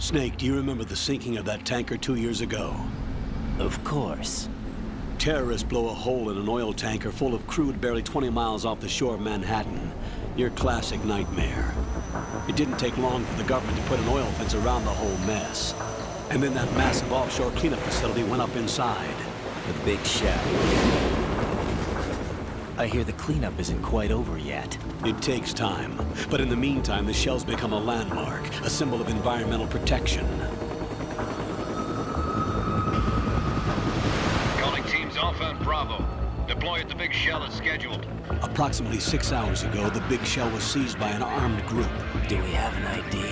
Snake, do you remember the sinking of that tanker 2 years ago? Of course. Terrorists blow a hole in an oil tanker full of crude barely 20 miles off the shore of Manhattan. Your classic nightmare. It didn't take long for the government to put an oil fence around the whole mess. And then that massive offshore cleanup facility went up inside. The big shell. I hear the cleanup isn't quite over yet. It takes time. But in the meantime, the shell's become a landmark, a symbol of environmental protection. Calling teams Alpha and Bravo. Deploy at the big shell as scheduled. Approximately 6 hours ago, the big shell was seized by an armed group. Do we have an ID?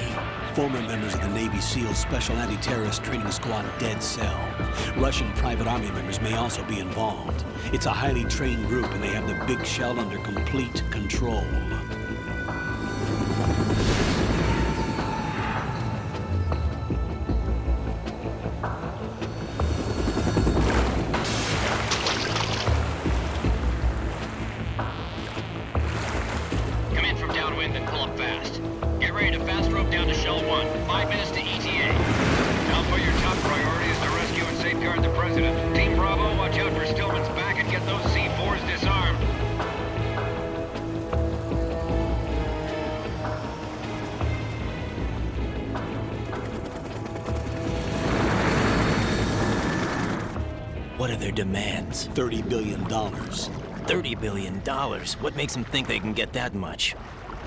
Former members of the Navy SEAL Special Anti-Terrorist Training Squad Dead Cell. Russian private army members may also be involved. It's a highly trained group and they have the big shell under complete control. Come in from downwind and pull up fast. Get ready to fast rope down to Shell 1. 5 minutes to ETA. Alpha, your top priority is to rescue and safeguard the President. Team Bravo, watch out for Stillman's back and get those C4s disarmed. What are their demands? $30 billion. $30 billion? What makes them think they can get that much?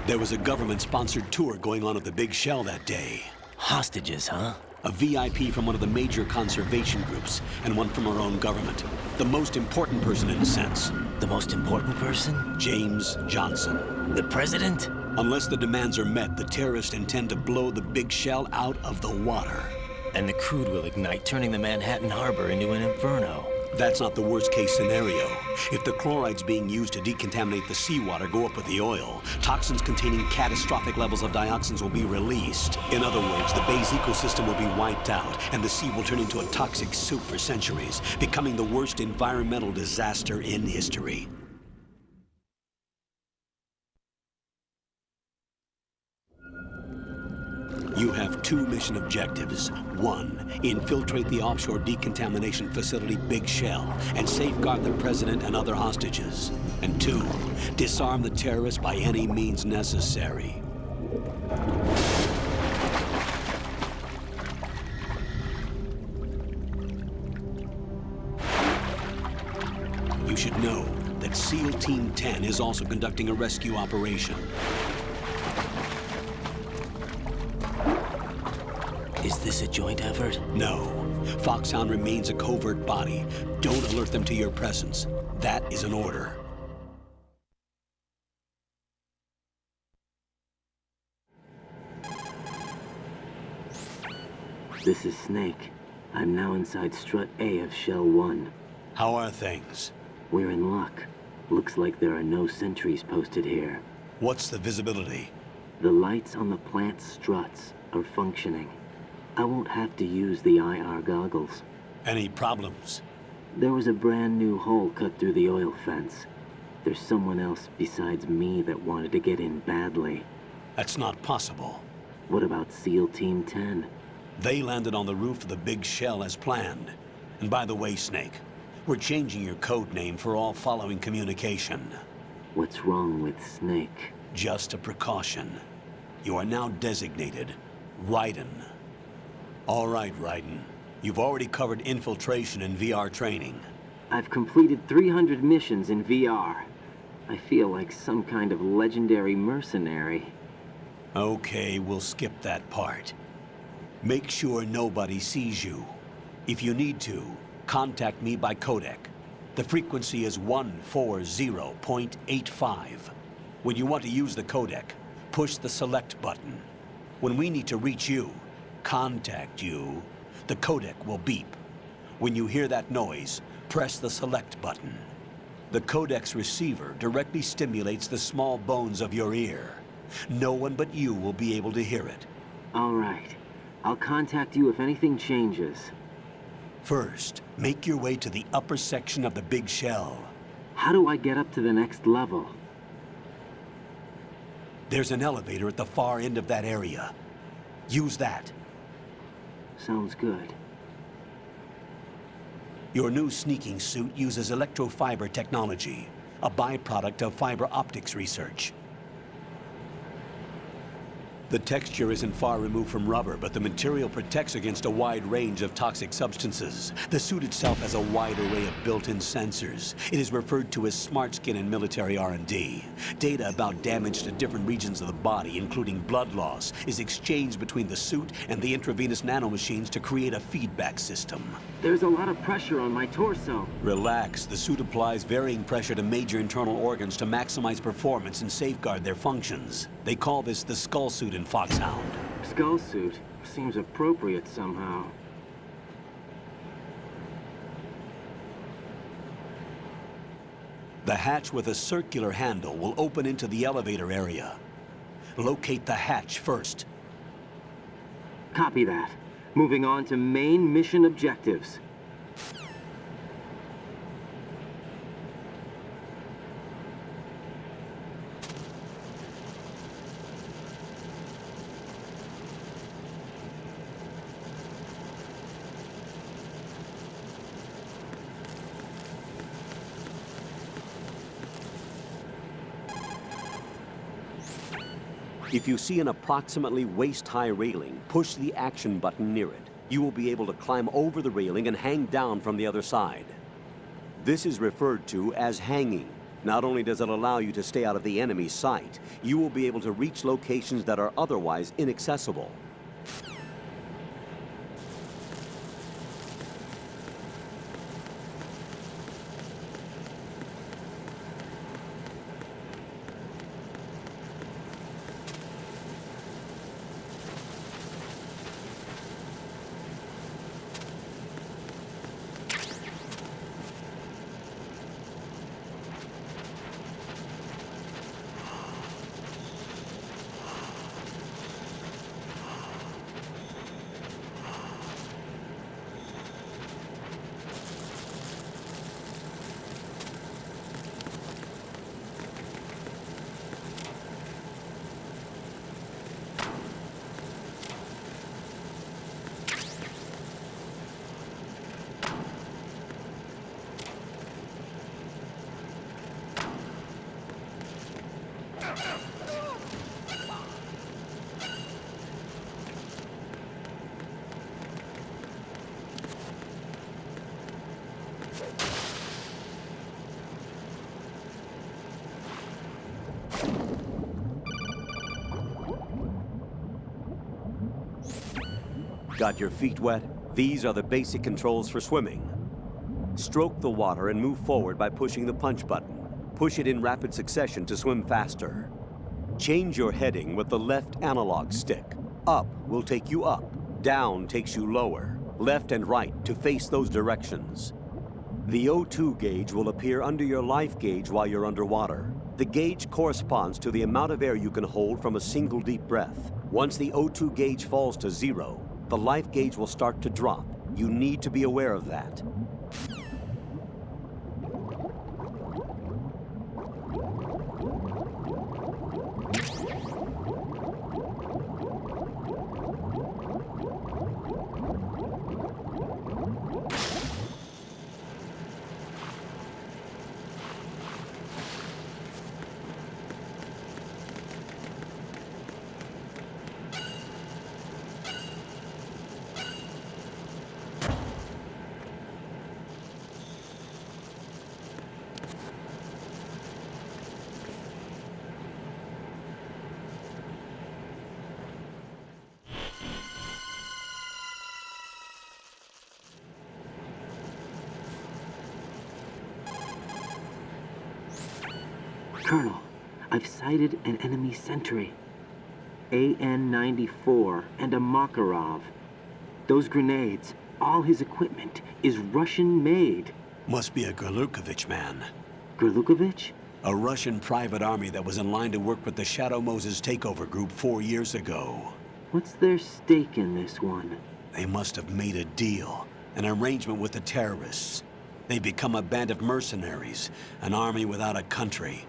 There was a government-sponsored tour going on at the big shell that day. Hostages, huh? A VIP from one of the major conservation groups, and one from our own government. The most important person in a sense. The most important person? James Johnson. The president? Unless the demands are met, the terrorists intend to blow the big shell out of the water. And the crude will ignite, turning the Manhattan Harbor into an inferno. That's not the worst-case scenario. If the chlorides being used to decontaminate the seawater go up with the oil, toxins containing catastrophic levels of dioxins will be released. In other words, the bay's ecosystem will be wiped out, and the sea will turn into a toxic soup for centuries, becoming the worst environmental disaster in history. You have 2 mission objectives. 1, infiltrate the offshore decontamination facility Big Shell and safeguard the president and other hostages. And 2, disarm the terrorists by any means necessary. You should know that SEAL Team 10 is also conducting a rescue operation. Is this a joint effort? No. Foxhound remains a covert body. Don't alert them to your presence. That is an order. This is Snake. I'm now inside Strut A of Shell 1. How are things? We're in luck. Looks like there are no sentries posted here. What's the visibility? The lights on the plant struts are functioning. I won't have to use the IR goggles. Any problems? There was a brand new hole cut through the oil fence. There's someone else besides me that wanted to get in badly. That's not possible. What about SEAL Team 10? They landed on the roof of the big shell as planned. And by the way, Snake, we're changing your code name for all following communication. What's wrong with Snake? Just a precaution. You are now designated Raiden. All right, Raiden. You've already covered infiltration and VR training. I've completed 300 missions in VR. I feel like some kind of legendary mercenary. Okay, we'll skip that part. Make sure nobody sees you. If you need to, contact me by codec. The frequency is 140.85. When you want to use the codec, push the select button. When we need to reach you, contact you, the codec will beep. When you hear that noise, press the select button. The codec's receiver directly stimulates the small bones of your ear. No one but you will be able to hear it. All right. I'll contact you if anything changes. First, make your way to the upper section of the big shell. How do I get up to the next level? There's an elevator at the far end of that area. Use that. Sounds good. Your new sneaking suit uses electrofiber technology, a byproduct of fiber optics research. The texture isn't far removed from rubber, but the material protects against a wide range of toxic substances. The suit itself has a wide array of built-in sensors. It is referred to as smart skin in military R&D. Data about damage to different regions of the body, including blood loss, is exchanged between the suit and the intravenous nanomachines to create a feedback system. There's a lot of pressure on my torso. Relax. The suit applies varying pressure to major internal organs to maximize performance and safeguard their functions. They call this the skull suit in Foxhound. Skull suit seems appropriate somehow. The hatch with a circular handle will open into the elevator area. Locate the hatch first. Copy that. Moving on to main mission objectives. If you see an approximately waist-high railing, push the action button near it. You will be able to climb over the railing and hang down from the other side. This is referred to as hanging. Not only does it allow you to stay out of the enemy's sight, you will be able to reach locations that are otherwise inaccessible. Got your feet wet? These are the basic controls for swimming. Stroke the water and move forward by pushing the punch button. Push it in rapid succession to swim faster. Change your heading with the left analog stick. Up will take you up. Down takes you lower. Left and right to face those directions. The O2 gauge will appear under your life gauge while you're underwater. The gauge corresponds to the amount of air you can hold from a single deep breath. Once the O2 gauge falls to 0, the life gauge will start to drop. You need to be aware of that. Colonel, I've sighted an enemy sentry. AN-94 and a Makarov. Those grenades, all his equipment, is Russian-made. Must be a Gorlukovich man. Gorlukovich? A Russian private army that was in line to work with the Shadow Moses takeover group 4 years ago. What's their stake in this one? They must have made a deal, an arrangement with the terrorists. They've become a band of mercenaries, an army without a country.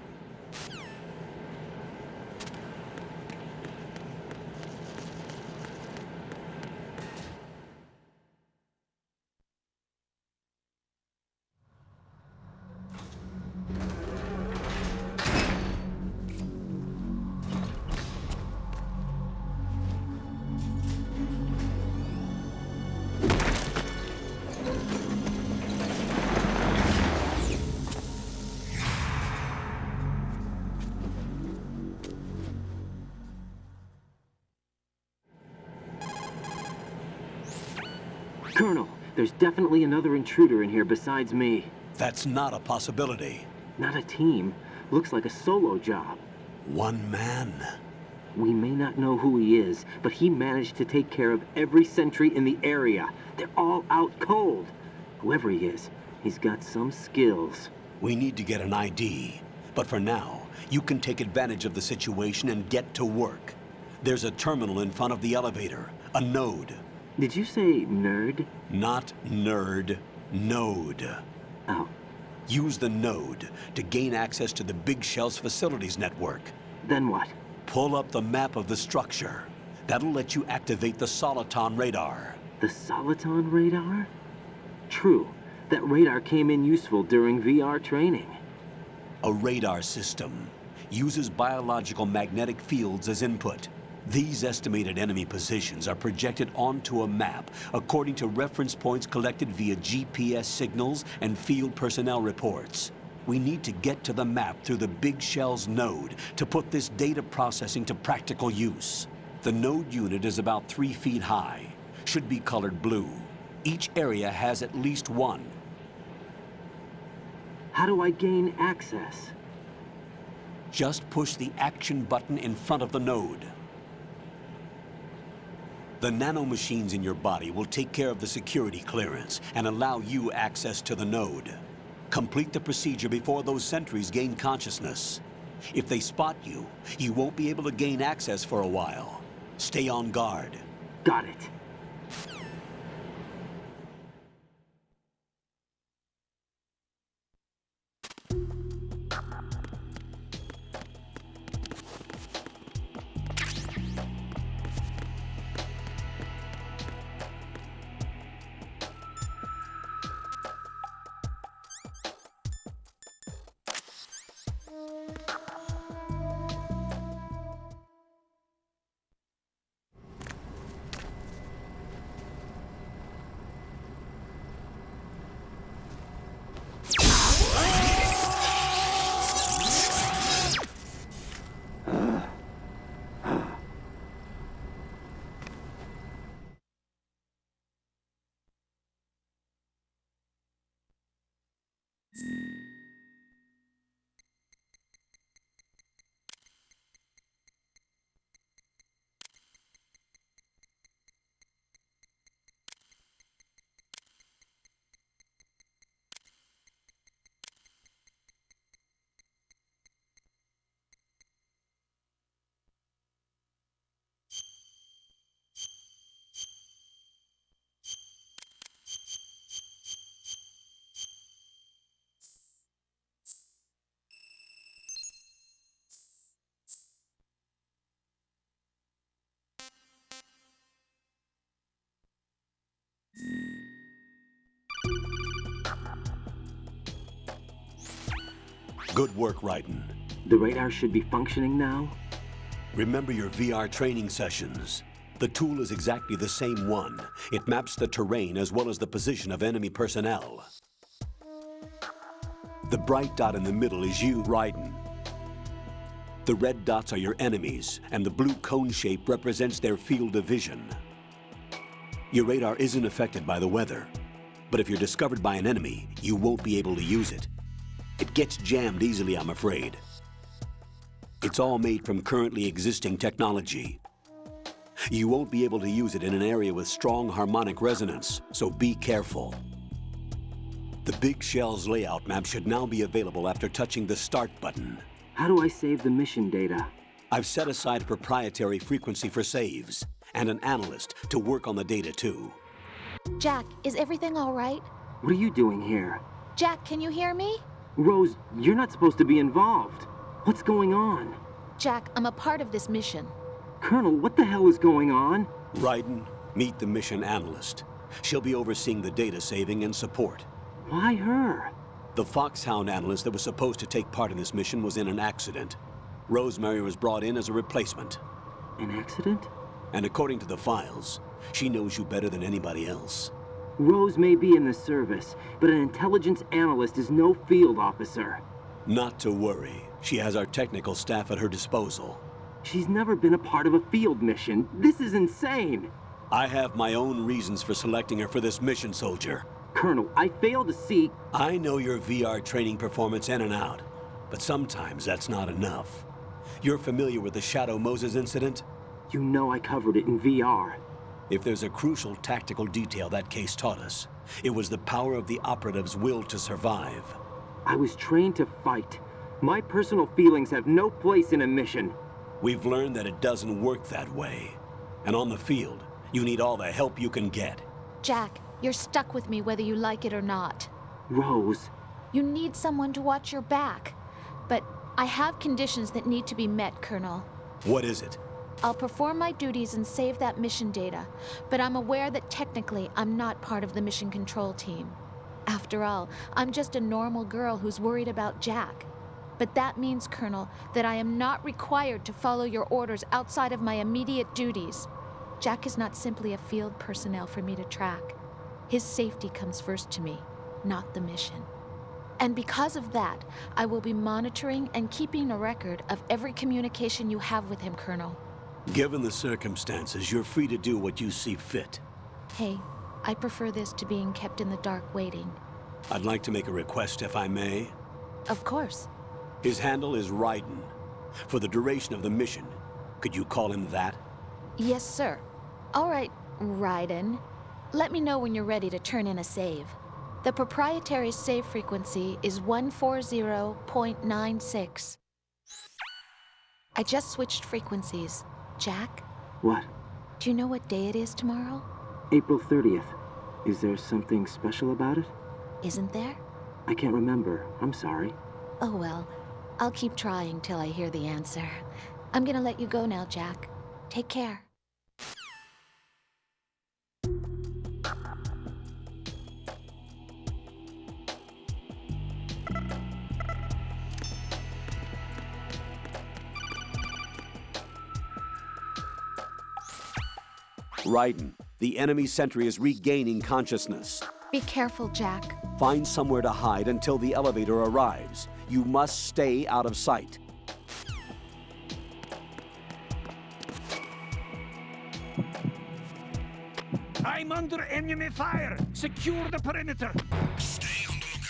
Colonel, there's definitely another intruder in here besides me. That's not a possibility. Not a team. Looks like a solo job. One man. We may not know who he is, but he managed to take care of every sentry in the area. They're all out cold. Whoever he is, he's got some skills. We need to get an ID. But for now, you can take advantage of the situation and get to work. There's a terminal in front of the elevator. A node. Did you say nerd? Not nerd. Node. Oh, Use the node to gain access to the Big Shell's facilities network. then what? Pull up the map of the structure. That'll let you activate the Soliton radar. The Soliton radar? True. That radar came in useful during VR training. A radar system uses biological magnetic fields as input. These estimated enemy positions are projected onto a map according to reference points collected via GPS signals and field personnel reports. We need to get to the map through the Big Shell's node to put this data processing to practical use. The node unit is about 3 feet high, should be colored blue. Each area has at least one. How do I gain access? Just push the action button in front of the node. The nanomachines in your body will take care of the security clearance and allow you access to the node. Complete the procedure before those sentries gain consciousness. If they spot you, you won't be able to gain access for a while. Stay on guard. Got it. Good work, Raiden. The radar should be functioning now? Remember your VR training sessions. The tool is exactly the same one. It maps the terrain as well as the position of enemy personnel. The bright dot in the middle is you, Raiden. The red dots are your enemies, and the blue cone shape represents their field of vision. Your radar isn't affected by the weather, but if you're discovered by an enemy, you won't be able to use it. It gets jammed easily, I'm afraid. It's all made from currently existing technology. You won't be able to use it in an area with strong harmonic resonance, so be careful. The Big Shell's layout map should now be available after touching the Start button. How do I save the mission data? I've set aside a proprietary frequency for saves, and an analyst to work on the data too. Jack, is everything all right? What are you doing here? Jack, can you hear me? Rose, you're not supposed to be involved. What's going on? Jack, I'm a part of this mission. Colonel, what the hell is going on? Raiden, meet the mission analyst. She'll be overseeing the data saving and support. Why her? The Foxhound analyst that was supposed to take part in this mission was in an accident. Rosemary was brought in as a replacement. An accident? And according to the files, she knows you better than anybody else. Rose may be in the service, but an intelligence analyst is no field officer. Not to worry. She has our technical staff at her disposal. She's never been a part of a field mission. This is insane. I have my own reasons for selecting her for this mission, soldier. Colonel, I fail to see... I know your VR training performance in and out, but sometimes that's not enough. You're familiar with the Shadow Moses incident? You know I covered it in VR. If there's a crucial tactical detail that case taught us, it was the power of the operative's will to survive. I was trained to fight. My personal feelings have no place in a mission. We've learned that it doesn't work that way. And on the field, you need all the help you can get. Jack, you're stuck with me whether you like it or not. Rose. You need someone to watch your back. But I have conditions that need to be met, Colonel. What is it? I'll perform my duties and save that mission data, but I'm aware that technically I'm not part of the mission control team. After all, I'm just a normal girl who's worried about Jack. But that means, Colonel, that I am not required to follow your orders outside of my immediate duties. Jack is not simply a field personnel for me to track. His safety comes first to me, not the mission. And because of that, I will be monitoring and keeping a record of every communication you have with him, Colonel. Given the circumstances, you're free to do what you see fit. Hey, I prefer this to being kept in the dark waiting. I'd like to make a request, if I may. Of course. His handle is Raiden. For the duration of the mission, could you call him that? Yes, sir. All right, Raiden. Let me know when you're ready to turn in a save. The proprietary save frequency is 140.96. I just switched frequencies. Jack, What? do you know what day it is tomorrow? April 30th. Is there something special about it? Isn't there? I can't remember. I'm sorry. Oh well, I'll keep trying till I hear the answer. I'm gonna let you go now, Jack. Take care. Raiden, the enemy sentry is regaining consciousness. Be careful, Jack. Find somewhere to hide until the elevator arrives. You must stay out of sight. I'm under enemy fire! Secure the perimeter! Stay on the lookout.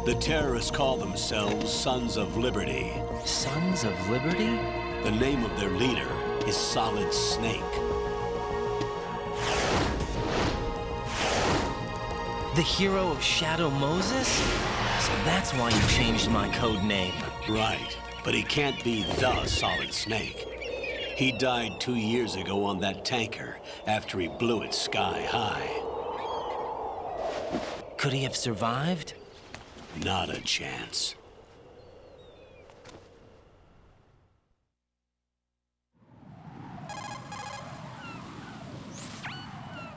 The terrorists call themselves Sons of Liberty. Sons of Liberty? The name of their leader is Solid Snake. The hero of Shadow Moses? So that's why you changed my code name. Right, but he can't be the Solid Snake. He died 2 years ago on that tanker after he blew it sky high. Could he have survived? Not a chance.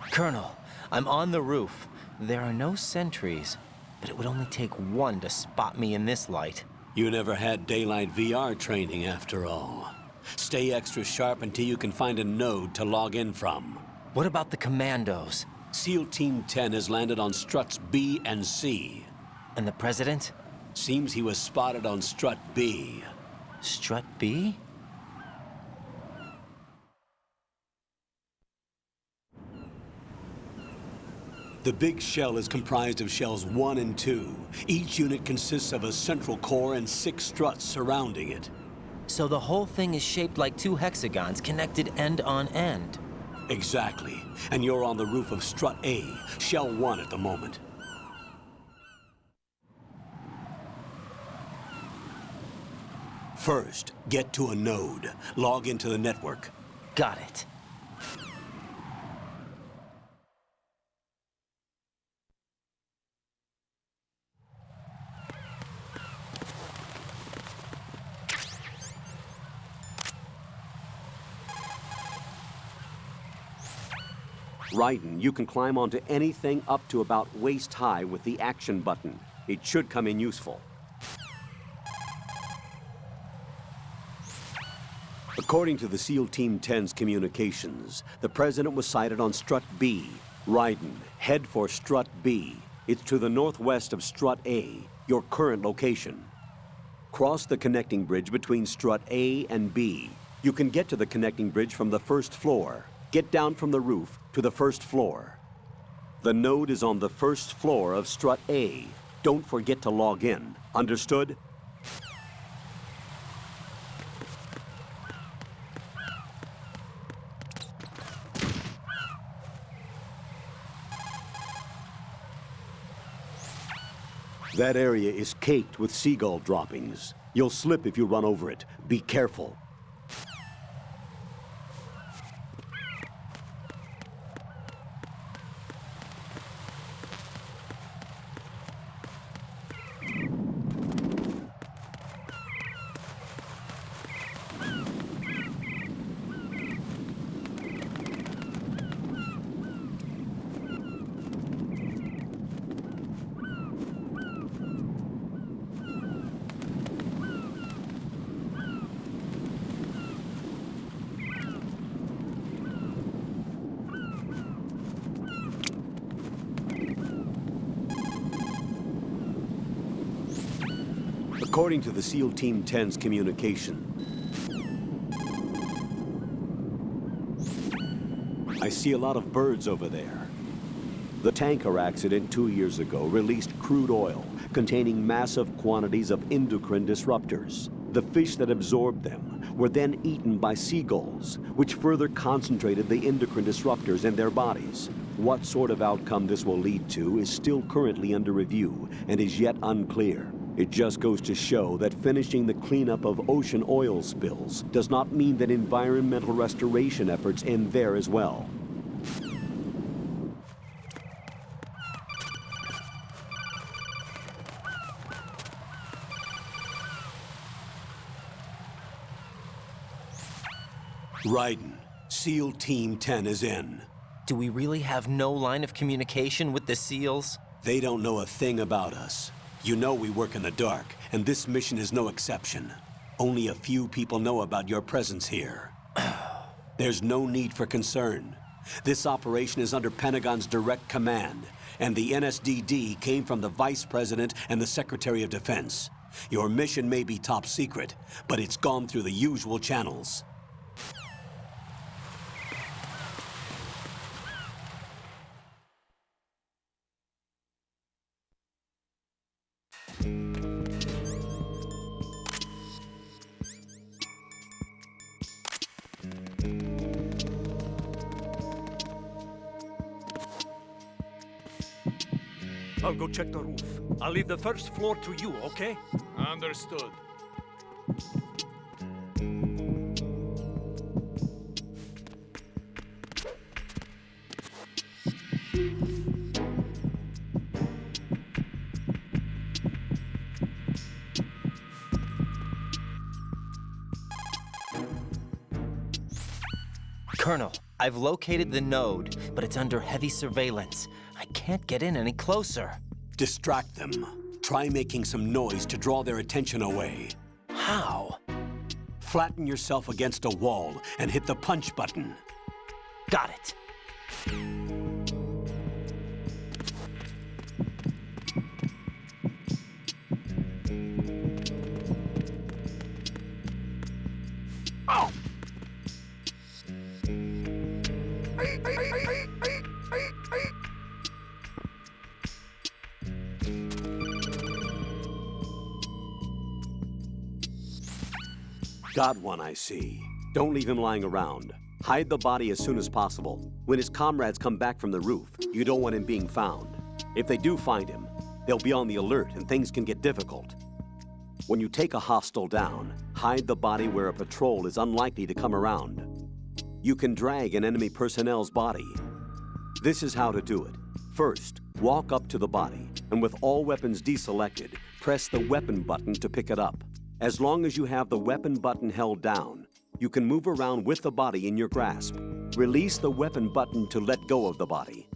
Colonel, I'm on the roof. There are no sentries, but it would only take one to spot me in this light. You never had daylight VR training after all. Stay extra sharp until you can find a node to log in from. What about the commandos? SEAL Team 10 has landed on struts B and C. And the president? Seems he was spotted on strut B. Strut B? The big shell is comprised of shells 1 and 2. Each unit consists of a central core and 6 struts surrounding it. So the whole thing is shaped like 2 hexagons connected end on end. Exactly. And you're on the roof of strut A, shell 1 at the moment. First, get to a node. Log into the network. Got it. Raiden, you can climb onto anything up to about waist high with the action button. It should come in useful. According to the SEAL Team 10's communications, the President was sighted on Strut B. Raiden, head for Strut B. It's to the northwest of Strut A, your current location. Cross the connecting bridge between Strut A and B. You can get to the connecting bridge from the first floor. Get down from the roof to the first floor. The node is on the first floor of Strut A. Don't forget to log in. Understood? That area is caked with seagull droppings. You'll slip if you run over it. Be careful. According to the SEAL Team 10's communication, I see a lot of birds over there. The tanker accident 2 years ago released crude oil containing massive quantities of endocrine disruptors. The fish that absorbed them were then eaten by seagulls, which further concentrated the endocrine disruptors in their bodies. What sort of outcome this will lead to is still currently under review and is yet unclear. It just goes to show that finishing the cleanup of ocean oil spills does not mean that environmental restoration efforts end there as well. Raiden, SEAL Team 10 is in. Do we really have no line of communication with the SEALs? They don't know a thing about us. You know we work in the dark, and this mission is no exception. Only a few people know about your presence here. There's no need for concern. This operation is under Pentagon's direct command, and the NSDD came from the Vice President and the Secretary of Defense. Your mission may be top secret, but it's gone through the usual channels. I'll go check the roof. I'll leave the first floor to you, okay? Understood. Colonel, I've located the node, but it's under heavy surveillance. I can't get in any closer. Distract them. Try making some noise to draw their attention away. How? Flatten yourself against a wall and hit the punch button. Got it. Oh! Got one, I see. Don't leave him lying around. Hide the body as soon as possible. When his comrades come back from the roof, you don't want him being found. If they do find him, they'll be on the alert and things can get difficult. When you take a hostile down, hide the body where a patrol is unlikely to come around. You can drag an enemy personnel's body. This is how to do it. First, walk up to the body, and with all weapons deselected, press the weapon button to pick it up. As long as you have the weapon button held down, you can move around with the body in your grasp. Release the weapon button to let go of the body.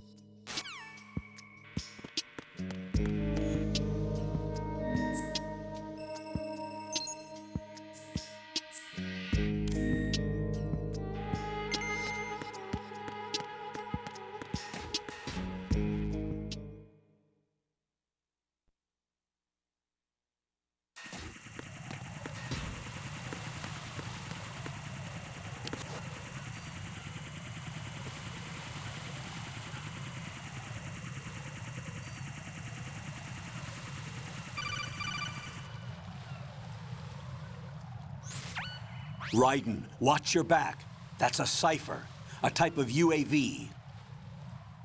Raiden, watch your back. That's a cipher, a type of UAV.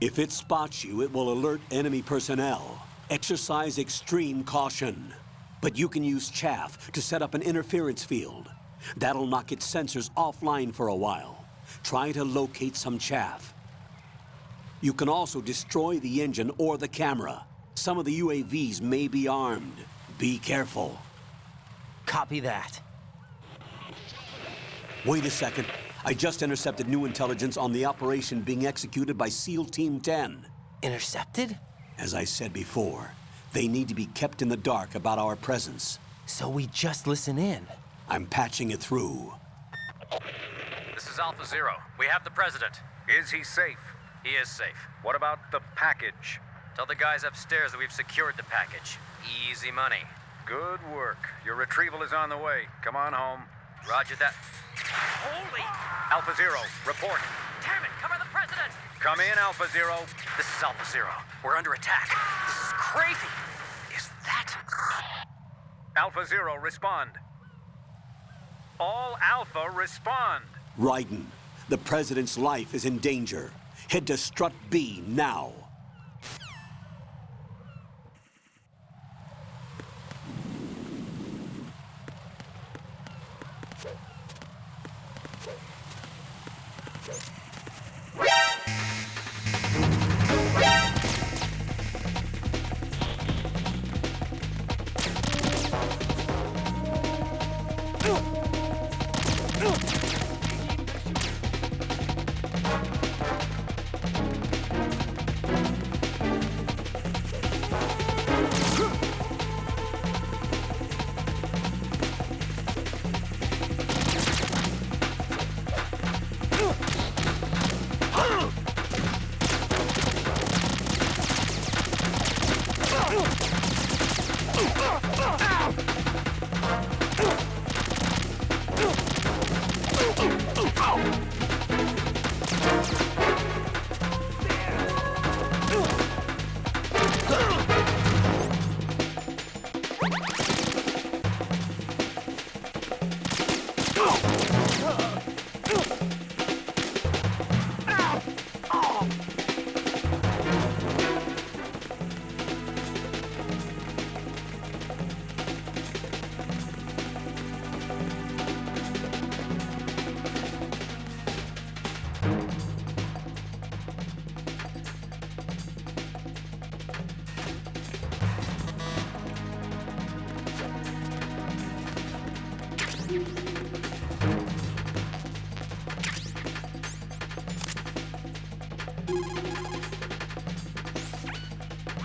If it spots you, it will alert enemy personnel. Exercise extreme caution. But you can use chaff to set up an interference field. That'll knock its sensors offline for a while. Try to locate some chaff. You can also destroy the engine or the camera. Some of the UAVs may be armed. Be careful. Copy that. Wait a second. I just intercepted new intelligence on the operation being executed by SEAL Team 10. Intercepted? As I said before, they need to be kept in the dark about our presence. So we just listen in. I'm patching it through. This is Alpha Zero. We have the president. Is he safe? He is safe. What about the package? Tell the guys upstairs that we've secured the package. Easy money. Good work. Your retrieval is on the way. Come on home. Roger that. Holy! Alpha Zero, report. Damn it! Cover the president! Come in, Alpha Zero. This is Alpha Zero. We're under attack. This is crazy. Is that... Alpha Zero, respond. All Alpha, respond. Raiden, the president's life is in danger. Head to Strut B now.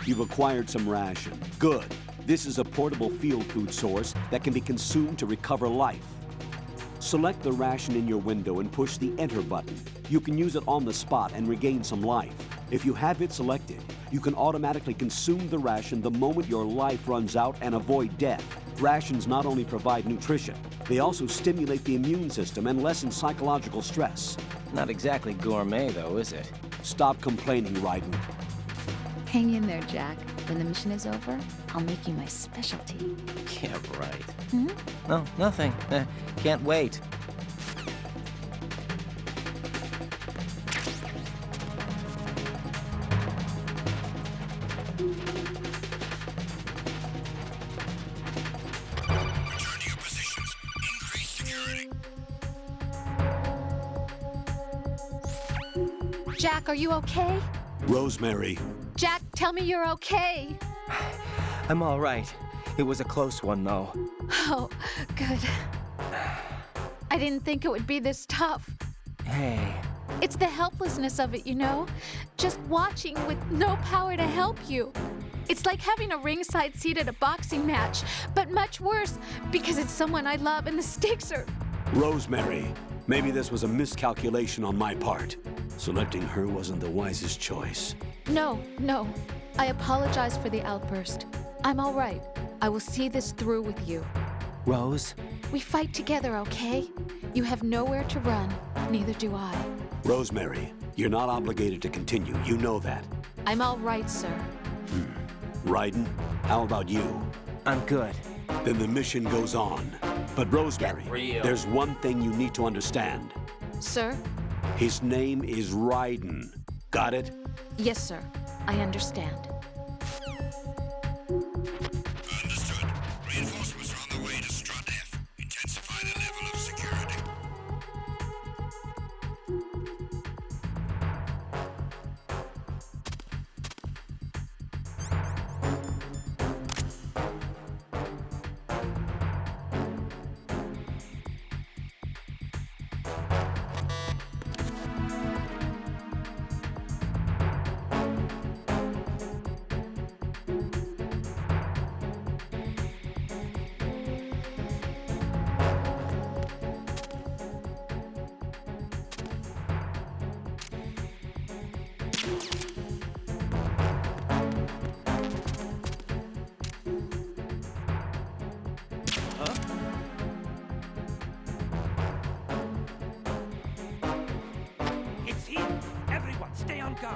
You've acquired some ration. Good. This is a portable field food source that can be consumed to recover life. Select the ration in your window and push the Enter button. You can use it on the spot and regain some life. If you have it selected, you can automatically consume the ration the moment your life runs out and avoid death. Rations not only provide nutrition, they also stimulate the immune system and lessen psychological stress. Not exactly gourmet, though, is it? Stop complaining, Raiden. Hang in there, Jack. When the mission is over, I'll make you my specialty. Yeah, right. Hmm? No, nothing. Can't wait. Jack, are you okay? Rosemary, Jack, tell me you're okay. I'm all right. It was a close one, though. Oh, good. I didn't think it would be this tough. Hey. It's the helplessness of it, you know? Just watching with no power to help you. It's like having a ringside seat at a boxing match, but much worse because it's someone I love and the stakes are... Rosemary, maybe this was a miscalculation on my part. Selecting her wasn't the wisest choice. No. I apologize for the outburst. I'm all right. I will see this through with you. Rose? We fight together, okay? You have nowhere to run, neither do I. Rosemary, you're not obligated to continue. You know that. I'm all right, sir. Raiden, how about you? I'm good. Then the mission goes on. But Rosemary, there's one thing you need to understand. Sir? His name is Raiden. Got it? Yes, sir. I understand. Understood. Reinforcements are on the way to Strut F. Intensify the level of security. It's him! Everyone, stay on guard!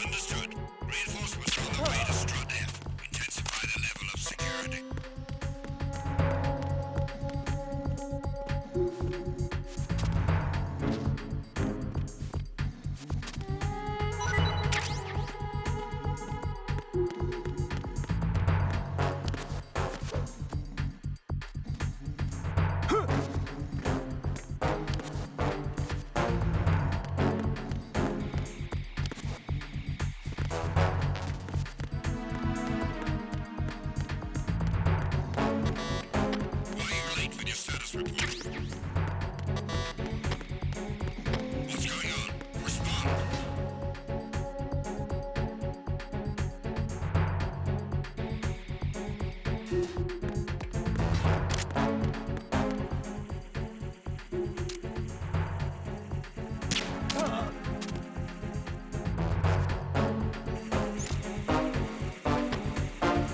Understood. Reinforcements are on the way to Strut F. Intensify the level of security. Why are you late with your status report? What's going on? Respond.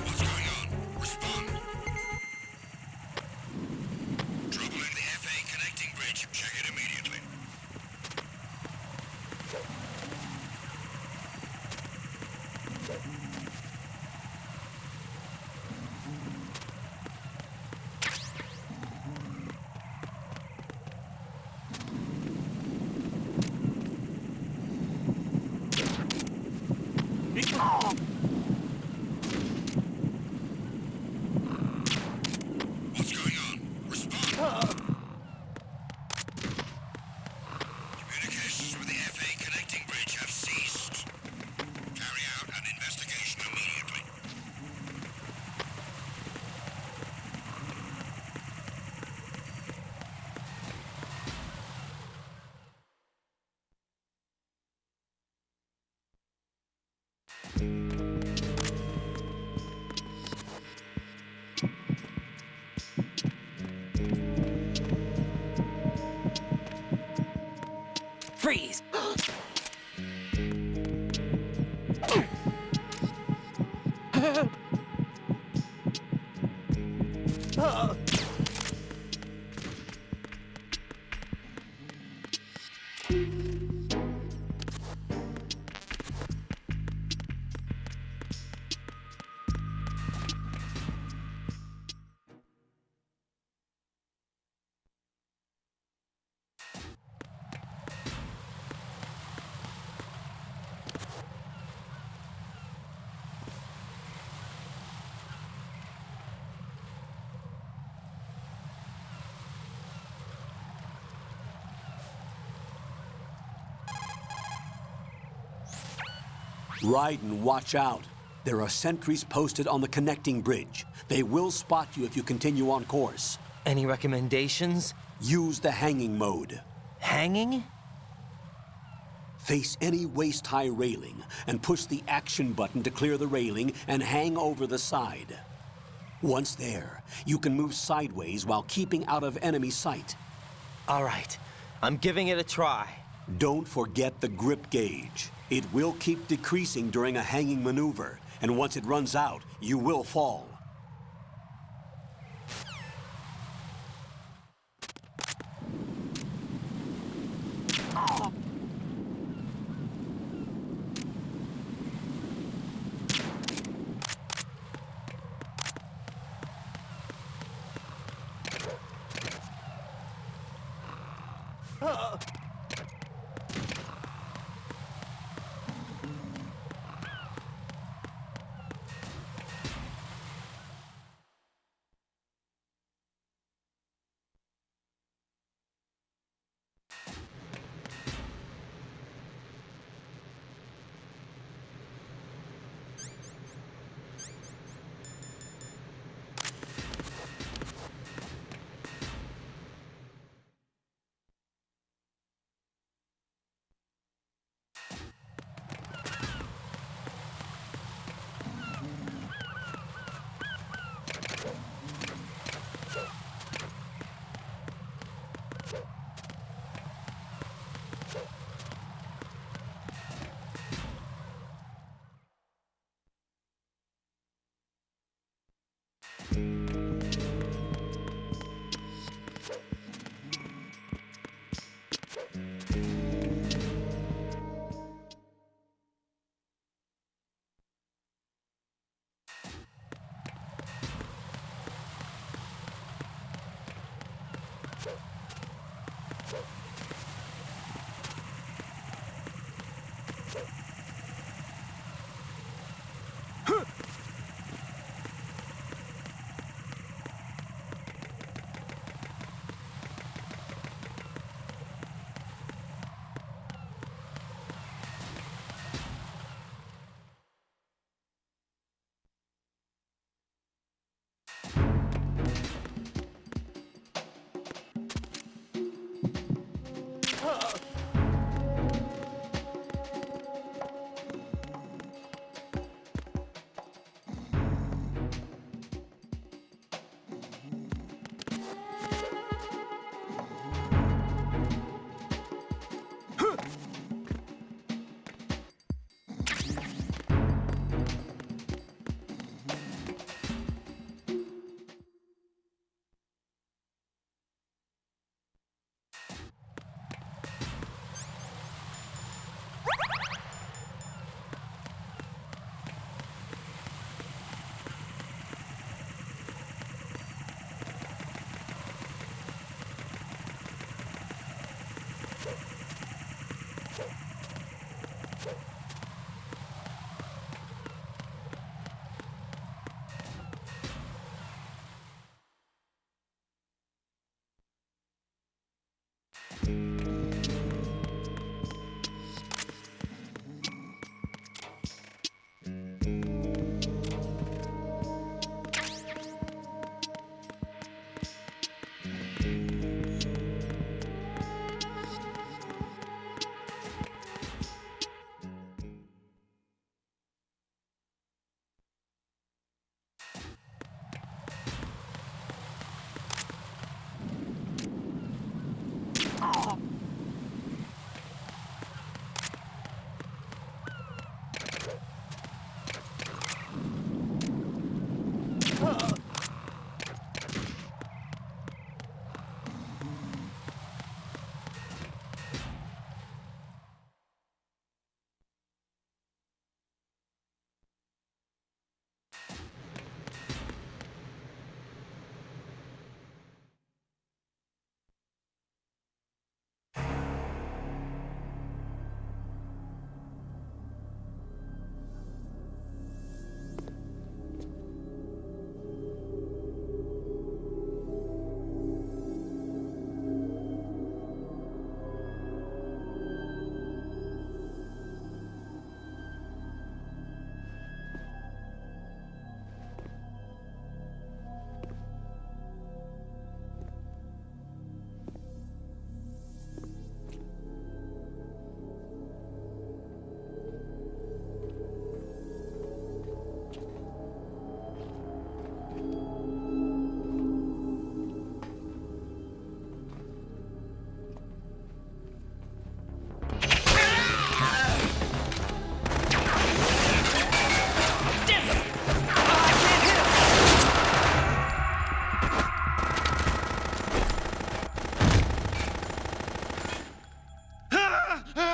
What's going on? Respond. Trouble in the FA connecting bridge. Check it immediately. What's going on? Respond. Communications with the FA connecting bridge have ceased. Carry out an investigation immediately. Freeze! Raiden, watch out. There are sentries posted on the connecting bridge. They will spot you if you continue on course. Any recommendations? Use the hanging mode. Hanging? Face any waist-high railing and push the action button to clear the railing and hang over the side. Once there, you can move sideways while keeping out of enemy sight. All right, I'm giving it a try. Don't forget the grip gauge. It will keep decreasing during a hanging maneuver, and once it runs out, you will fall.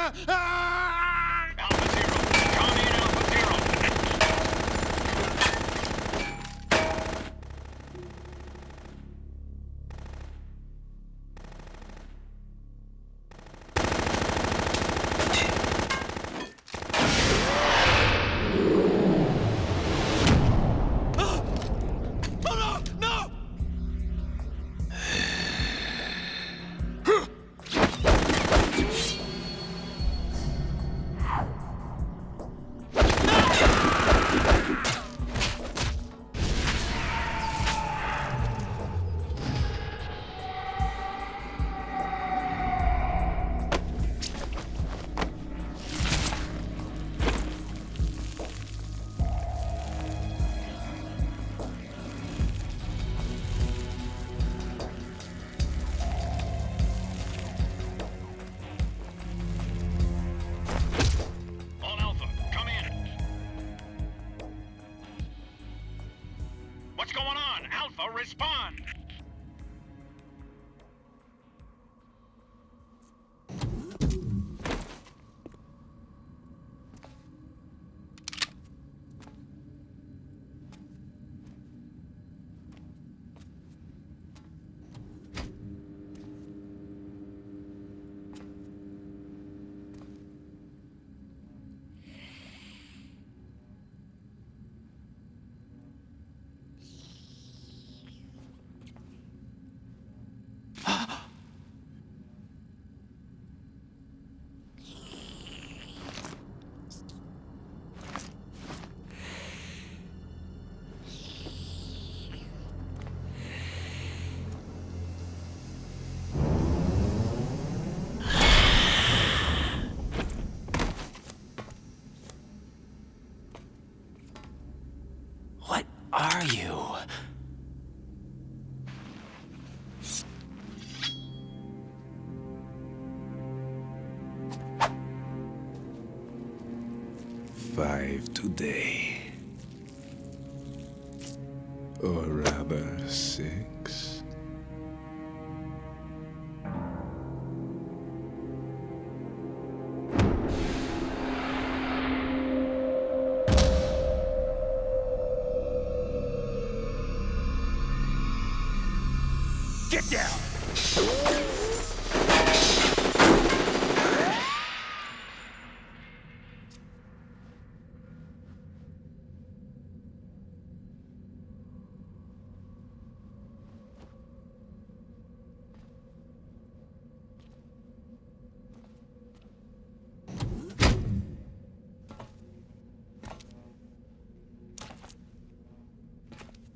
Alpha Zero. Come in, Alpha Zero. All Alpha, come in. What's going on? Alpha, respond. What are you? Five today. Or rather, 6. Get down!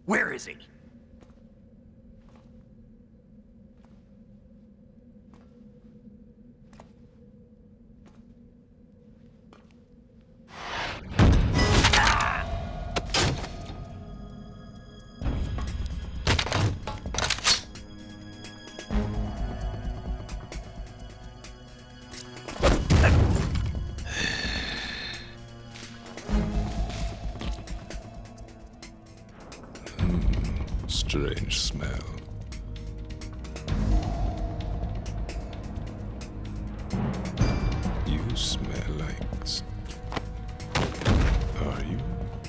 Where is he? Strange smell. You smell like... Are you?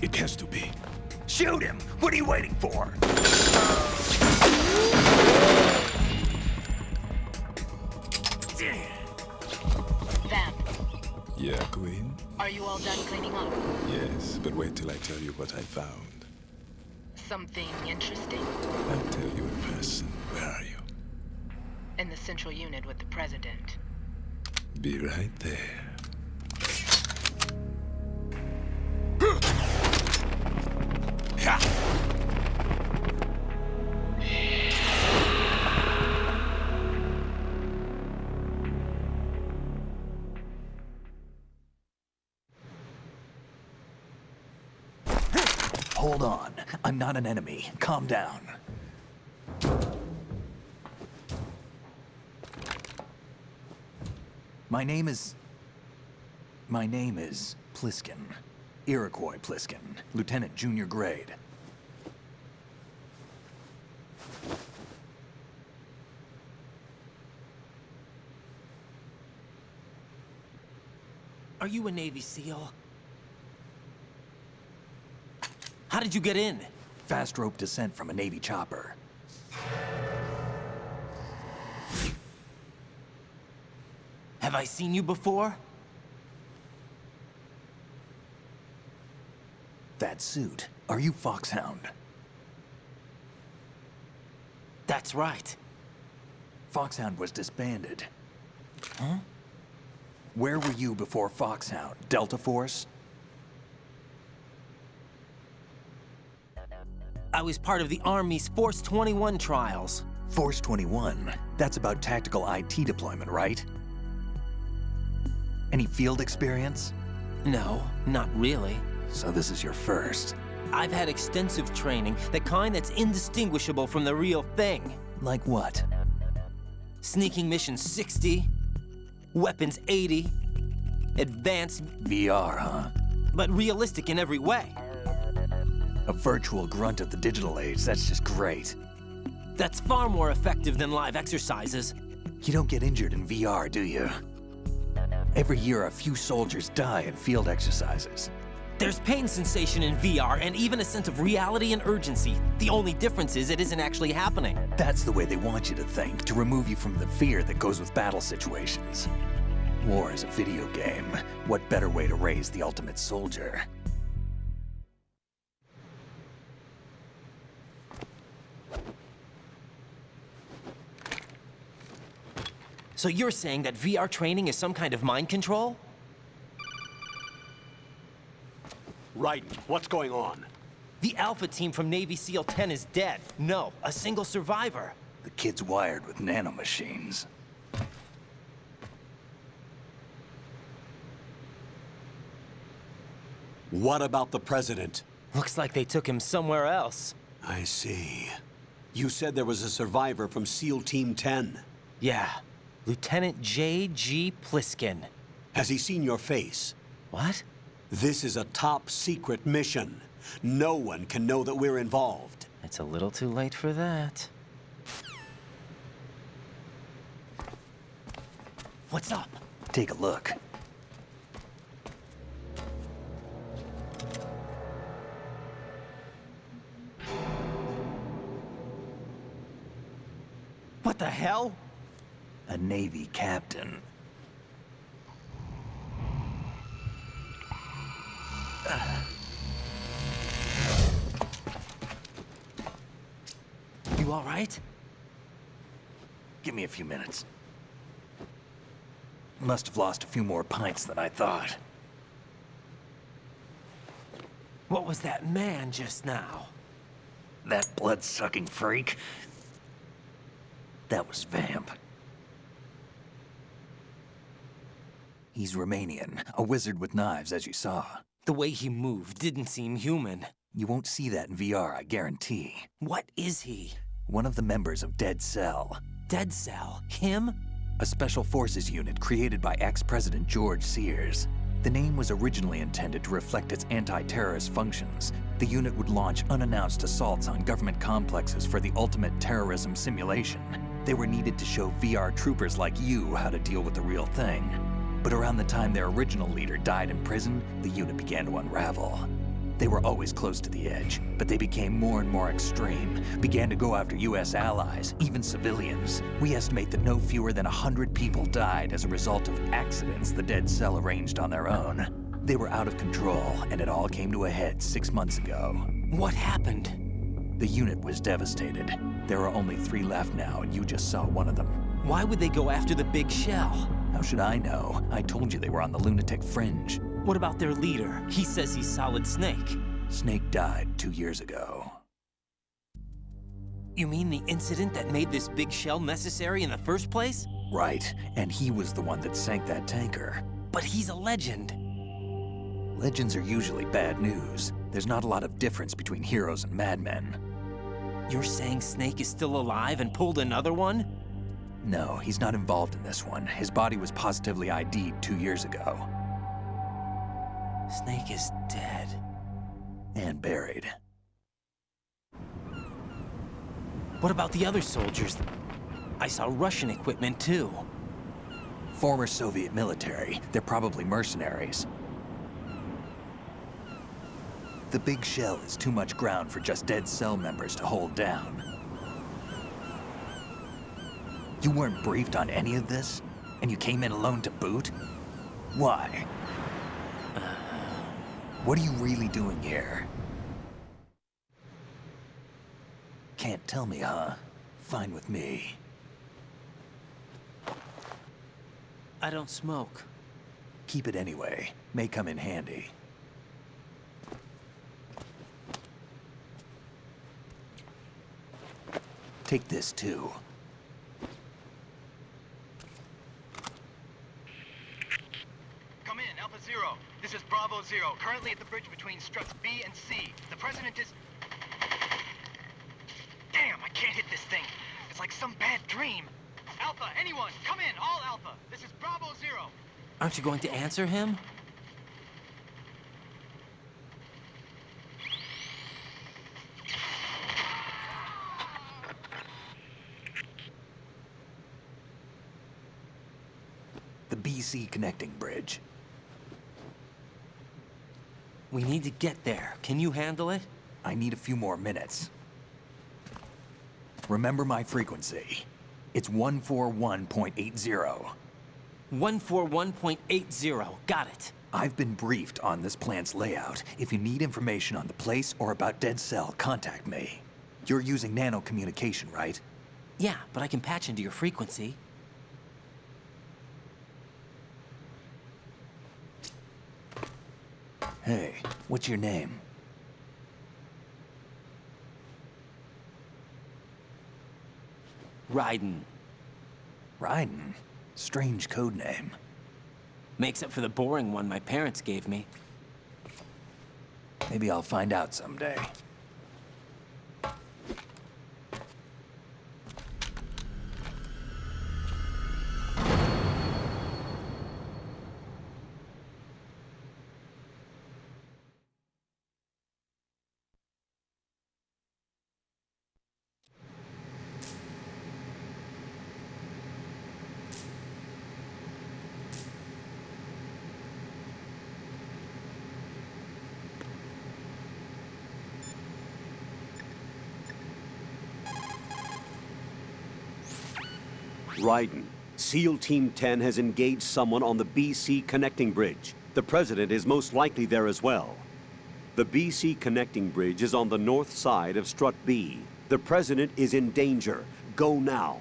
It has to be. Shoot him! What are you waiting for? Vamp, Yeah, Queen? are you all done cleaning up? Yes, but wait till I tell you what I found. Something interesting? I'll tell you in person. Where are you? In the central unit with the president. Be right there. Hold on. I'm not an enemy. Calm down. My name is Pliskin. Iroquois Pliskin. Lieutenant Junior Grade. Are you a Navy SEAL? How did you get in? Fast rope descent from a Navy chopper. Have I seen you before? That suit. Are you Foxhound? That's right. Foxhound was disbanded. Huh? Where were you before Foxhound? Delta Force? I was part of the Army's Force 21 trials. Force 21? That's about tactical IT deployment, right? Any field experience? No, not really. So this is your first. I've had extensive training, the kind that's indistinguishable from the real thing. Like what? Sneaking mission 60, weapons 80, advanced... VR, huh? But realistic in every way. A virtual grunt of the digital age, that's just great. That's far more effective than live exercises. You don't get injured in VR, do you? Every year, a few soldiers die in field exercises. There's pain sensation in VR and even a sense of reality and urgency. The only difference is it isn't actually happening. That's the way they want you to think, to remove you from the fear that goes with battle situations. War is a video game. What better way to raise the ultimate soldier? So you're saying that VR training is some kind of mind control? Right. What's going on? The Alpha team from Navy SEAL 10 is dead. No, a single survivor. The kid's wired with nanomachines. What about the president? Looks like they took him somewhere else. I see. You said there was a survivor from SEAL Team 10. Yeah. Lieutenant J.G. Pliskin. Has he seen your face? What? This is a top secret mission. No one can know that we're involved. It's a little too late for that. What's up? Take a look. What the hell? A Navy captain. You all right? Give me a few minutes. Must have lost a few more pints than I thought. What was that man just now? That blood-sucking freak? That was Vamp. He's Romanian, a wizard with knives, as you saw. The way he moved didn't seem human. You won't see that in VR, I guarantee. What is he? One of the members of Dead Cell. Dead Cell? Him? A special forces unit created by ex-President George Sears. The name was originally intended to reflect its anti-terrorist functions. The unit would launch unannounced assaults on government complexes for the ultimate terrorism simulation. They were needed to show VR troopers like you how to deal with the real thing. But around the time their original leader died in prison, the unit began to unravel. They were always close to the edge, but they became more and more extreme, began to go after US allies, even civilians. We estimate that no fewer than 100 people died as a result of accidents the Dead Cell arranged on their own. They were out of control, and it all came to a head 6 months ago. What happened? The unit was devastated. There are only 3 left now, and you just saw one of them. Why would they go after the big shell? How should I know? I told you they were on the lunatic fringe. What about their leader? He says he's Solid Snake. Snake died 2 years ago. You mean the incident that made this big shell necessary in the first place? Right, and he was the one that sank that tanker. But he's a legend. Legends are usually bad news. There's not a lot of difference between heroes and madmen. You're saying Snake is still alive and pulled another one? No, he's not involved in this one. His body was positively ID'd 2 years ago. Snake is dead. And buried. What about the other soldiers? I saw Russian equipment too. Former Soviet military. They're probably mercenaries. The big shell is too much ground for just dead cell members to hold down. You weren't briefed on any of this? And you came in alone to boot? Why? What are you really doing here? Can't tell me, huh? Fine with me. I don't smoke. Keep it anyway. May come in handy. Take this too. Come in, Alpha Zero. This is Bravo Zero, currently at the bridge between struts B and C. The President is... Damn, I can't hit this thing. It's like some bad dream. Alpha, anyone, come in, all Alpha. This is Bravo Zero. Aren't you going to answer him? The BC connecting bridge. We need to get there. Can you handle it? I need a few more minutes. Remember my frequency. It's 141.80. 141.80. Got it. I've been briefed on this plant's layout. If you need information on the place or about Dead Cell, contact me. You're using nano communication, right? Yeah, but I can patch into your frequency. Hey, what's your name? Raiden. Raiden? Strange code name. Makes up for the boring one my parents gave me. Maybe I'll find out someday. Raiden, SEAL Team 10 has engaged someone on the BC connecting bridge. The President is most likely there as well. The BC connecting bridge is on the north side of Strut B. The President is in danger. Go now.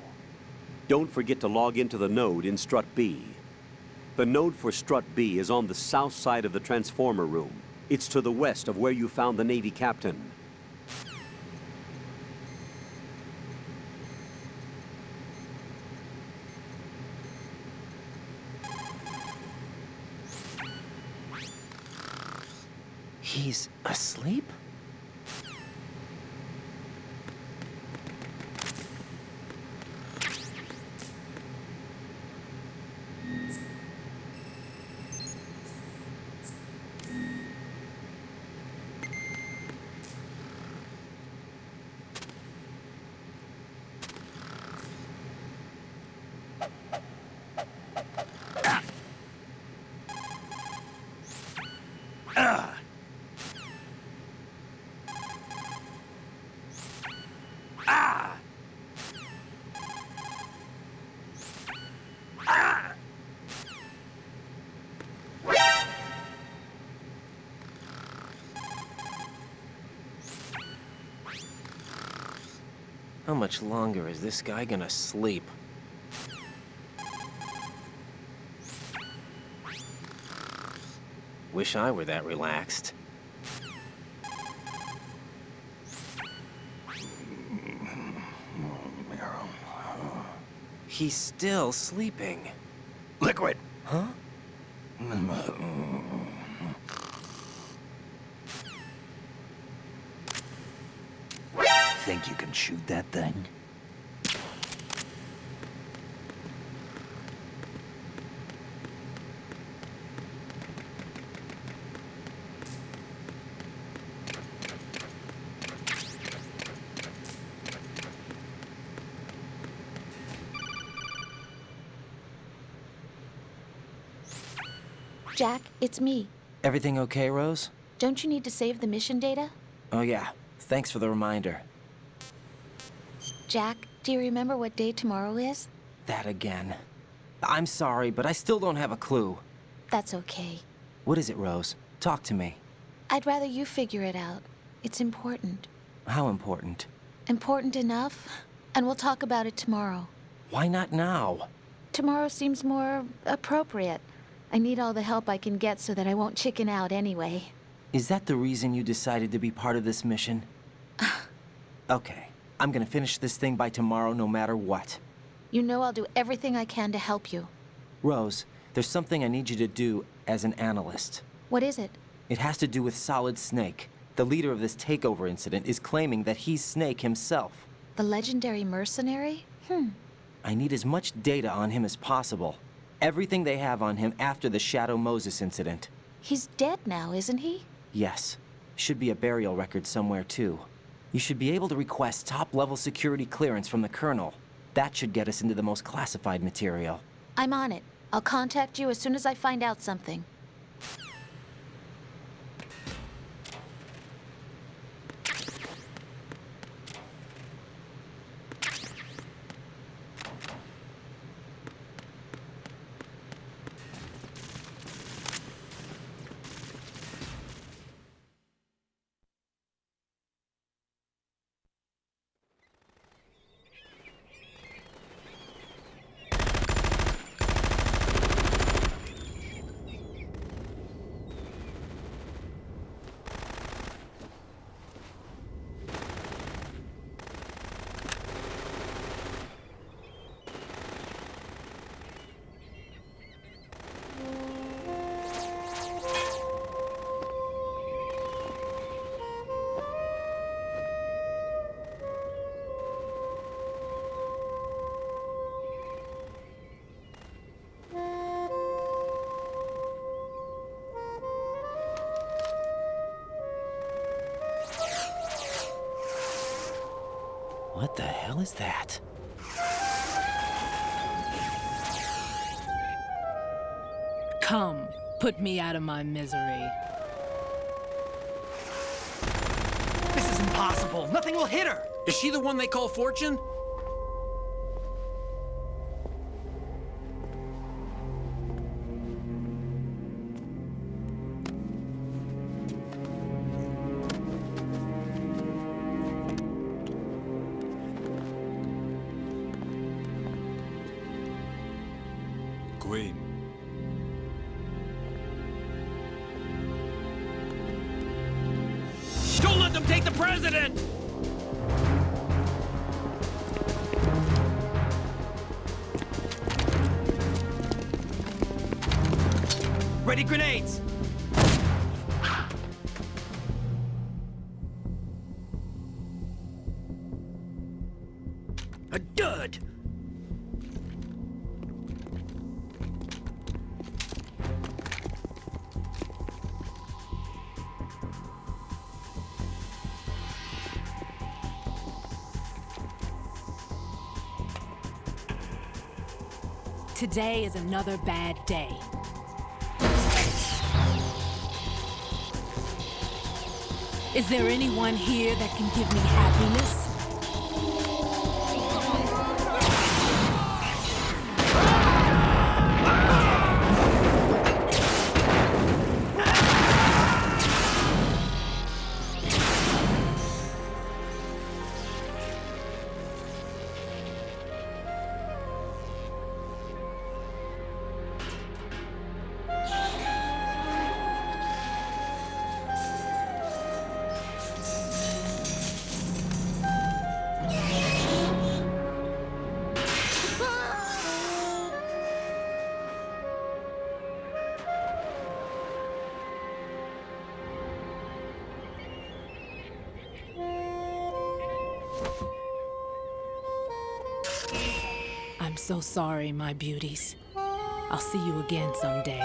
Don't forget to log into the node in Strut B. The node for Strut B is on the south side of the transformer room. It's to the west of where you found the Navy captain. He's asleep? How much longer is this guy gonna sleep? Wish I were that relaxed. He's still sleeping. Liquid! Huh? Think you can shoot that thing? Jack, it's me. Everything okay, Rose? Don't you need to save the mission data? Oh yeah, thanks for the reminder. Jack, do you remember what day tomorrow is? That again. I'm sorry, but I still don't have a clue. That's okay. What is it, Rose? Talk to me. I'd rather you figure it out. It's important. How important? Important enough, and we'll talk about it tomorrow. Why not now? Tomorrow seems more appropriate. I need all the help I can get so that I won't chicken out anyway. Is that the reason you decided to be part of this mission? Okay, I'm gonna finish this thing by tomorrow no matter what. You know I'll do everything I can to help you. Rose, there's something I need you to do as an analyst. What is it? It has to do with Solid Snake. The leader of this takeover incident is claiming that he's Snake himself. The legendary mercenary? I need as much data on him as possible. Everything they have on him after the Shadow Moses incident. He's dead now, isn't he? Yes. Should be a burial record somewhere, too. You should be able to request top-level security clearance from the Colonel. That should get us into the most classified material. I'm on it. I'll contact you as soon as I find out something. What the hell is that? Come, put me out of my misery. This is impossible. Nothing will hit her. Is she the one they call Fortune? Queen. Don't let them take the president! Ready grenades! A dud! Today is another bad day. Is there anyone here that can give me happiness? I'm so sorry, my beauties. I'll see you again someday.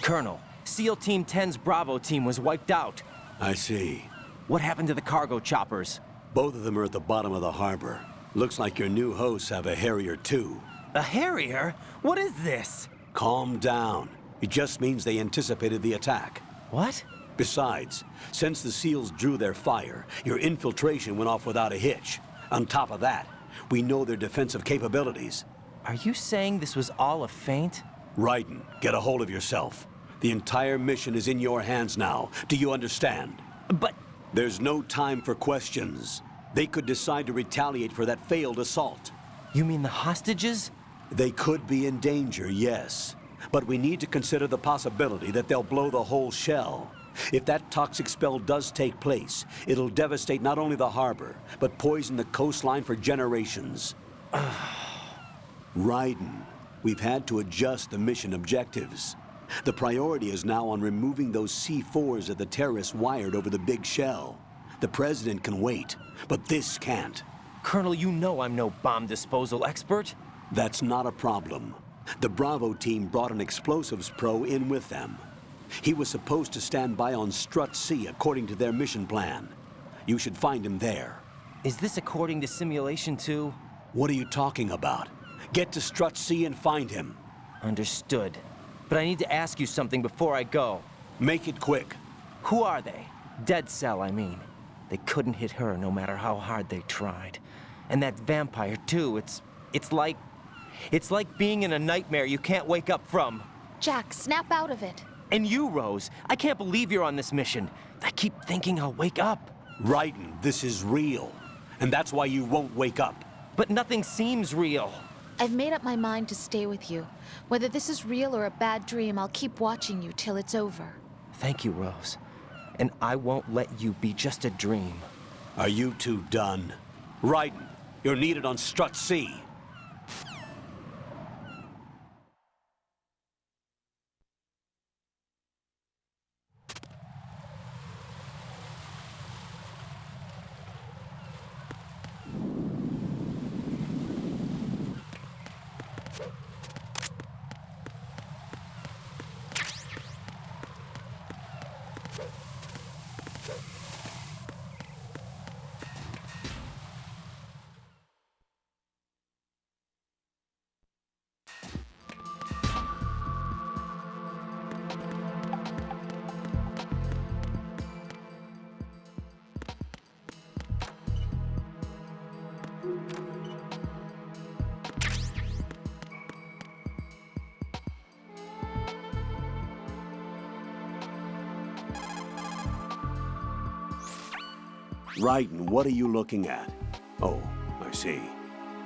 Colonel, SEAL Team 10's Bravo team was wiped out. I see. What happened to the cargo choppers? Both of them are at the bottom of the harbor. Looks like your new hosts have a Harrier too. A Harrier? What is this? Calm down. It just means they anticipated the attack. What? Besides, since the SEALs drew their fire, your infiltration went off without a hitch. On top of that, we know their defensive capabilities. Are you saying this was all a feint? Raiden, get a hold of yourself. The entire mission is in your hands now. Do you understand? But... There's no time for questions. They could decide to retaliate for that failed assault. You mean the hostages? They could be in danger, yes. But we need to consider the possibility that they'll blow the whole shell. If that toxic spell does take place, it'll devastate not only the harbor, but poison the coastline for generations. Raiden, we've had to adjust the mission objectives. The priority is now on removing those C4s that the terrorists wired over the big shell. The President can wait, but this can't. Colonel, you know I'm no bomb disposal expert. That's not a problem. The Bravo team brought an explosives pro in with them. He was supposed to stand by on Strut C according to their mission plan. You should find him there. Is this according to Simulation 2? What are you talking about? Get to Strut C and find him. Understood. But I need to ask you something before I go. Make it quick. Who are they? Dead Cell, I mean. They couldn't hit her no matter how hard they tried. And that vampire, too, it's like being in a nightmare you can't wake up from. Jack, snap out of it. And you, Rose, I can't believe you're on this mission. I keep thinking I'll wake up. Raiden, this is real. And that's why you won't wake up. But nothing seems real. I've made up my mind to stay with you. Whether this is real or a bad dream, I'll keep watching you till it's over. Thank you, Rose. And I won't let you be just a dream. Are you two done? Raiden, you're needed on Strut C. Raiden, what are you looking at? Oh, I see.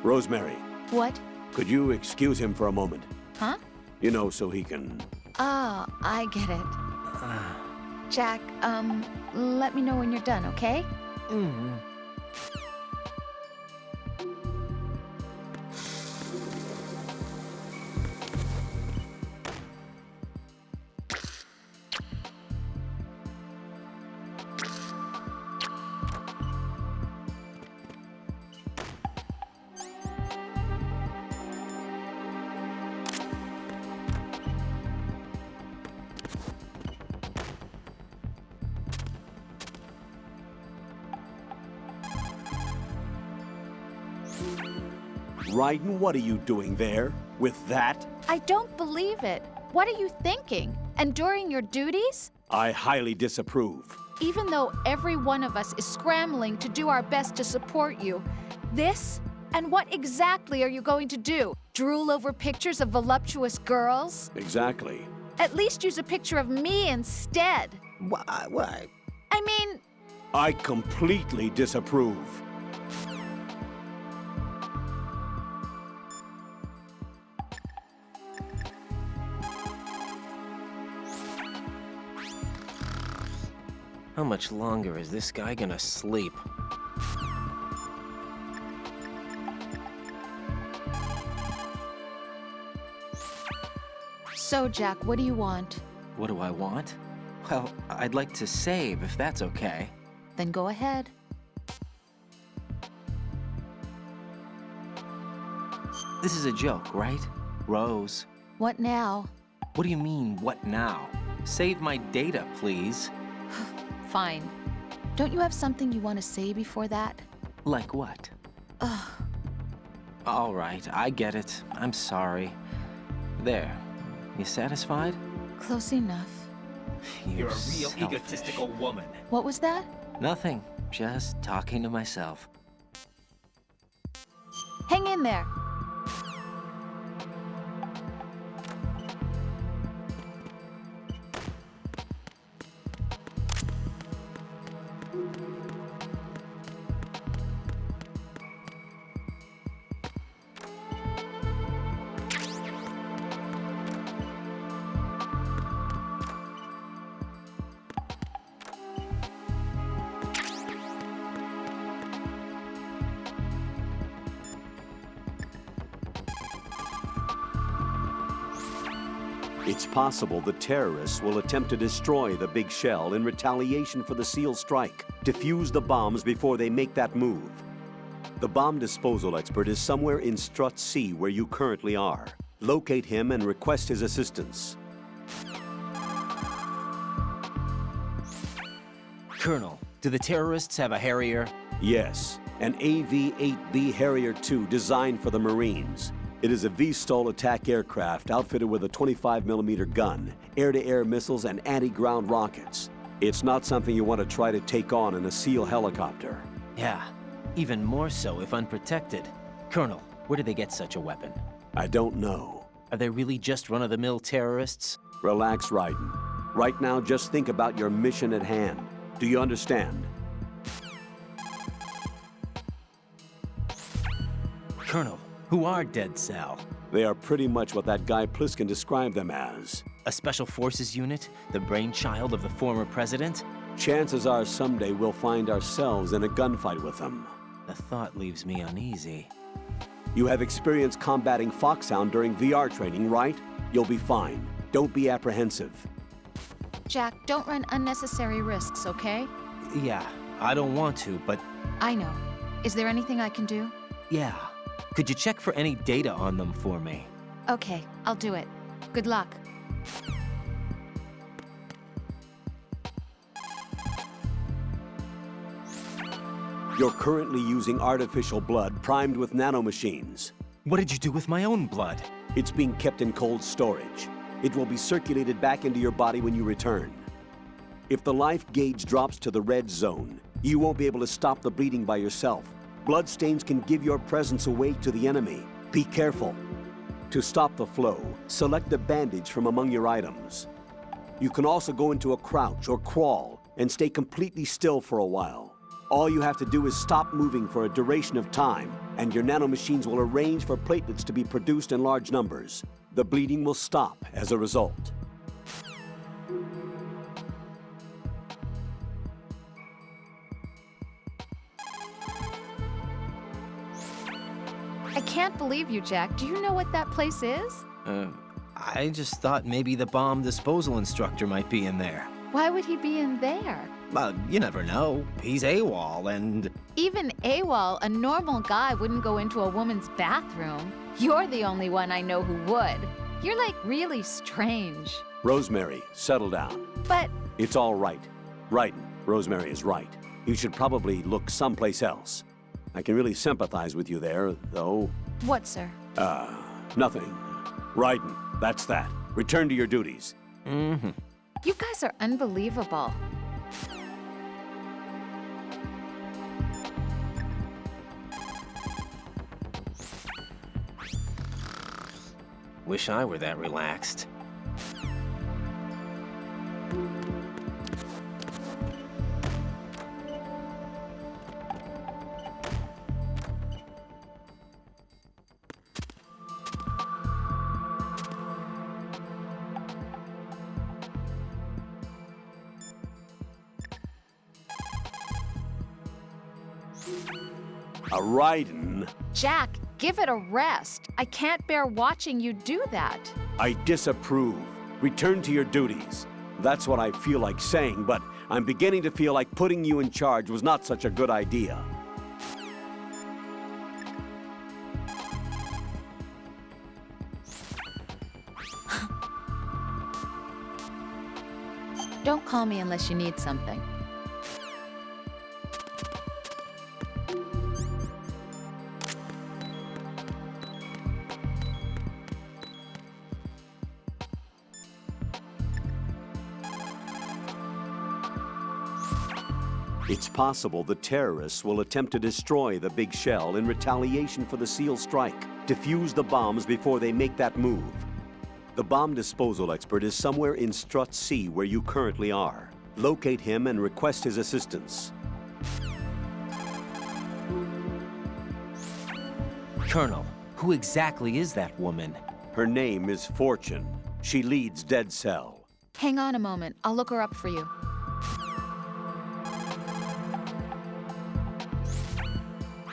Rosemary. What? Could you excuse him for a moment? Huh? You know, so he can... Ah, I get it. Jack, let me know when you're done, okay? Mm-hmm. Raiden, what are you doing there? With that? I don't believe it. What are you thinking? Enduring your duties? I highly disapprove. Even though every one of us is scrambling to do our best to support you, this? And what exactly are you going to do? Drool over pictures of voluptuous girls? Exactly. At least use a picture of me instead. Why? I mean... I completely disapprove. How much longer is this guy gonna sleep? So, Jack, what do you want? What do I want? Well, I'd like to save, if that's okay. Then go ahead. This is a joke, right? Rose. What now? What do you mean, what now? Save my data, please. Fine. Don't you have something you want to say before that? Like what? Ugh. All right, I get it. I'm sorry. There. You satisfied? Close enough. You're a real egotistical woman. What was that? Nothing. Just talking to myself. Hang in there. It's possible the terrorists will attempt to destroy the big shell in retaliation for the SEAL strike. Defuse the bombs before they make that move. The bomb disposal expert is somewhere in Strut C where you currently are. Locate him and request his assistance. Colonel, do the terrorists have a Harrier? Yes, an AV-8B Harrier II designed for the Marines. It is a VSTOL attack aircraft outfitted with a 25mm gun, air-to-air missiles, and anti-ground rockets. It's not something you want to try to take on in a SEAL helicopter. Yeah, even more so if unprotected. Colonel, where did they get such a weapon? I don't know. Are they really just run-of-the-mill terrorists? Relax, Raiden. Right now, just think about your mission at hand. Do you understand? Colonel, who are Dead Cell? They are pretty much what that guy Pliskin described them as. A special forces unit? The brainchild of the former president? Chances are someday we'll find ourselves in a gunfight with them. The thought leaves me uneasy. You have experience combating Foxhound during VR training, right? You'll be fine. Don't be apprehensive. Jack, don't run unnecessary risks, okay? Yeah, I don't want to, but... I know. Is there anything I can do? Yeah. Could you check for any data on them for me? Okay, I'll do it. Good luck. You're currently using artificial blood primed with nanomachines. What did you do with my own blood? It's being kept in cold storage. It will be circulated back into your body when you return. If the life gauge drops to the red zone, you won't be able to stop the bleeding by yourself. Bloodstains can give your presence away to the enemy. Be careful. To stop the flow, select a bandage from among your items. You can also go into a crouch or crawl and stay completely still for a while. All you have to do is stop moving for a duration of time, and your nanomachines will arrange for platelets to be produced in large numbers. The bleeding will stop as a result. I can't believe you, Jack. Do you know what that place is? I just thought maybe the bomb disposal instructor might be in there. Why would he be in there? Well, you never know. He's AWOL and... Even AWOL, a normal guy wouldn't go into a woman's bathroom. You're the only one I know who would. You're like really strange. Rosemary, settle down. But... It's all right. Right. Rosemary is right. You should probably look someplace else. I can really sympathize with you there, though. What, sir? Nothing. Raiden, that's that. Return to your duties. Mm-hmm. You guys are unbelievable. Wish I were that relaxed. Raiden. Jack, give it a rest. I can't bear watching you do that. I disapprove. Return to your duties. That's what I feel like saying, but I'm beginning to feel like putting you in charge was not such a good idea. Call me unless you need something. It's possible the terrorists will attempt to destroy the big shell in retaliation for the SEAL strike. Defuse the bombs before they make that move. The bomb disposal expert is somewhere in Strut C where you currently are. Locate him and request his assistance. Colonel, who exactly is that woman? Her name is Fortune. She leads Dead Cell. Hang on a moment. I'll look her up for you.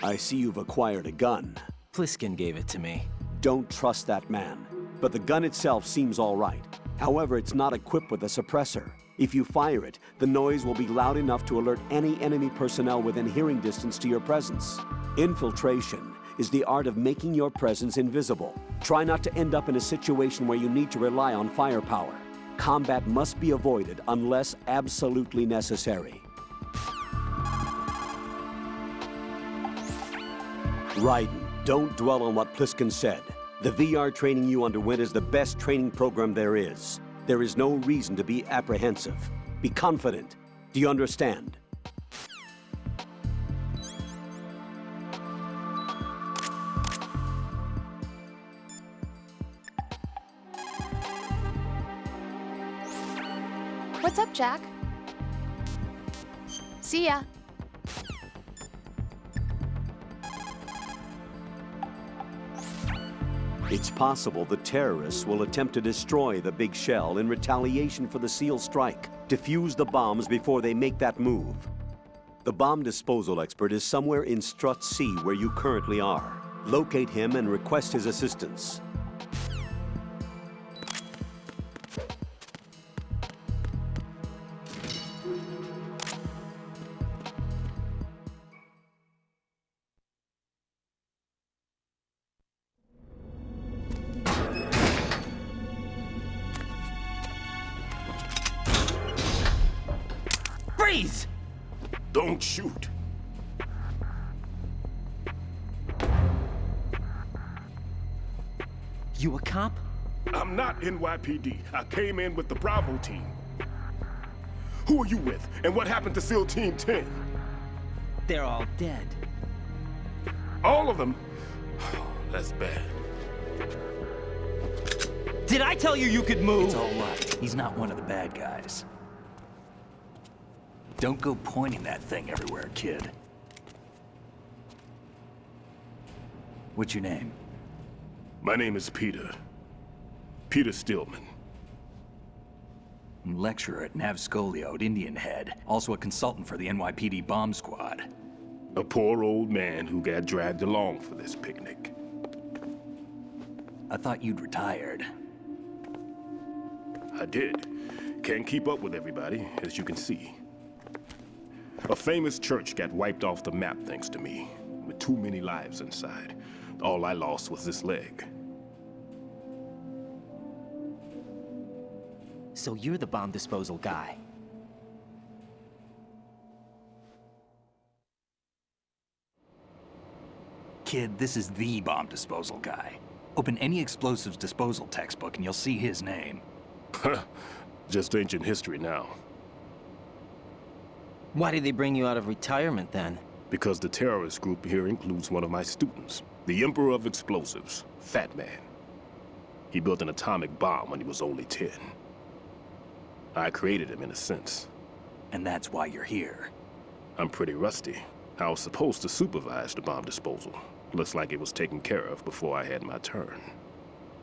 I see you've acquired a gun. Pliskin gave it to me. Don't trust that man. But the gun itself seems all right. However, it's not equipped with a suppressor. If you fire it, the noise will be loud enough to alert any enemy personnel within hearing distance to your presence. Infiltration is the art of making your presence invisible. Try not to end up in a situation where you need to rely on firepower. Combat must be avoided unless absolutely necessary. Raiden, don't dwell on what Pliskin said. The VR training you underwent is the best training program there is. There is no reason to be apprehensive. Be confident. Do you understand? What's up, Jack? See ya. It's possible the terrorists will attempt to destroy the big shell in retaliation for the SEAL strike. Defuse the bombs before they make that move. The bomb disposal expert is somewhere in Strut C where you currently are. Locate him and request his assistance. Freeze! Don't shoot. You a cop? I'm not NYPD. I came in with the Bravo team. Who are you with? And what happened to SEAL Team 10? They're all dead. All of them? That's bad. Did I tell you you could move? It's all right. He's not one of the bad guys. Don't go pointing that thing everywhere, kid. What's your name? My name is Peter. Peter Stillman. I'm lecturer at Navscolio at Indian Head. Also a consultant for the NYPD bomb squad. A poor old man who got dragged along for this picnic. I thought you'd retired. I did. Can't keep up with everybody, as you can see. A famous church got wiped off the map thanks to me, with too many lives inside. All I lost was this leg. So you're the bomb disposal guy. Kid, this is the bomb disposal guy. Open any explosives disposal textbook and you'll see his name. Just ancient history now. Why did they bring you out of retirement then? Because the terrorist group here includes one of my students, the Emperor of Explosives, Fat Man. He built an atomic bomb when he was only 10. I created him in a sense. And that's why you're here. I'm pretty rusty. I was supposed to supervise the bomb disposal. Looks like it was taken care of before I had my turn.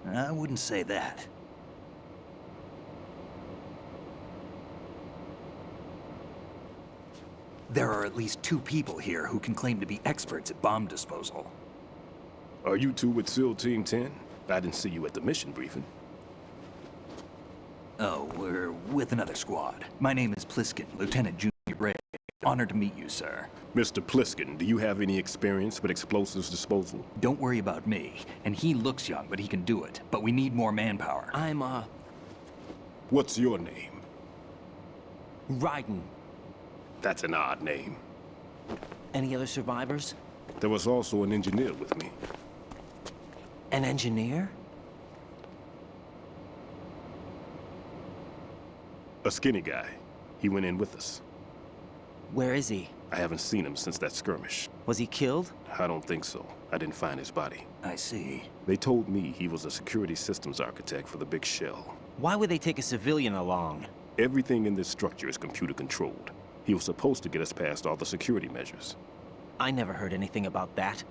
I wouldn't say that. There are at least 2 people here who can claim to be experts at bomb disposal. Are you two with SEAL Team 10? I didn't see you at the mission briefing. Oh, we're with another squad. My name is Pliskin, Lieutenant Junior Ray. Honored to meet you, sir. Mr. Pliskin, do you have any experience with explosives disposal? Don't worry about me. And he looks young, but he can do it. But we need more manpower. I'm, What's your name? Ryden. That's an odd name. Any other survivors? There was also an engineer with me. An engineer? A skinny guy. He went in with us. Where is he? I haven't seen him since that skirmish. Was he killed? I don't think so. I didn't find his body. I see. They told me he was a security systems architect for the big shell. Why would they take a civilian along? Everything in this structure is computer controlled. He was supposed to get us past all the security measures. I never heard anything about that.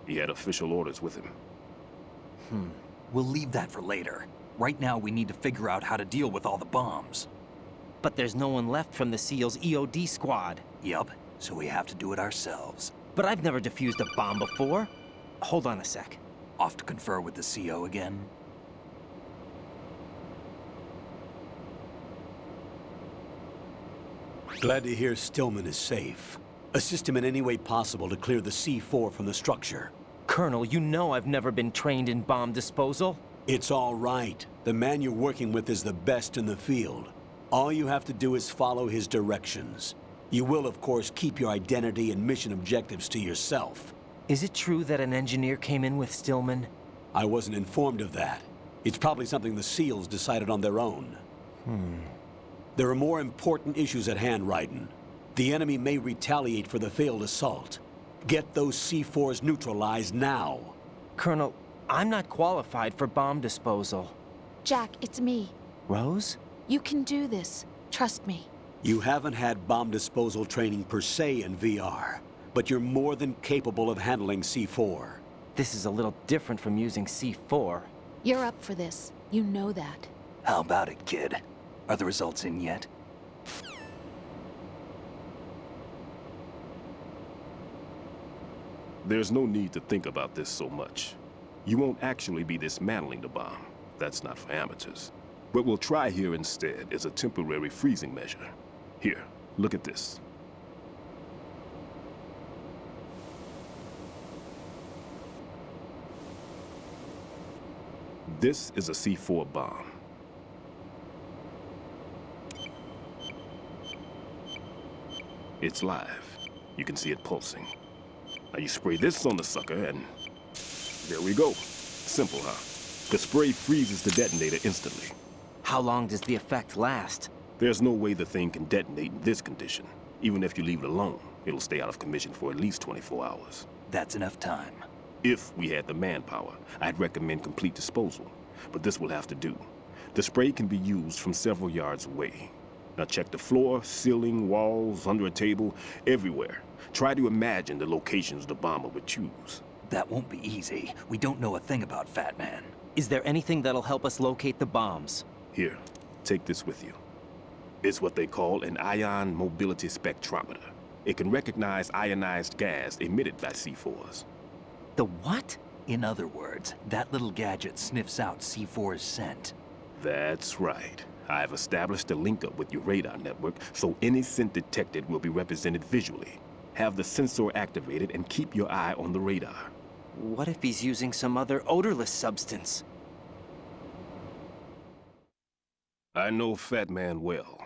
He had official orders with him. We'll leave that for later. Right now, we need to figure out how to deal with all the bombs. But there's no one left from the SEAL's EOD squad. Yup, so we have to do it ourselves. But I've never defused a bomb before. Hold on a sec. Off to confer with the CO again? Glad to hear Stillman is safe. Assist him in any way possible to clear the C4 from the structure. Colonel, you know I've never been trained in bomb disposal. It's all right. The man you're working with is the best in the field. All you have to do is follow his directions. You will, of course, keep your identity and mission objectives to yourself. Is it true that an engineer came in with Stillman? I wasn't informed of that. It's probably something the SEALs decided on their own. There are more important issues at hand, Ryden. The enemy may retaliate for the failed assault. Get those C4s neutralized now. Colonel, I'm not qualified for bomb disposal. Jack, it's me. Rose? You can do this. Trust me. You haven't had bomb disposal training per se in VR, but you're more than capable of handling C4. This is a little different from using C4. You're up for this. You know that. How about it, kid? Are the results in yet? There's no need to think about this so much. You won't actually be dismantling the bomb. That's not for amateurs. What we'll try here instead is a temporary freezing measure. Here, look at this. This is a C4 bomb. It's live. You can see it pulsing. Now you spray this on the sucker and there we go. Simple, huh? The spray freezes the detonator instantly. How long does the effect last? There's no way the thing can detonate in this condition. Even if you leave it alone, it'll stay out of commission for at least 24 hours. That's enough time. If we had the manpower, I'd recommend complete disposal. But this will have to do. The spray can be used from several yards away. Now check the floor, ceiling, walls, under a table, everywhere. Try to imagine the locations the bomber would choose. That won't be easy. We don't know a thing about Fat Man. Is there anything that'll help us locate the bombs? Here, take this with you. It's what they call an ion mobility spectrometer. It can recognize ionized gas emitted by C4s. The what? In other words, that little gadget sniffs out C4's scent. That's right. I've established a link up with your radar network, so any scent detected will be represented visually. Have the sensor activated and keep your eye on the radar. What if he's using some other odorless substance? I know Fat Man well.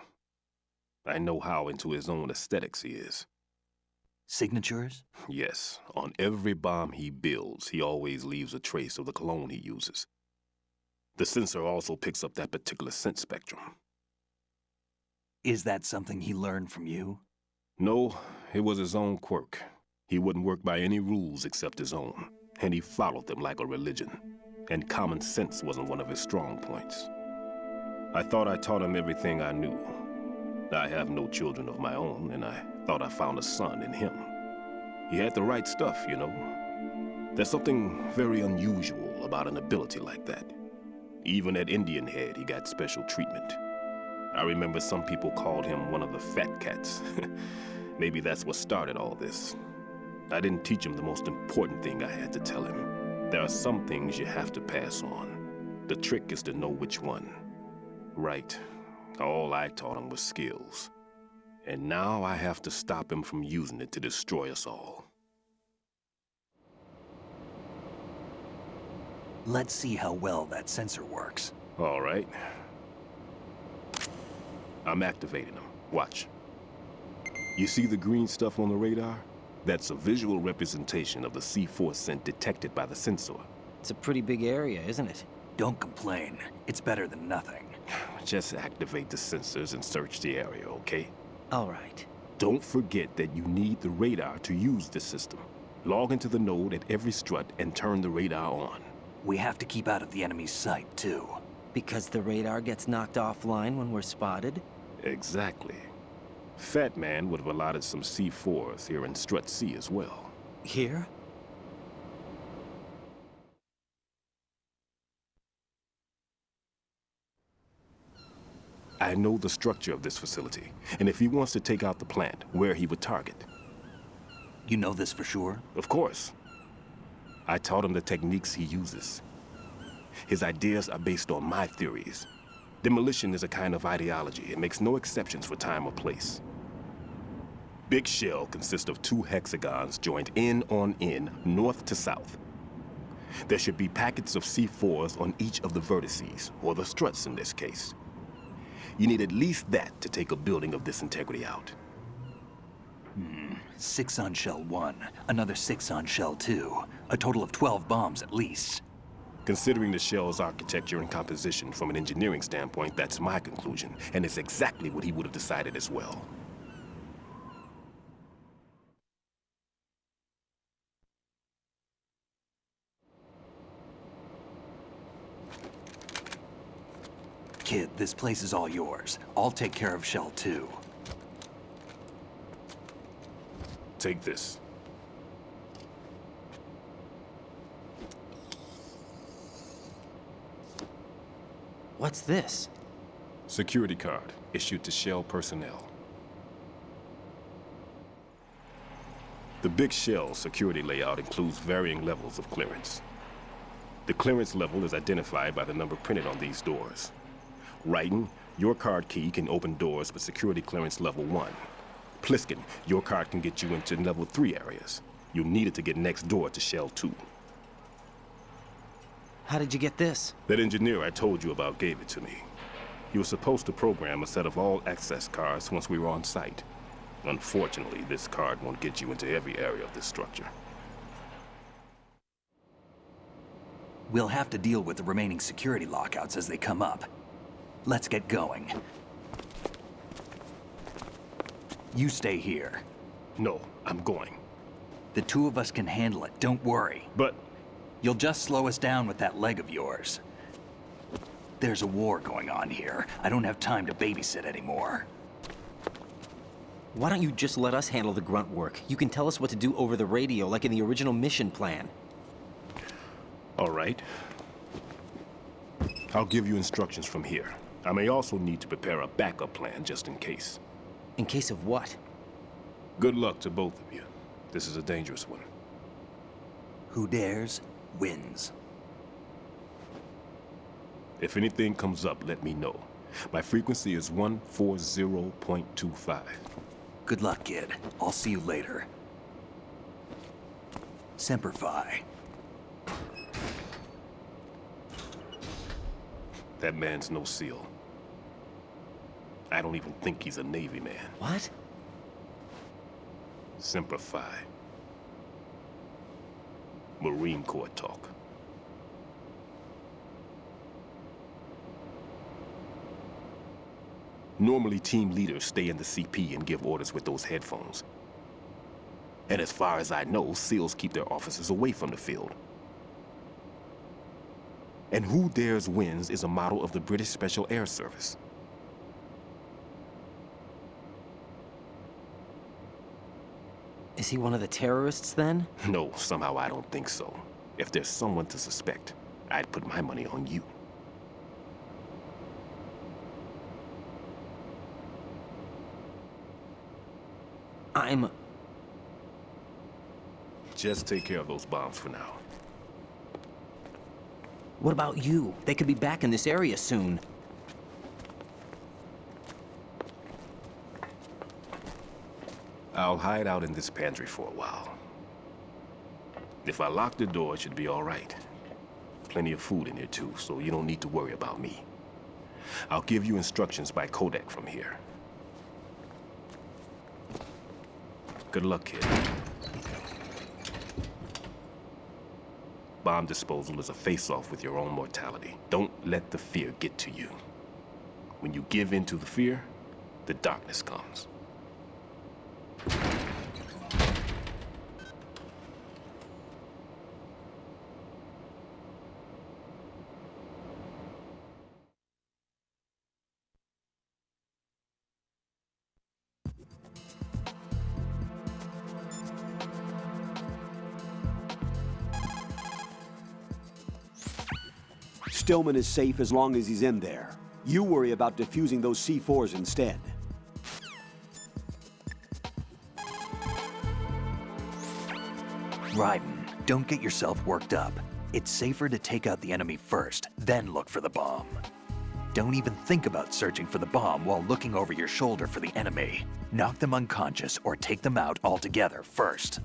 I know how into his own aesthetics he is. Signatures? Yes. On every bomb he builds, he always leaves a trace of the cologne he uses. The sensor also picks up that particular scent spectrum. Is that something he learned from you? No, it was his own quirk. He wouldn't work by any rules except his own, and he followed them like a religion. And common sense wasn't one of his strong points. I thought I taught him everything I knew. I have no children of my own, and I thought I found a son in him. He had the right stuff, you know. There's something very unusual about an ability like that. Even at Indian Head, he got special treatment. I remember some people called him one of the fat cats. Maybe that's what started all this. I didn't teach him the most important thing I had to tell him. There are some things you have to pass on. The trick is to know which one. Right. All I taught him was skills. And now I have to stop him from using it to destroy us all. Let's see how well that sensor works. All right. I'm activating him. Watch. You see the green stuff on the radar? That's a visual representation of the C4 scent detected by the sensor. It's a pretty big area, isn't it? Don't complain. It's better than nothing. Just activate the sensors and search the area, okay? All right. Don't forget that you need the radar to use this system. Log into the node at every strut and turn the radar on. We have to keep out of the enemy's sight, too. Because the radar gets knocked offline when we're spotted? Exactly. Fat Man would have allotted some C4s here in Strut C as well. Here? I know the structure of this facility, and if he wants to take out the plant, where he would target. You know this for sure? Of course. I taught him the techniques he uses. His ideas are based on my theories. Demolition is a kind of ideology. It makes no exceptions for time or place. Big Shell consists of 2 hexagons joined end on end, north to south. There should be packets of C4s on each of the vertices, or the struts in this case. You need at least that to take a building of this integrity out. 6 on Shell 1, another 6 on Shell 2. A total of 12 bombs at least. Considering the shell's architecture and composition from an engineering standpoint, that's my conclusion, and it's exactly what he would have decided as well. Kid, this place is all yours. I'll take care of Shell 2. Take this. What's this? Security card, issued to Shell personnel. The Big Shell security layout includes varying levels of clearance. The clearance level is identified by the number printed on these doors. Raiden, your card key can open doors with security clearance level 1. Pliskin, your card can get you into level 3 areas. You'll need it to get next door to Shell 2. How did you get this? That engineer I told you about gave it to me. He was supposed to program a set of all access cards once we were on site. Unfortunately, this card won't get you into every area of this structure. We'll have to deal with the remaining security lockouts as they come up. Let's get going. You stay here. No, I'm going. The 2 of us can handle it, don't worry. But... You'll just slow us down with that leg of yours. There's a war going on here. I don't have time to babysit anymore. Why don't you just let us handle the grunt work? You can tell us what to do over the radio, like in the original mission plan. All right. I'll give you instructions from here. I may also need to prepare a backup plan just in case. In case of what? Good luck to both of you. This is a dangerous one. Who dares, wins. If anything comes up, let me know. My frequency is 140.25. Good luck, kid. I'll see you later. Semper Fi. That man's no SEAL. I don't even think he's a Navy man. What? Semper Fi. Marine Corps talk. Normally, team leaders stay in the CP and give orders with those headphones. And as far as I know, SEALs keep their officers away from the field. And Who Dares Wins is a model of the British Special Air Service. Is he one of the terrorists, then? No, somehow I don't think so. If there's someone to suspect, I'd put my money on you. Just take care of those bombs for now. What about you? They could be back in this area soon. I'll hide out in this pantry for a while. If I lock the door, it should be all right. Plenty of food in here too, so you don't need to worry about me. I'll give you instructions by codec from here. Good luck, kid. Bomb disposal is a face-off with your own mortality. Don't let the fear get to you. When you give in to the fear, the darkness comes. Stillman is safe as long as he's in there. You worry about defusing those C4s instead. Raiden, don't get yourself worked up. It's safer to take out the enemy first, then look for the bomb. Don't even think about searching for the bomb while looking over your shoulder for the enemy. Knock them unconscious or take them out altogether first.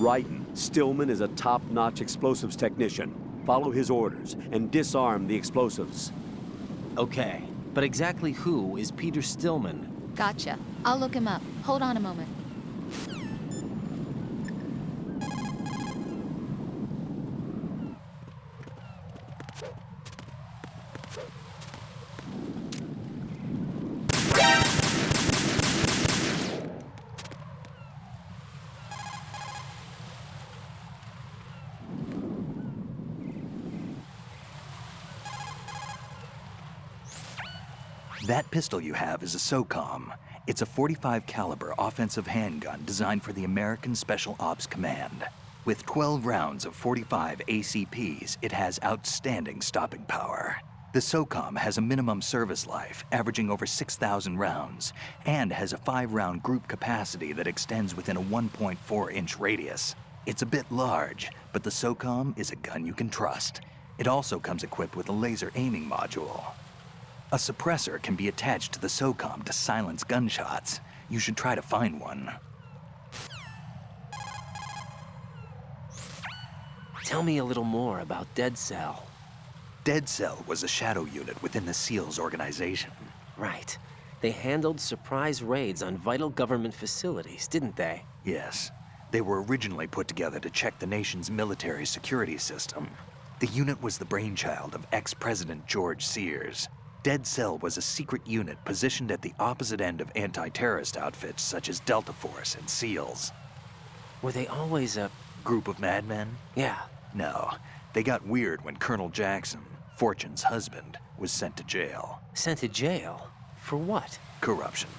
Raiden, Stillman is a top-notch explosives technician. Follow his orders and disarm the explosives. Okay, but exactly who is Peter Stillman? Gotcha. I'll look him up. Hold on a moment. That pistol you have is a SOCOM. It's a .45 caliber offensive handgun designed for the American Special Ops Command. With 12 rounds of .45 ACPs, it has outstanding stopping power. The SOCOM has a minimum service life, averaging over 6,000 rounds, and has a 5-round group capacity that extends within a 1.4-inch radius. It's a bit large, but the SOCOM is a gun you can trust. It also comes equipped with a laser aiming module. A suppressor can be attached to the SOCOM to silence gunshots. You should try to find one. Tell me a little more about Dead Cell. Dead Cell was a shadow unit within the SEALs organization. Right. They handled surprise raids on vital government facilities, didn't they? Yes. They were originally put together to check the nation's military security system. The unit was the brainchild of ex-President George Sears. Dead Cell was a secret unit positioned at the opposite end of anti-terrorist outfits such as Delta Force and SEALs. Were they always a group of madmen? Yeah. No. They got weird when Colonel Jackson, Fortune's husband, was sent to jail. Sent to jail? For what? Corruption.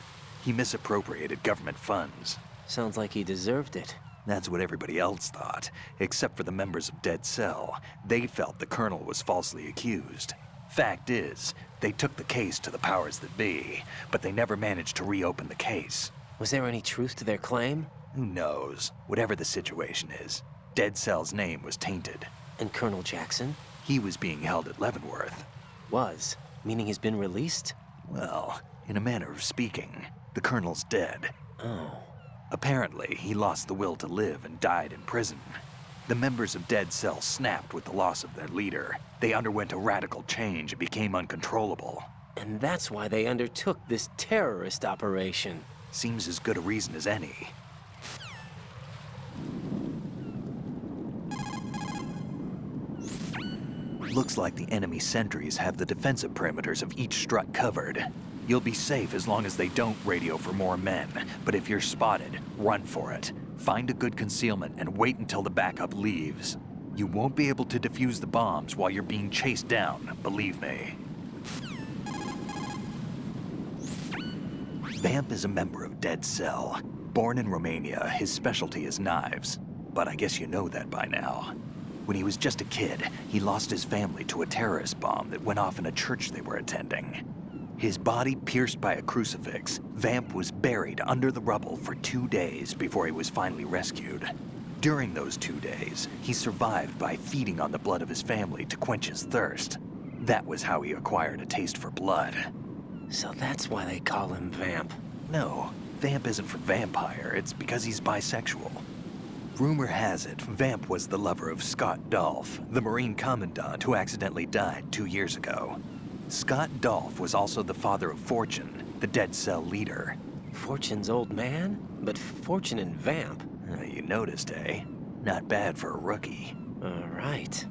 He misappropriated government funds. Sounds like he deserved it. That's what everybody else thought, except for the members of Dead Cell. They felt the colonel was falsely accused. Fact is, they took the case to the powers that be, but they never managed to reopen the case. Was there any truth to their claim? Who knows? Whatever the situation is, Dead Cell's name was tainted. And Colonel Jackson? He was being held at Leavenworth. Was? Meaning he's been released? Well, in a manner of speaking, the colonel's dead. Oh. Apparently, he lost the will to live and died in prison. The members of Dead Cell snapped with the loss of their leader. They underwent a radical change and became uncontrollable. And that's why they undertook this terrorist operation. Seems as good a reason as any. Looks like the enemy sentries have the defensive perimeters of each strut covered. You'll be safe as long as they don't radio for more men. But if you're spotted, run for it. Find a good concealment and wait until the backup leaves. You won't be able to defuse the bombs while you're being chased down, believe me. Vamp is a member of Dead Cell. Born in Romania, his specialty is knives. But I guess you know that by now. When he was just a kid, he lost his family to a terrorist bomb that went off in a church they were attending. His body pierced by a crucifix, Vamp was buried under the rubble for 2 days before he was finally rescued. During those 2 days, he survived by feeding on the blood of his family to quench his thirst. That was how he acquired a taste for blood. So that's why they call him Vamp. No, Vamp isn't for vampire, it's because he's bisexual. Rumor has it, Vamp was the lover of Scott Dolph, the Marine Commandant who accidentally died 2 years ago. Scott Dolph was also the father of Fortune, the Dead Cell leader. Fortune's old man? But Fortune and Vamp? You noticed, eh? Not bad for a rookie. Right.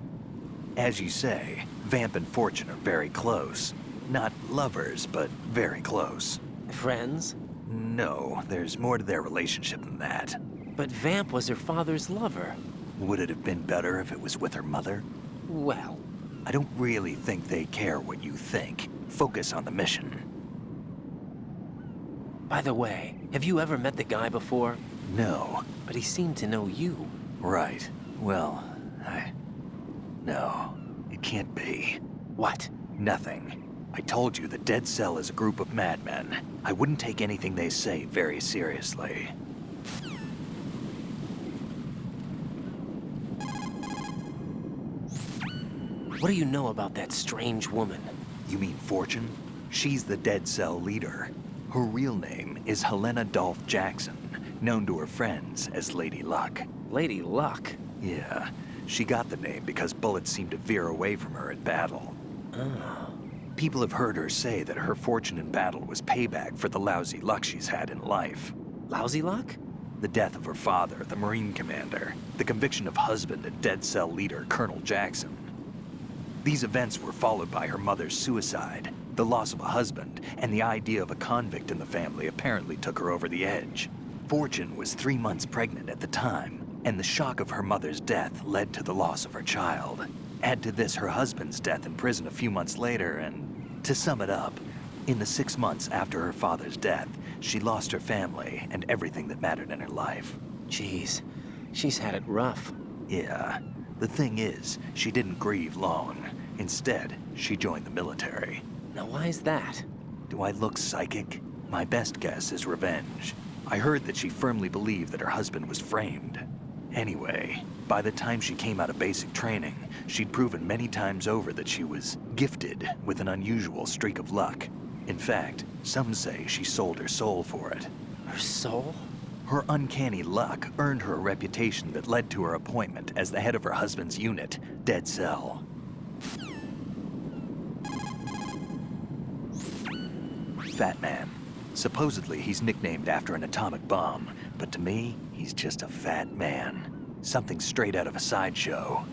As you say, Vamp and Fortune are very close. Not lovers, but very close. Friends? No, there's more to their relationship than that. But Vamp was her father's lover. Would it have been better if it was with her mother? Well, I don't really think they care what you think. Focus on the mission. By the way, have you ever met the guy before? No. But he seemed to know you. Right. Well, No, it can't be. What? Nothing. I told you the Dead Cell is a group of madmen. I wouldn't take anything they say very seriously. What do you know about that strange woman? You mean Fortune? She's the Dead Cell leader. Her real name is Helena Dolph Jackson, known to her friends as Lady Luck. Lady Luck? Yeah, she got the name because bullets seemed to veer away from her at battle. Oh. People have heard her say that her fortune in battle was payback for the lousy luck she's had in life. Lousy luck? The death of her father, the Marine commander. The conviction of husband and Dead Cell leader, Colonel Jackson. These events were followed by her mother's suicide. The loss of a husband, and the idea of a convict in the family apparently took her over the edge. Fortune was 3 months pregnant at the time, and the shock of her mother's death led to the loss of her child. Add to this her husband's death in prison a few months later, and to sum it up, in the 6 months after her father's death, she lost her family and everything that mattered in her life. Jeez, she's had it rough. Yeah. The thing is, she didn't grieve long. Instead, she joined the military. Now why is that? Do I look psychic? My best guess is revenge. I heard that she firmly believed that her husband was framed. Anyway, by the time she came out of basic training, she'd proven many times over that she was gifted with an unusual streak of luck. In fact, some say she sold her soul for it. Her soul? Her uncanny luck earned her a reputation that led to her appointment as the head of her husband's unit, Dead Cell. Fat Man. Supposedly, he's nicknamed after an atomic bomb, but to me, he's just a fat man. Something straight out of a sideshow.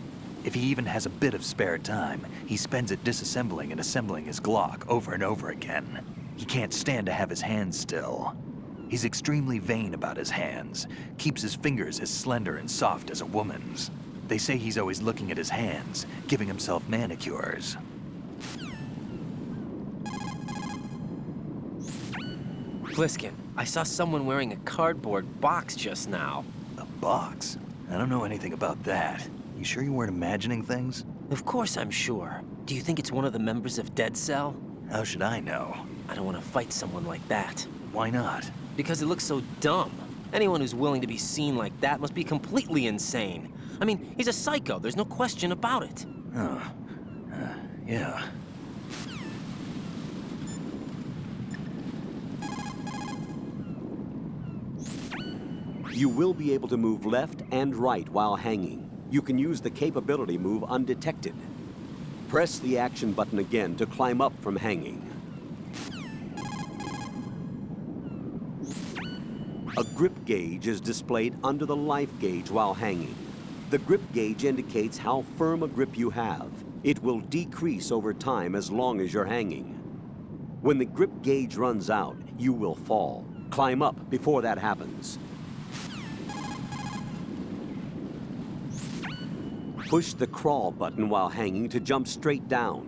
If he even has a bit of spare time, he spends it disassembling and assembling his Glock over and over again. He can't stand to have his hands still. He's extremely vain about his hands, keeps his fingers as slender and soft as a woman's. They say he's always looking at his hands, giving himself manicures. Pliskin, I saw someone wearing a cardboard box just now. A box? I don't know anything about that. You sure you weren't imagining things? Of course I'm sure. Do you think it's one of the members of Dead Cell? How should I know? I don't want to fight someone like that. Why not? Because it looks so dumb. Anyone who's willing to be seen like that must be completely insane. I mean, he's a psycho, there's no question about it. Oh. Yeah. You will be able to move left and right while hanging. You can use the capability move undetected. Press the action button again to climb up from hanging. A grip gauge is displayed under the life gauge while hanging. The grip gauge indicates how firm a grip you have. It will decrease over time as long as you're hanging. When the grip gauge runs out, you will fall. Climb up before that happens. Push the crawl button while hanging to jump straight down.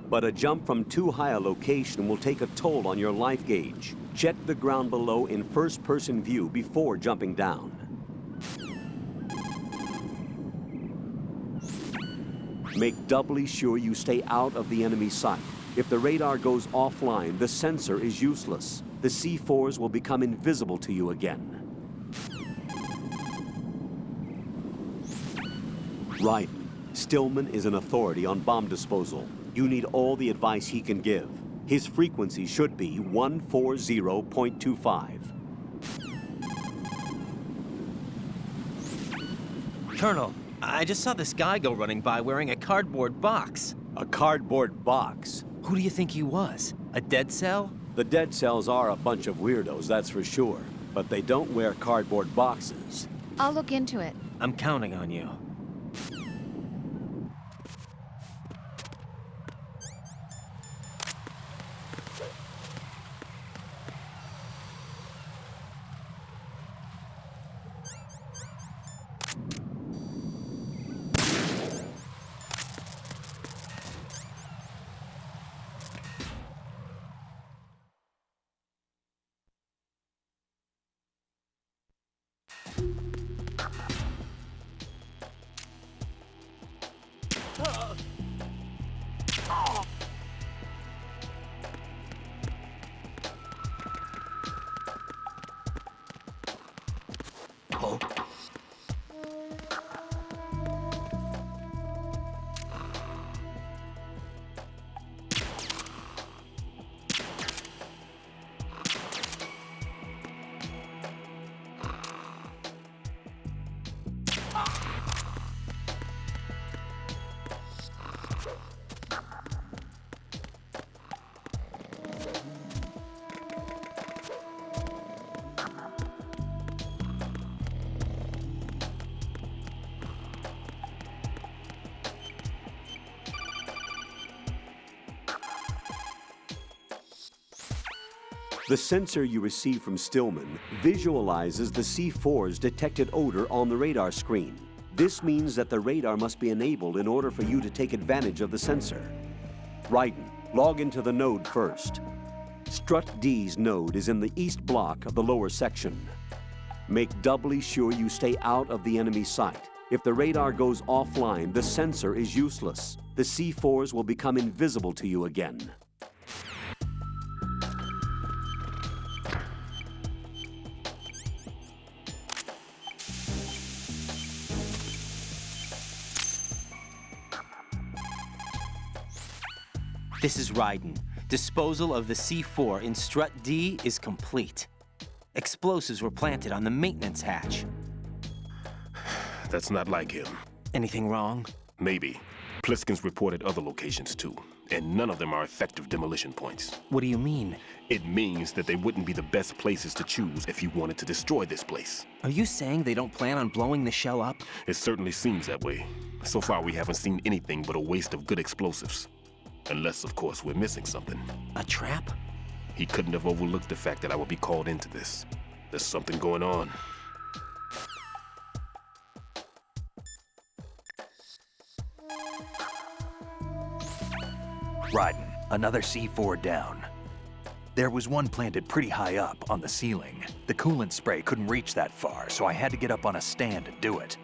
But a jump from too high a location will take a toll on your life gauge. Check the ground below in first-person view before jumping down. Make doubly sure you stay out of the enemy sight. If the radar goes offline, the sensor is useless. The C4s will become invisible to you again. Right. Stillman is an authority on bomb disposal. You need all the advice he can give. His frequency should be 140.25. Colonel, I just saw this guy go running by wearing a cardboard box. A cardboard box? Who do you think he was? A dead cell? The dead cells are a bunch of weirdos, that's for sure. But they don't wear cardboard boxes. I'll look into it. I'm counting on you. The sensor you receive from Stillman visualizes the C4's detected odor on the radar screen. This means that the radar must be enabled in order for you to take advantage of the sensor. Raiden, log into the node first. Strut D's node is in the east block of the lower section. Make doubly sure you stay out of the enemy sight. If the radar goes offline, the sensor is useless. The C4s will become invisible to you again. This is Raiden. Disposal of the C4 in Strut D is complete. Explosives were planted on the maintenance hatch. That's not like him. Anything wrong? Maybe. Pliskin's reported other locations too, and none of them are effective demolition points. What do you mean? It means that they wouldn't be the best places to choose if you wanted to destroy this place. Are you saying they don't plan on blowing the shell up? It certainly seems that way. So far, we haven't seen anything but a waste of good explosives. Unless, of course, we're missing something. A trap? He couldn't have overlooked the fact that I would be called into this. There's something going on. Raiden, another C4 down. There was one planted pretty high up on the ceiling. The coolant spray couldn't reach that far, so I had to get up on a stand and do it.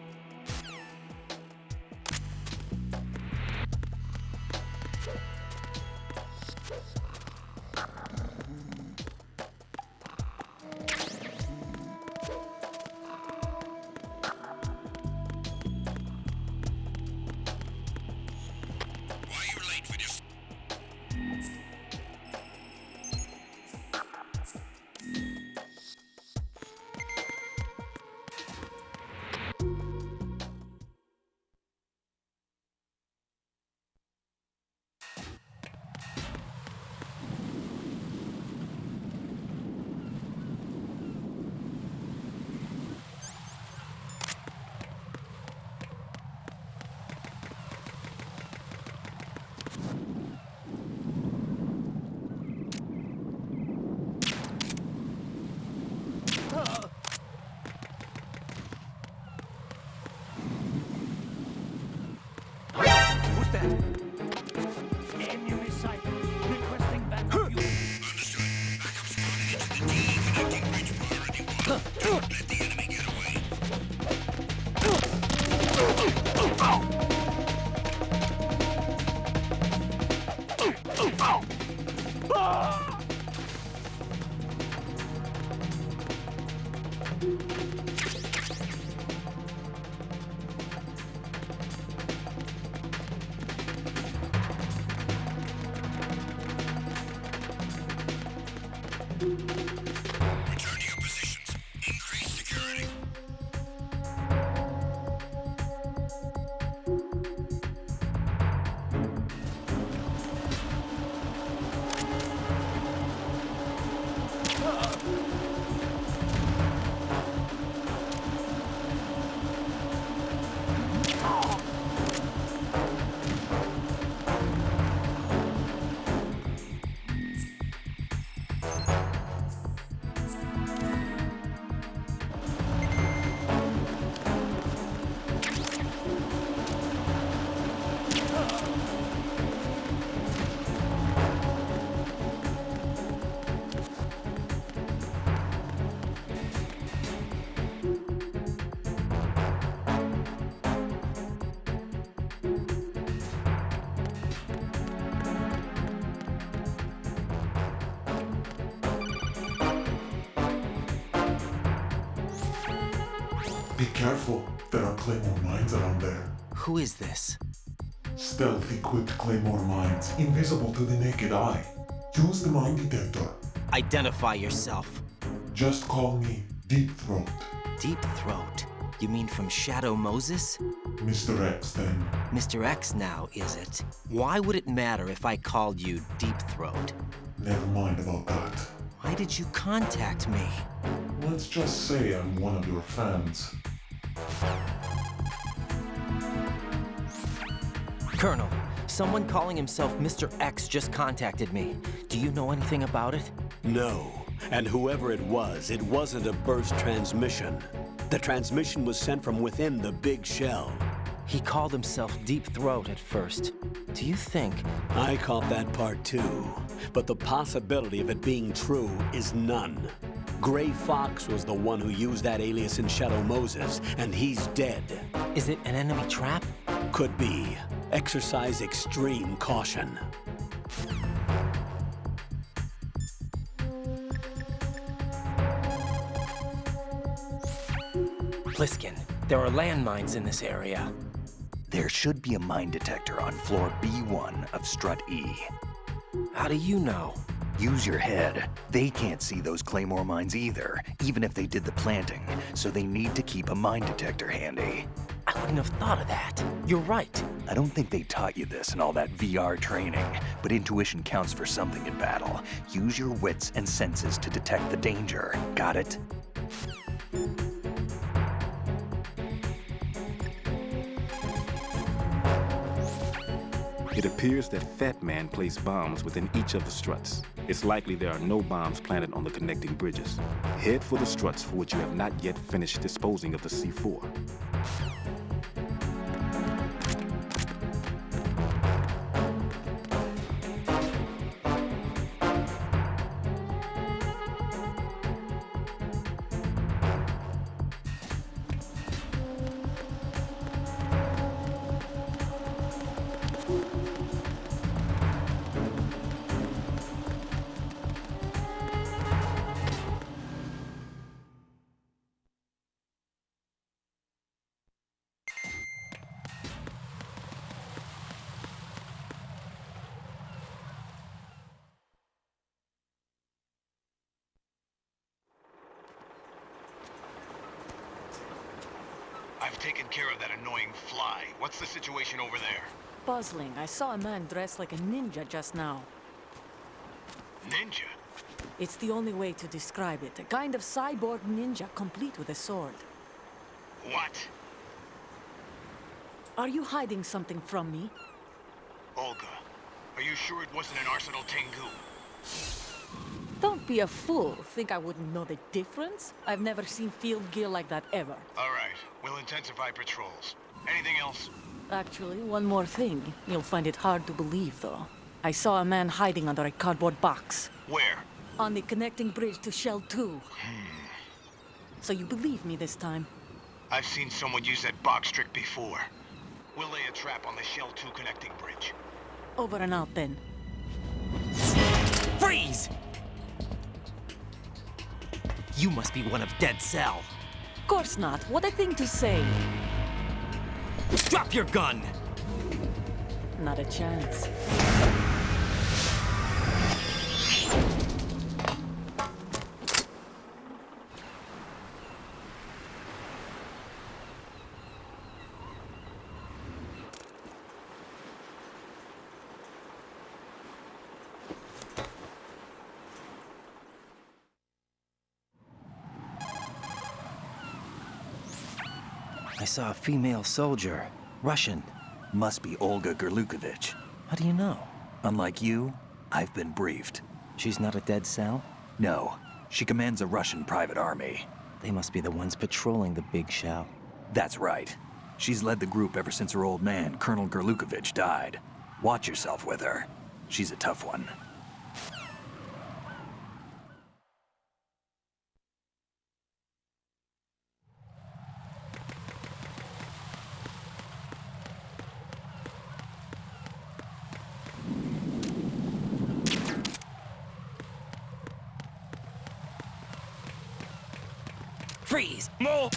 Who's that? Enemy sight. Requesting backup unit. Understood. Backup squad head to the DE connecting bridge priority 1. Don't let the enemy get away. Return to your positions. Increase security. Be careful, there are claymore mines around there. Who is this? Stealth-equipped claymore mines, invisible to the naked eye. Use the mine detector. Identify yourself. Just call me Deep Throat. Deep Throat? You mean from Shadow Moses? Mr. X, then. Mr. X now, is it? Why would it matter if I called you Deep Throat? Never mind about that. Why did you contact me? Let's just say I'm one of your fans. Colonel, someone calling himself Mr. X just contacted me. Do you know anything about it? No. And whoever it wasn't a burst transmission. The transmission was sent from within the big shell. He called himself Deep Throat at first. Do you think... I caught that part too. But the possibility of it being true is none. Gray Fox was the one who used that alias in Shadow Moses, and he's dead. Is it an enemy trap? Could be. Exercise extreme caution. Pliskin, there are landmines in this area. There should be a mine detector on floor B1 of Strut E. How do you know? Use your head. They can't see those claymore mines either, even if they did the planting, so they need to keep a mine detector handy. I wouldn't have thought of that. You're right. I don't think they taught you this in all that VR training, but intuition counts for something in battle. Use your wits and senses to detect the danger. Got it? It appears that Fat Man placed bombs within each of the struts. It's likely there are no bombs planted on the connecting bridges. Head for the struts for which you have not yet finished disposing of the C4. I've taken care of that annoying fly. What's the situation over there? Puzzling. I saw a man dressed like a ninja just now. Ninja? It's the only way to describe it. A kind of cyborg ninja, complete with a sword. What? Are you hiding something from me? Olga, are you sure it wasn't an Arsenal Tengu? Don't be a fool. Think I wouldn't know the difference? I've never seen field gear like that ever. All right. We'll intensify patrols. Anything else? Actually, one more thing. You'll find it hard to believe, though. I saw a man hiding under a cardboard box. Where? On the connecting bridge to Shell 2. So you believe me this time? I've seen someone use that box trick before. We'll lay a trap on the Shell 2 connecting bridge. Over and out, then. Freeze! You must be one of Dead Cell. Of course not. What a thing to say. Drop your gun! Not a chance. I saw a female soldier. Russian. Must be Olga Gerlukovich. How do you know? Unlike you, I've been briefed. She's not a Dead Cell? No. She commands a Russian private army. They must be the ones patrolling the big shell. That's right. She's led the group ever since her old man, Colonel Gerlukovich, died. Watch yourself with her. She's a tough one. Freeze! More!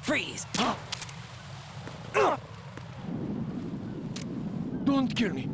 Freeze! Don't kill me.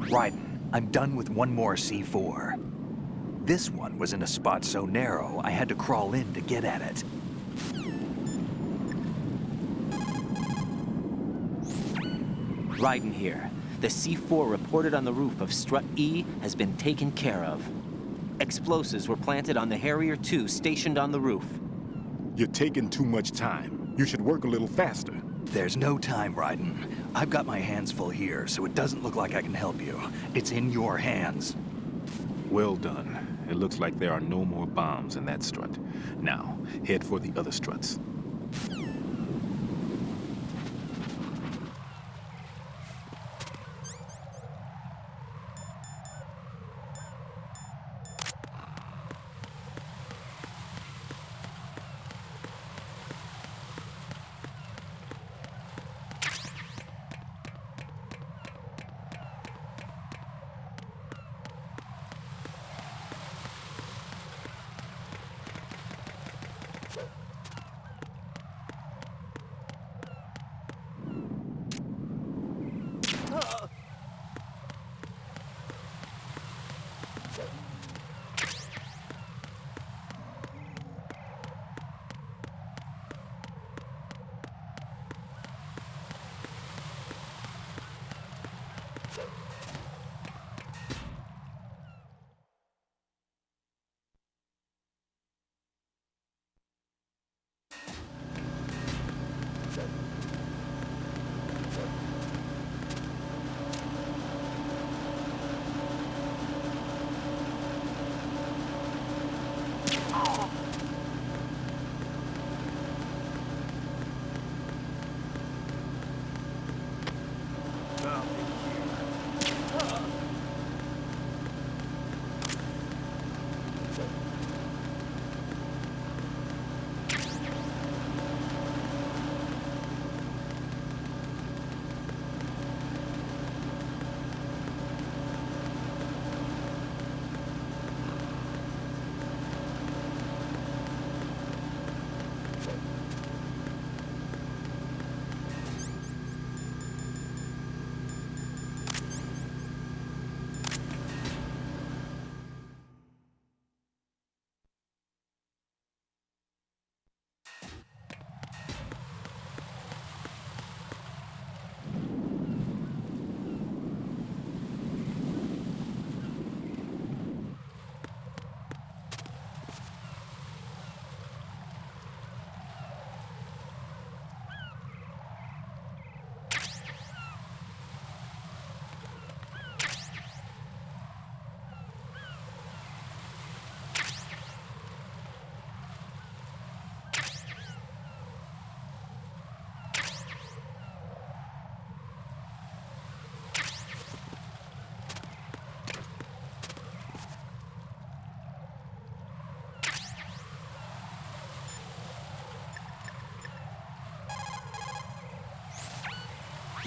Raiden, I'm done with one more C4. This one was in a spot so narrow, I had to crawl in to get at it. Raiden here. The C4 reported on the roof of Strut E has been taken care of. Explosives were planted on the Harrier 2 stationed on the roof. You're taking too much time. You should work a little faster. There's no time, Raiden. I've got my hands full here, so it doesn't look like I can help you. It's in your hands. Well done. It looks like there are no more bombs in that strut. Now, head for the other struts.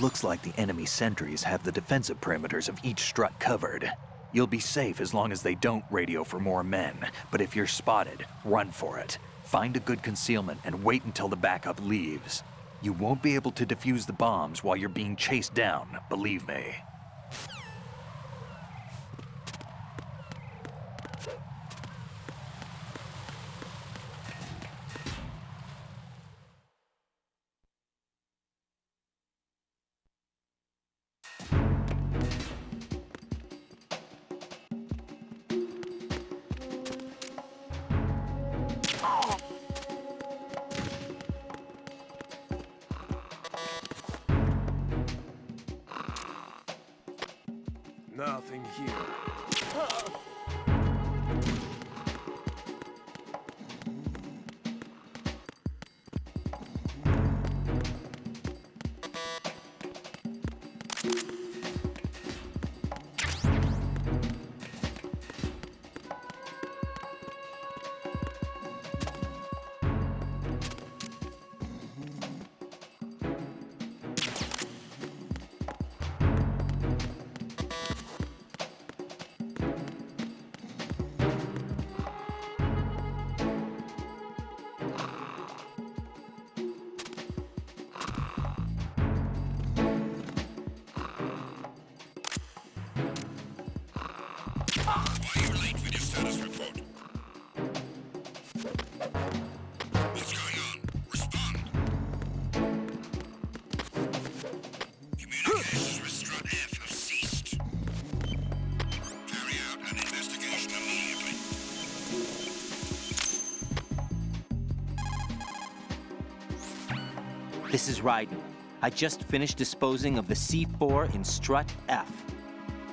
Looks like the enemy sentries have the defensive perimeters of each strut covered. You'll be safe as long as they don't radio for more men, but if you're spotted, run for it. Find a good concealment and wait until the backup leaves. You won't be able to defuse the bombs while you're being chased down, believe me. Nothing here. This is Ryden. I just finished disposing of the C4 in Strut F.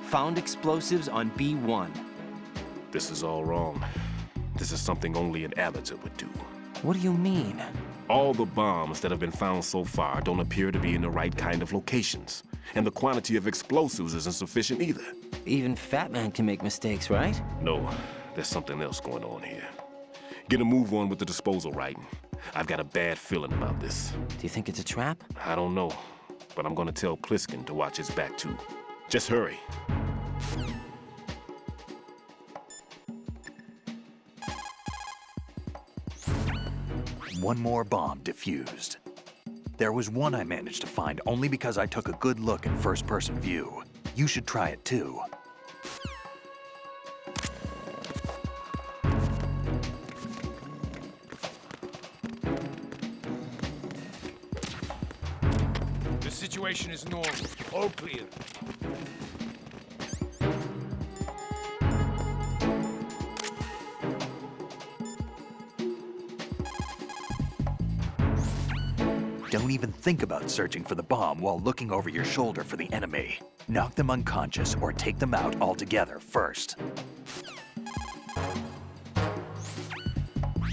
Found explosives on B1. This is all wrong. This is something only an amateur would do. What do you mean? All the bombs that have been found so far don't appear to be in the right kind of locations. And the quantity of explosives isn't sufficient either. Even Fat Man can make mistakes, right? No, there's something else going on here. Get a move on with the disposal, Ryden. I've got a bad feeling about this. Do you think it's a trap? I don't know, but I'm gonna tell Pliskin to watch his back too. Just hurry. One more bomb defused. There was one I managed to find only because I took a good look in first-person view. You should try it too. The situation is normal. All clear. Don't even think about searching for the bomb while looking over your shoulder for the enemy. Knock them unconscious or take them out altogether first.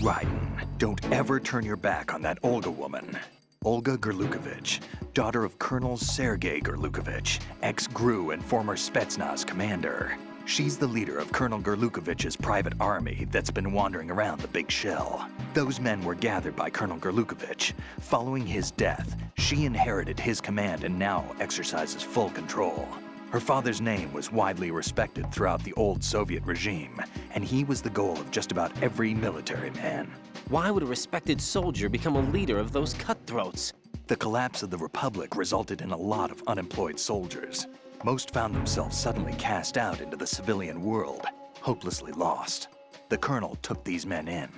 Ryden, don't ever turn your back on that Olga woman. Olga Gerlukovich, daughter of Colonel Sergei Gerlukovich, ex-GRU and former Spetsnaz commander. She's the leader of Colonel Gerlukovich's private army that's been wandering around the Big Shell. Those men were gathered by Colonel Gerlukovich. Following his death, she inherited his command and now exercises full control. Her father's name was widely respected throughout the old Soviet regime, and he was the goal of just about every military man. Why would a respected soldier become a leader of those cutthroats? The collapse of the Republic resulted in a lot of unemployed soldiers. Most found themselves suddenly cast out into the civilian world, hopelessly lost. The colonel took these men in.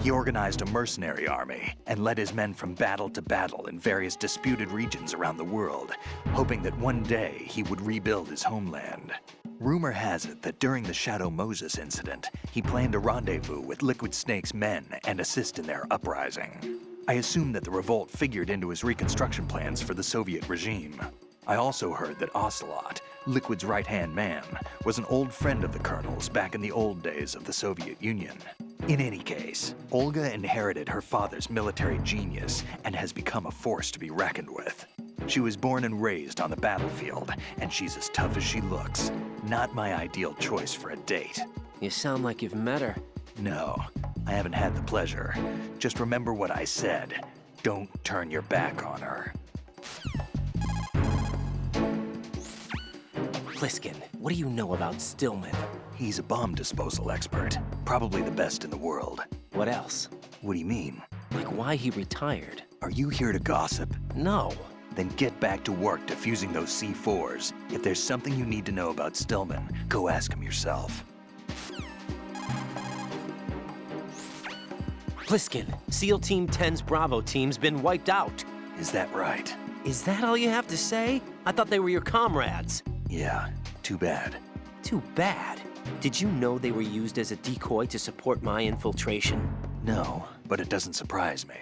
He organized a mercenary army and led his men from battle to battle in various disputed regions around the world, hoping that one day he would rebuild his homeland. Rumor has it that during the Shadow Moses incident, he planned a rendezvous with Liquid Snake's men and assist in their uprising. I assume that the revolt figured into his reconstruction plans for the Soviet regime. I also heard that Ocelot, Liquid's right-hand man, was an old friend of the Colonel's back in the old days of the Soviet Union. In any case, Olga inherited her father's military genius and has become a force to be reckoned with. She was born and raised on the battlefield, and she's as tough as she looks. Not my ideal choice for a date. You sound like you've met her. No, I haven't had the pleasure. Just remember what I said. Don't turn your back on her. Pliskin, what do you know about Stillman? He's a bomb disposal expert. Probably the best in the world. What else? What do you mean? Like why he retired? Are you here to gossip? No. Then get back to work defusing those C4s. If there's something you need to know about Stillman, go ask him yourself. Pliskin, SEAL Team 10's Bravo team's been wiped out. Is that right? Is that all you have to say? I thought they were your comrades. Yeah, too bad. Too bad? Did you know they were used as a decoy to support my infiltration? No, but it doesn't surprise me.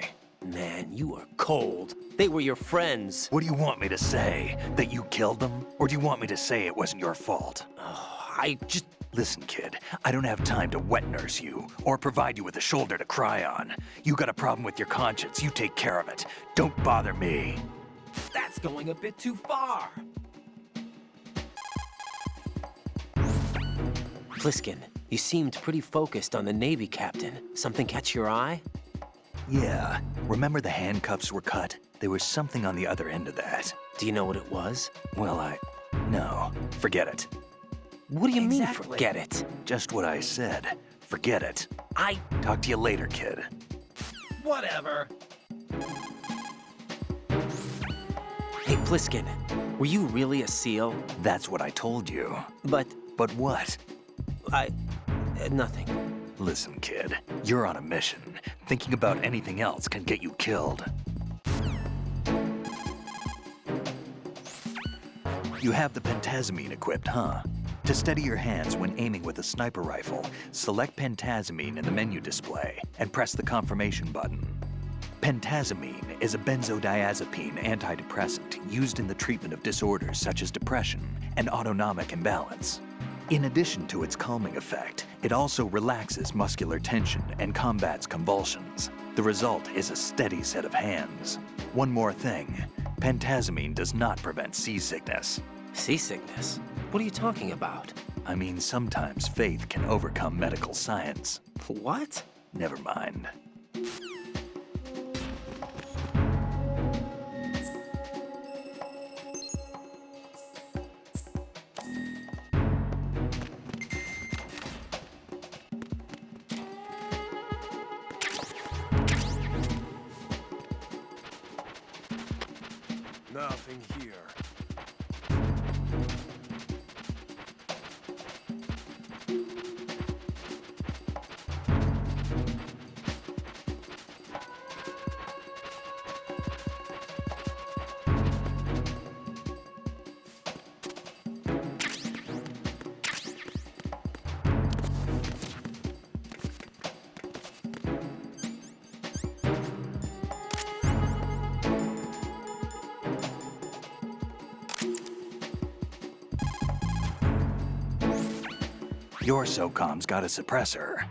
Man, you are cold. They were your friends. What do you want me to say? That you killed them? Or do you want me to say it wasn't your fault? I just... Listen, kid, I don't have time to wet nurse you, or provide you with a shoulder to cry on. You got a problem with your conscience, you take care of it. Don't bother me. That's going a bit too far. Pliskin, you seemed pretty focused on the Navy captain. Something catch your eye? Yeah, remember the handcuffs were cut? There was something on the other end of that. Do you know what it was? Well, no, forget it. What do you mean, forget it? Just what I said. Forget it. Talk to you later, kid. Whatever. Hey, Pliskin, were you really a SEAL? That's what I told you. But what? Nothing. Listen, kid, you're on a mission. Thinking about anything else can get you killed. You have the pentazamine equipped, huh? To steady your hands when aiming with a sniper rifle, select pentazamine in the menu display and press the confirmation button. Pentazamine is a benzodiazepine antidepressant used in the treatment of disorders such as depression and autonomic imbalance. In addition to its calming effect, it also relaxes muscular tension and combats convulsions. The result is a steady set of hands. One more thing, pentazamine does not prevent seasickness. Seasickness? What are you talking about? I mean, sometimes faith can overcome medical science. What? Never mind. Nothing here. Your SOCOM's got a suppressor.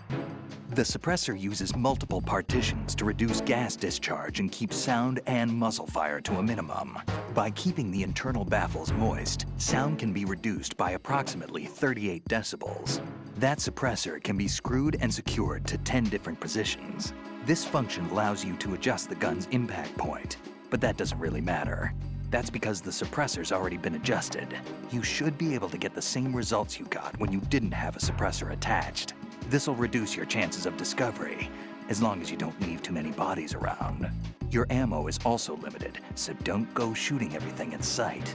The suppressor uses multiple partitions to reduce gas discharge and keep sound and muzzle fire to a minimum. By keeping the internal baffles moist, sound can be reduced by approximately 38 decibels. That suppressor can be screwed and secured to 10 different positions. This function allows you to adjust the gun's impact point, but that doesn't really matter. That's because the suppressor's already been adjusted. You should be able to get the same results you got when you didn't have a suppressor attached. This'll reduce your chances of discovery, as long as you don't leave too many bodies around. Your ammo is also limited, so don't go shooting everything in sight.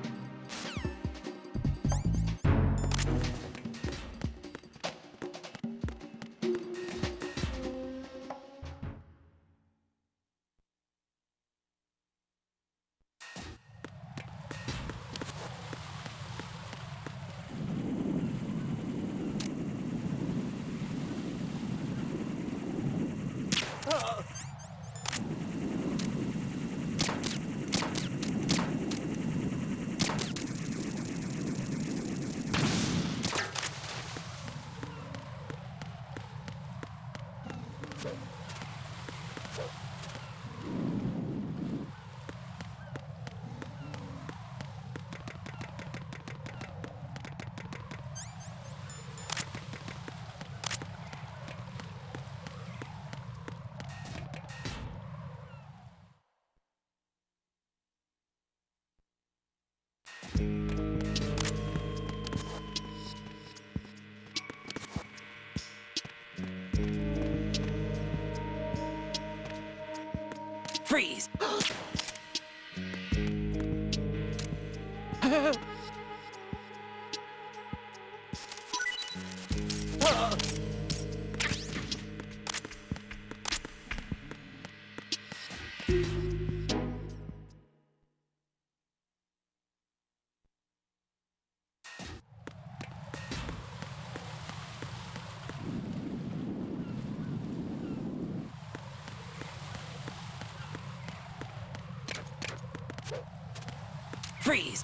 Freeze! Freeze!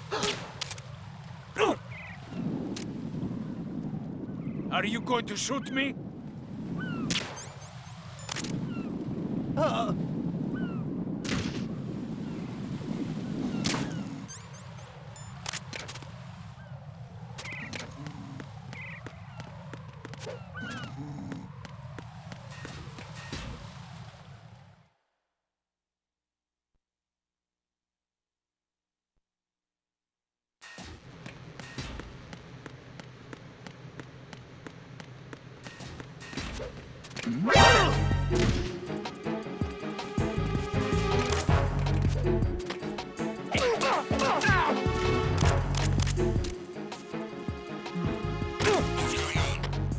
Are you going to shoot me?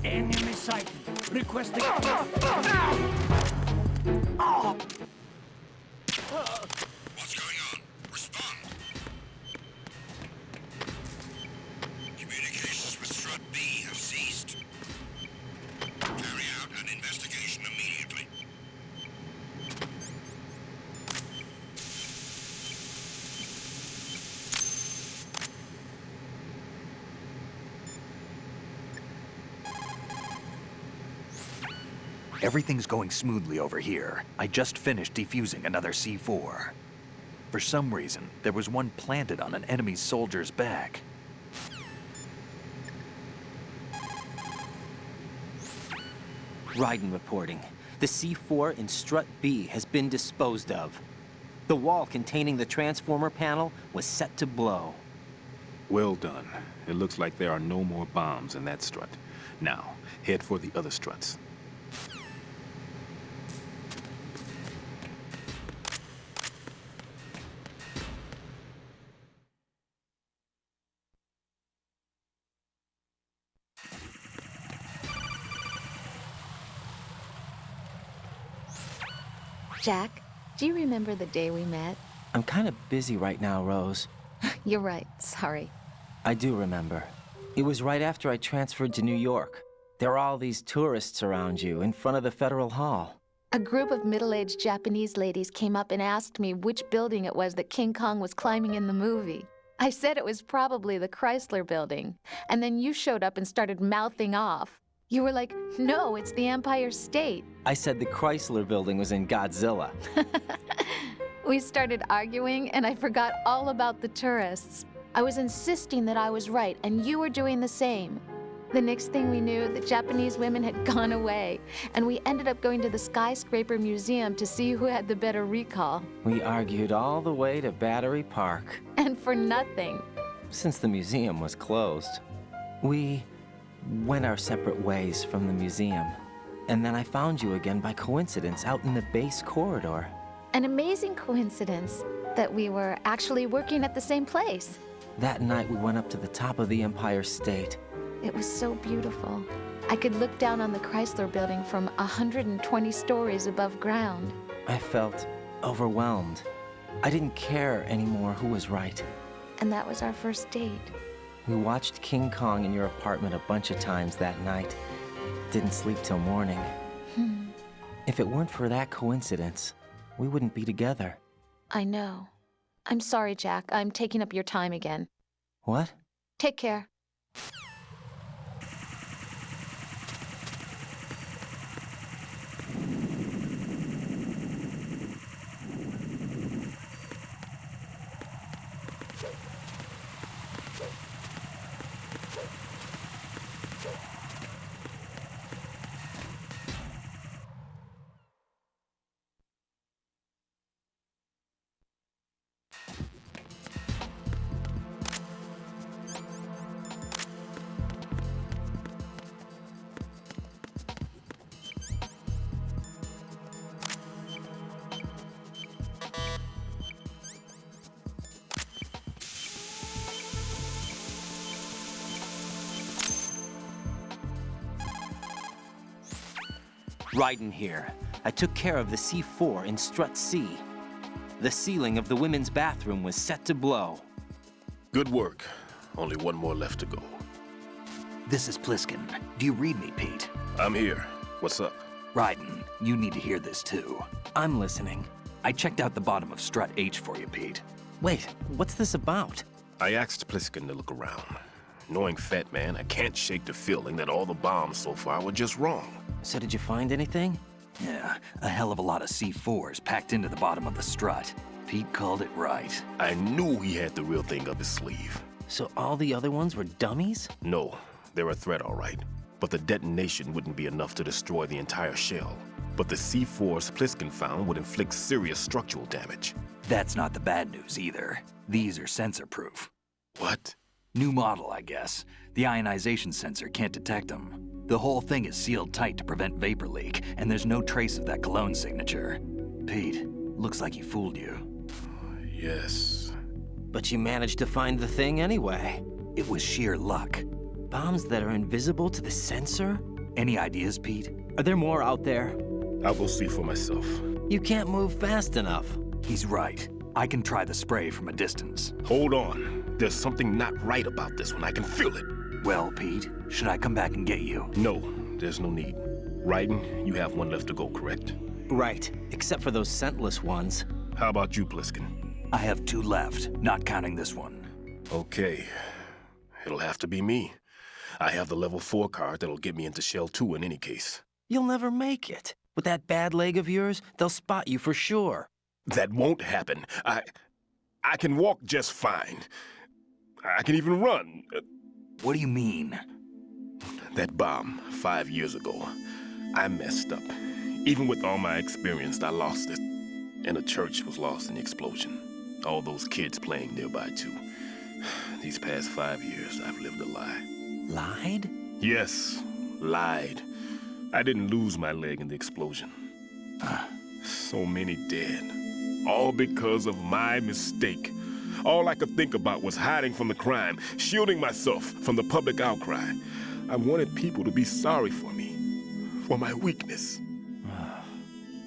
Enemy sighted. Requesting. What's going on? Respond. Communications with Strut B have ceased. Carry out an investigation immediately. Everything's going smoothly over here. I just finished defusing another C4. For some reason, there was one planted on an enemy soldier's back. Raiden reporting. The C4 in Strut B has been disposed of. The wall containing the transformer panel was set to blow. Well done. It looks like there are no more bombs in that strut. Now, head for the other struts. Jack, do you remember the day we met? I'm kind of busy right now, Rose. You're right, sorry. I do remember. It was right after I transferred to New York. There were all these tourists around you in front of the Federal Hall. A group of middle-aged Japanese ladies came up and asked me which building it was that King Kong was climbing in the movie. I said it was probably the Chrysler building, and then you showed up and started mouthing off. You were like, no, it's the Empire State. I said the Chrysler building was in Godzilla. We started arguing, and I forgot all about the tourists. I was insisting that I was right, and you were doing the same. The next thing we knew, the Japanese women had gone away, and we ended up going to the Skyscraper Museum to see who had the better recall. We argued all the way to Battery Park. And for nothing. Since the museum was closed, we went our separate ways from the museum. And then I found you again by coincidence out in the base corridor. An amazing coincidence that we were actually working at the same place. That night we went up to the top of the Empire State. It was so beautiful. I could look down on the Chrysler building from 120 stories above ground. I felt overwhelmed. I didn't care anymore who was right. And that was our first date. We watched King Kong in your apartment a bunch of times that night. Didn't sleep till morning. If it weren't for that coincidence, we wouldn't be together. I know. I'm sorry, Jack. I'm taking up your time again. What? Take care. Raiden here. I took care of the C4 in Strut C. The ceiling of the women's bathroom was set to blow. Good work. Only one more left to go. This is Pliskin. Do you read me, Pete? I'm here. What's up? Raiden, you need to hear this too. I'm listening. I checked out the bottom of Strut H for you, Pete. Wait, what's this about? I asked Pliskin to look around. Knowing Fat Man, I can't shake the feeling that all the bombs so far were just wrong. So did you find anything? Yeah, a hell of a lot of C4s packed into the bottom of the strut. Pete called it right. I knew he had the real thing up his sleeve. So all the other ones were dummies? No, they're a threat, all right. But the detonation wouldn't be enough to destroy the entire shell. But the C4s Pliskin found would inflict serious structural damage. That's not the bad news either. These are sensor-proof. What? New model, I guess. The ionization sensor can't detect them. The whole thing is sealed tight to prevent vapor leak, and there's no trace of that cologne signature. Pete, looks like he fooled you. Yes. But you managed to find the thing anyway. It was sheer luck. Bombs that are invisible to the sensor? Any ideas, Pete? Are there more out there? I'll go see for myself. You can't move fast enough. He's right. I can try the spray from a distance. Hold on. There's something not right about this one. I can feel it. Well, Pete, should I come back and get you? No, there's no need. Raiden, you have one left to go, correct? Right, except for those scentless ones. How about you, Pliskin? I have 2 left, not counting this one. Okay. It'll have to be me. I have the level 4 card that'll get me into Shell 2 in any case. You'll never make it. With that bad leg of yours, they'll spot you for sure. That won't happen. I can walk just fine. I can even run. What do you mean? That bomb, 5 years ago. I messed up. Even with all my experience, I lost it. And a church was lost in the explosion. All those kids playing nearby, too. These past 5 years, I've lived a lie. Lied? Yes, lied. I didn't lose my leg in the explosion. So many dead. All because of my mistake. All I could think about was hiding from the crime, shielding myself from the public outcry. I wanted people to be sorry for me, for my weakness.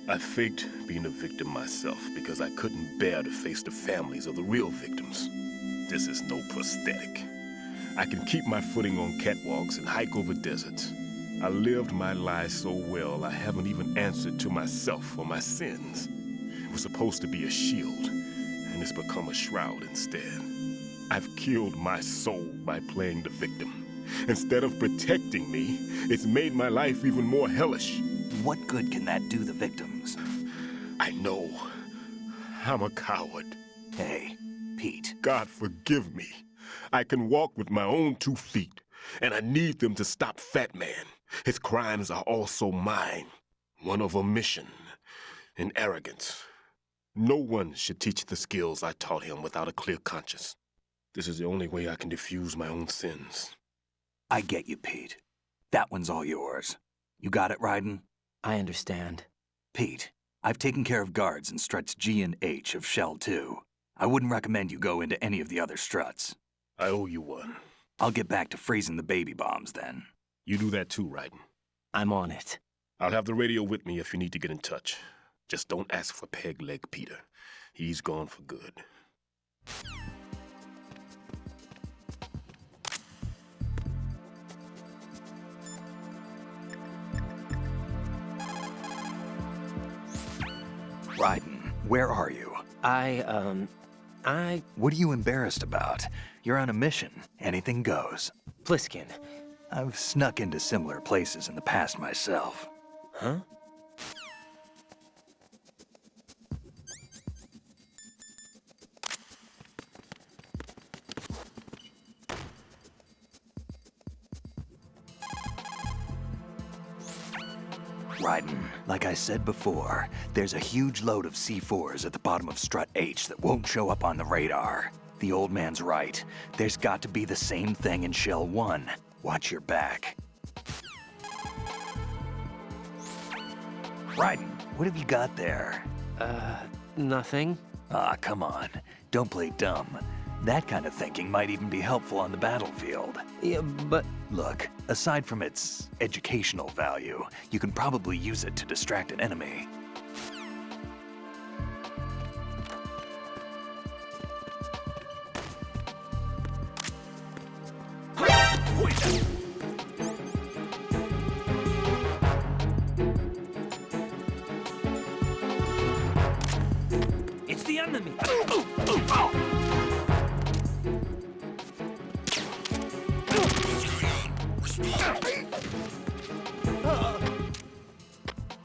I faked being a victim myself because I couldn't bear to face the families of the real victims. This is no prosthetic. I can keep my footing on catwalks and hike over deserts. I lived my lie so well I haven't even answered to myself for my sins. It was supposed to be a shield, and it's become a shroud instead. I've killed my soul by playing the victim. Instead of protecting me, it's made my life even more hellish. What good can that do the victims? I know. I'm a coward. Hey, Pete. God forgive me. I can walk with my own 2 feet, and I need them to stop Fat Man. His crimes are also mine. One of omission and arrogance. No one should teach the skills I taught him without a clear conscience. This is the only way I can diffuse my own sins. I get you, Pete. That one's all yours. You got it, Raiden? I understand. Pete, I've taken care of guards in struts G and H of Shell 2. I wouldn't recommend you go into any of the other struts. I owe you one. I'll get back to freezing the baby bombs then. You do that too, Raiden. I'm on it. I'll have the radio with me if you need to get in touch. Just don't ask for Peg Leg Peter. He's gone for good. Raiden, where are you? What are you embarrassed about? You're on a mission. Anything goes. Pliskin. I've snuck into similar places in the past myself. Huh? Raiden, like I said before, there's a huge load of C4s at the bottom of Strut H that won't show up on the radar. The old man's right. There's got to be the same thing in Shell 1. Watch your back. Raiden, what have you got there? Nothing. Ah, come on. Don't play dumb. That kind of thinking might even be helpful on the battlefield. Yeah, but... Look, aside from its educational value, you can probably use it to distract an enemy. It's the enemy!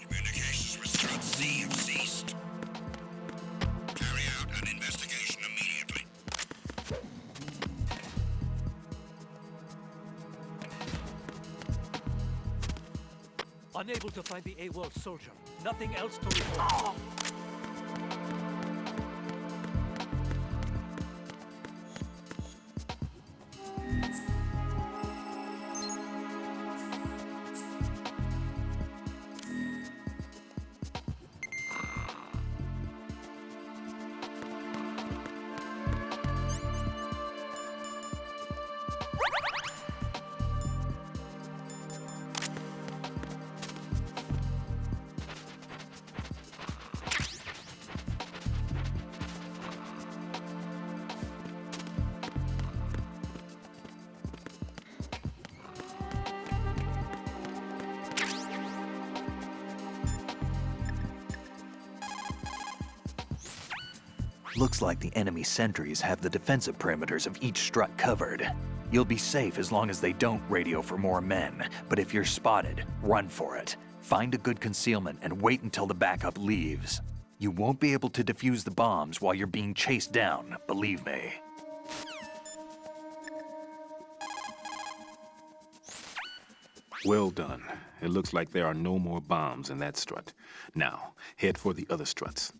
Communications with Strut C have ceased. Carry out an investigation immediately. Unable to find the AWOL soldier. Nothing else to report. Looks like the enemy sentries have the defensive perimeters of each strut covered. You'll be safe as long as they don't radio for more men, but if you're spotted, run for it. Find a good concealment and wait until the backup leaves. You won't be able to defuse the bombs while you're being chased down, believe me. Well done. It looks like there are no more bombs in that strut. Now, head for the other struts.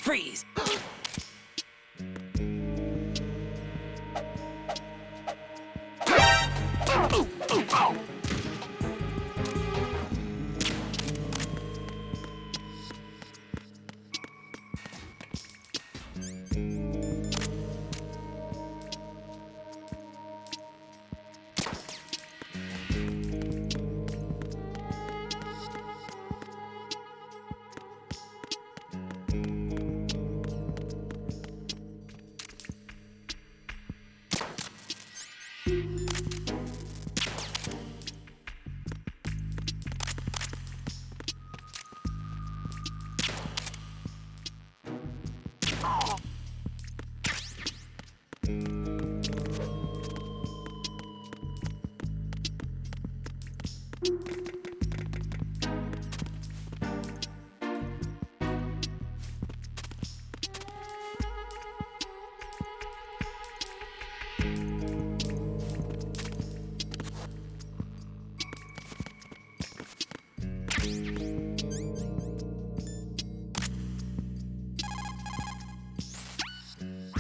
Freeze!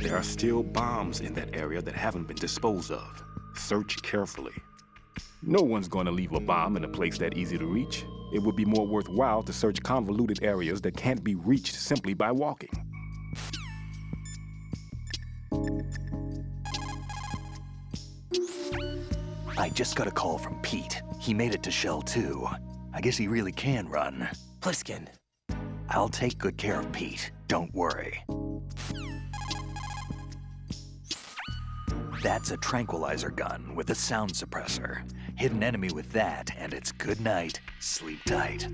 There are still bombs in that area that haven't been disposed of. Search carefully. No one's going to leave a bomb in a place that easy to reach. It would be more worthwhile to search convoluted areas that can't be reached simply by walking. I just got a call from Pete. He made it to Shell 2. I guess he really can run. Pliskin. I'll take good care of Pete. Don't worry. That's a tranquilizer gun with a sound suppressor. Hit an enemy with that, and it's good night, sleep tight.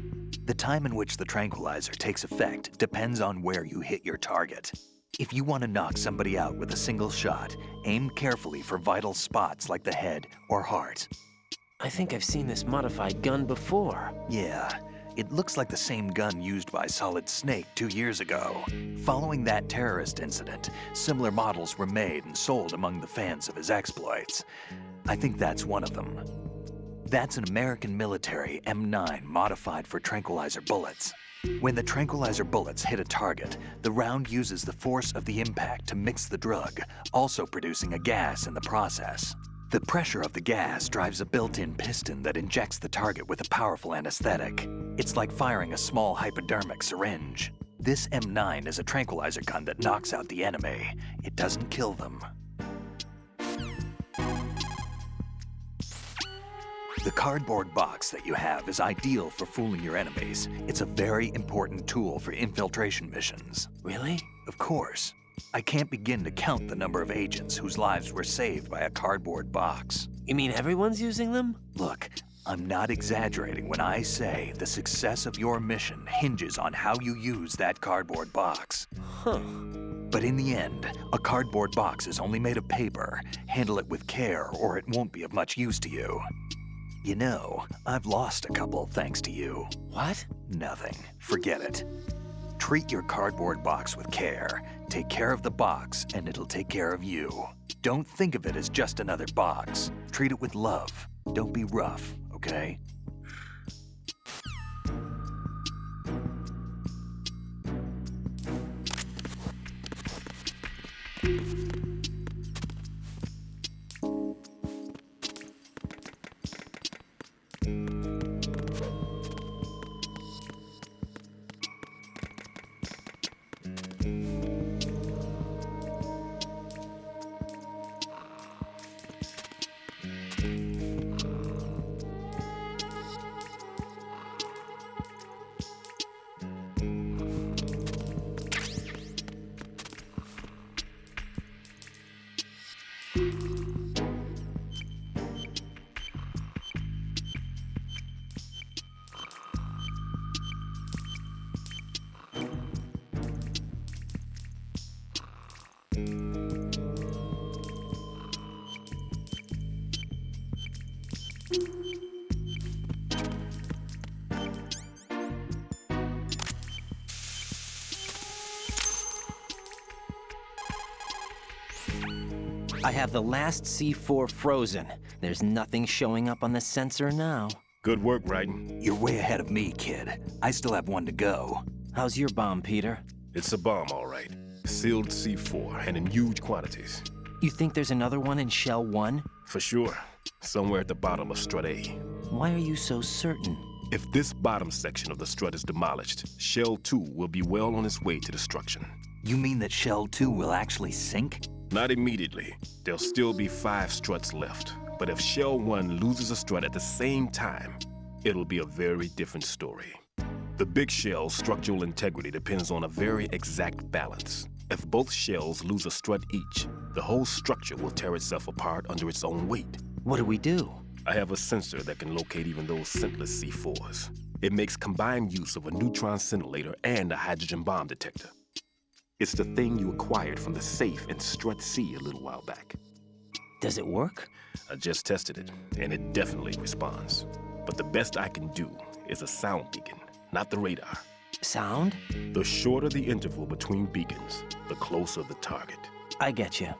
The time in which the tranquilizer takes effect depends on where you hit your target. If you want to knock somebody out with a single shot, aim carefully for vital spots like the head or heart. I think I've seen this modified gun before. Yeah, it looks like the same gun used by Solid Snake 2 years ago. Following that terrorist incident, similar models were made and sold among the fans of his exploits. I think that's one of them. That's an American military M9 modified for tranquilizer bullets. When the tranquilizer bullets hit a target, the round uses the force of the impact to mix the drug, also producing a gas in the process. The pressure of the gas drives a built-in piston that injects the target with a powerful anesthetic. It's like firing a small hypodermic syringe. This M9 is a tranquilizer gun that knocks out the enemy. It doesn't kill them. The cardboard box that you have is ideal for fooling your enemies. It's a very important tool for infiltration missions. Really? Of course. I can't begin to count the number of agents whose lives were saved by a cardboard box. You mean everyone's using them? Look, I'm not exaggerating when I say the success of your mission hinges on how you use that cardboard box. Huh. But in the end, a cardboard box is only made of paper. Handle it with care or it won't be of much use to you. You know, I've lost a couple thanks to you. What? Nothing. Forget it. Treat your cardboard box with care. Take care of the box, and it'll take care of you. Don't think of it as just another box. Treat it with love. Don't be rough, okay? I have the last C4 frozen. There's nothing showing up on the sensor now. Good work, Raiden. You're way ahead of me, kid. I still have one to go. How's your bomb, Peter? It's a bomb, all right. Sealed C4 and in huge quantities. You think there's another one in Shell 1? For sure. Somewhere at the bottom of Strut A. Why are you so certain? If this bottom section of the strut is demolished, Shell 2 will be well on its way to destruction. You mean that Shell 2 will actually sink? Not immediately. There'll still be 5 struts left. But if Shell 1 loses a strut at the same time, it'll be a very different story. The big shell's structural integrity depends on a very exact balance. If both shells lose a strut each, the whole structure will tear itself apart under its own weight. What do we do? I have a sensor that can locate even those scentless C4s. It makes combined use of a neutron scintillator and a hydrogen bomb detector. It's the thing you acquired from the safe in Strut C a little while back. Does it work? I just tested it, and it definitely responds. But the best I can do is a sound beacon, not the radar. Sound? The shorter the interval between beacons, the closer the target. I get you.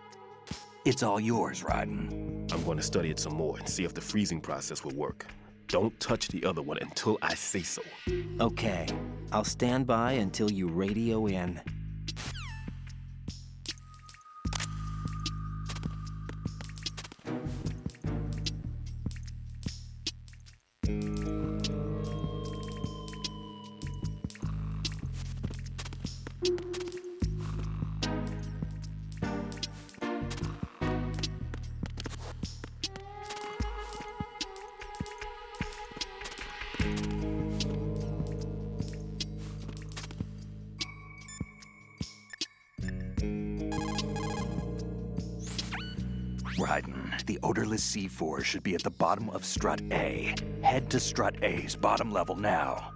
It's all yours, Raiden. I'm going to study it some more and see if the freezing process will work. Don't touch the other one until I say so. Okay. I'll stand by until you radio in. Raiden, the odorless C4 should be at the bottom of strut A. Head to strut A's bottom level now.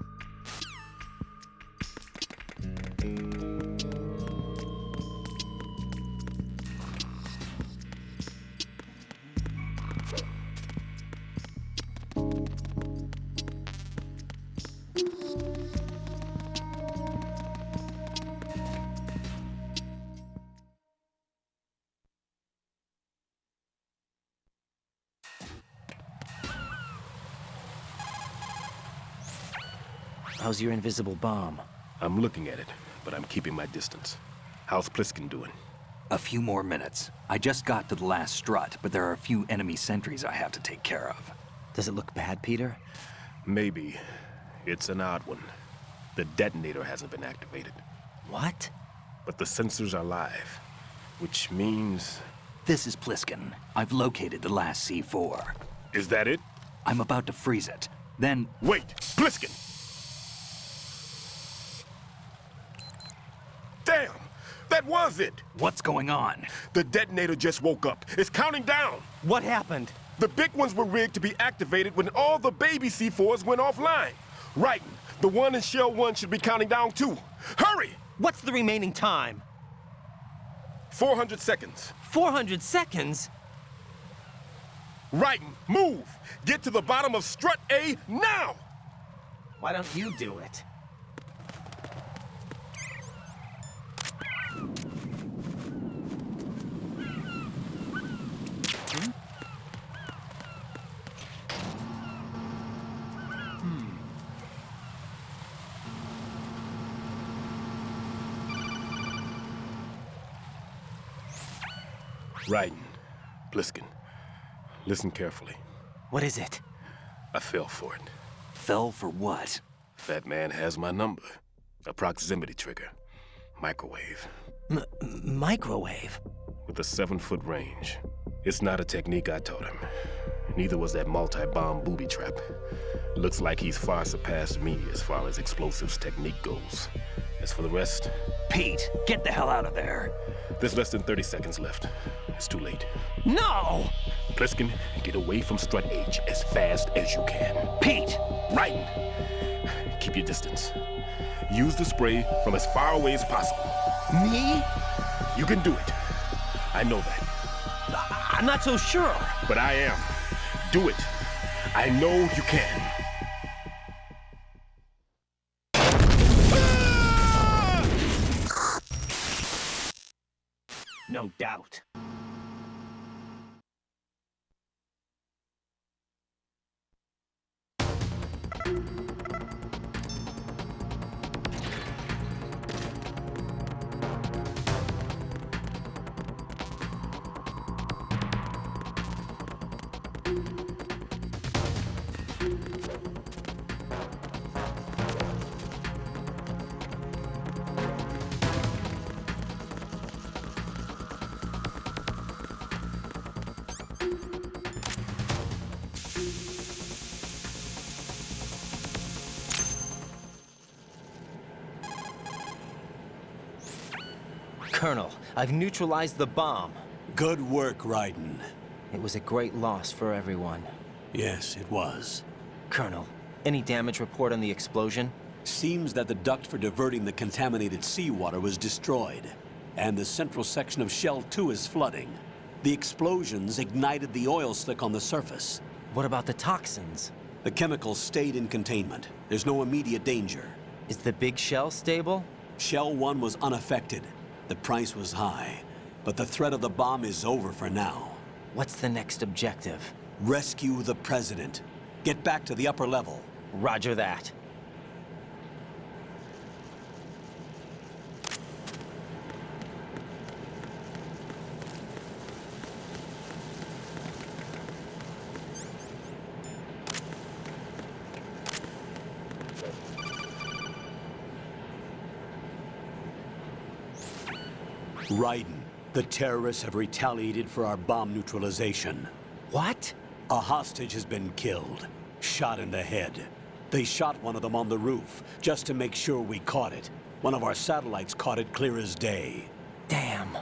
How's your invisible bomb? I'm looking at it, but I'm keeping my distance. How's Pliskin doing? A few more minutes. I just got to the last strut, but there are a few enemy sentries I have to take care of. Does it look bad, Peter? Maybe. It's an odd one. The detonator hasn't been activated. What? But the sensors are live, which means... This is Pliskin. I've located the last C4. Is that it? I'm about to freeze it. Then... Wait! Pliskin! Damn! That was it! What's going on? The detonator just woke up. It's counting down! What happened? The big ones were rigged to be activated when all the baby C4s went offline. Right. The one in Shell 1 should be counting down too. Hurry! What's the remaining time? 400 seconds. 400 seconds? Right. Move! Get to the bottom of strut A now! Why don't you do it? Raiden, Pliskin, listen carefully. What is it? I fell for it. Fell for what? Fat Man has my number. A proximity trigger. Microwave. Microwave? With a 7-foot range. It's not a technique I taught him. Neither was that multi-bomb booby trap. Looks like he's far surpassed me as far as explosives technique goes. As for the rest... Pete, get the hell out of there. There's less than 30 seconds left. It's too late. No! Pliskin, get away from strut H as fast as you can. Pete! Raiden, keep your distance. Use the spray from as far away as possible. Me? You can do it. I know that. I'm not so sure. But I am. Do it. I know you can. No doubt. Colonel, I've neutralized the bomb. Good work, Raiden. It was a great loss for everyone. Yes, it was. Colonel, any damage report on the explosion? Seems that the duct for diverting the contaminated seawater was destroyed, and the central section of Shell 2 is flooding. The explosions ignited the oil slick on the surface. What about the toxins? The chemicals stayed in containment. There's no immediate danger. Is the big shell stable? Shell 1 was unaffected. The price was high, but the threat of the bomb is over for now. What's the next objective? Rescue the President. Get back to the upper level. Roger that. Raiden, the terrorists have retaliated for our bomb neutralization. What? A hostage has been killed, shot in the head. They shot one of them on the roof, just to make sure we caught it. One of our satellites caught it clear as day. Damn.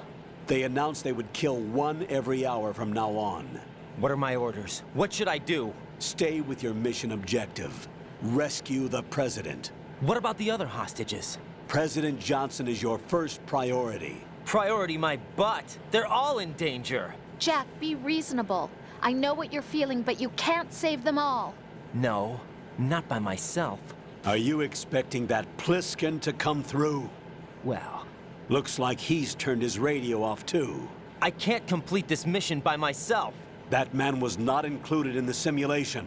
They announced they would kill one every hour from now on. What are my orders? What should I do? Stay with your mission objective. Rescue the president. What about the other hostages? President Johnson is your first priority. Priority my butt. They're all in danger. Jack, be reasonable. I know what you're feeling, but you can't save them all. No, not by myself. Are you expecting that Pliskin to come through? Well... Looks like he's turned his radio off too. I can't complete this mission by myself. That man was not included in the simulation.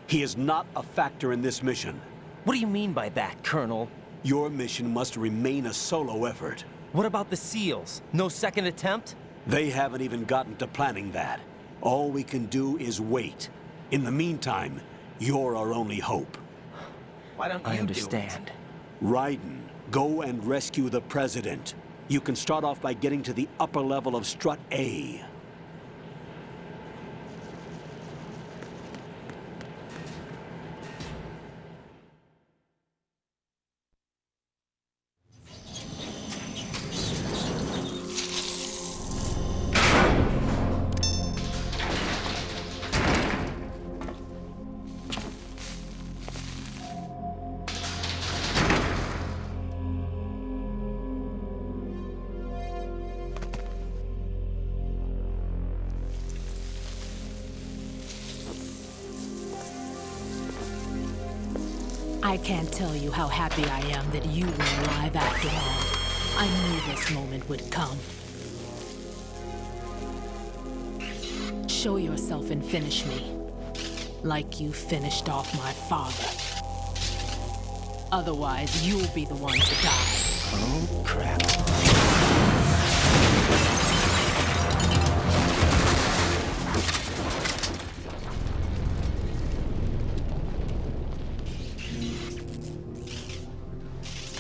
He is not a factor in this mission. What do you mean by that, Colonel? Your mission must remain a solo effort. What about the SEALs? No second attempt? They haven't even gotten to planning that. All we can do is wait. In the meantime, you're our only hope. Why don't you understand? Raiden, go and rescue the president. You can start off by getting to the upper level of Strut A. I can't tell you how happy I am that you were alive after all. I knew this moment would come. Show yourself and finish me. Like you finished off my father. Otherwise, you'll be the one to die. Oh, crap.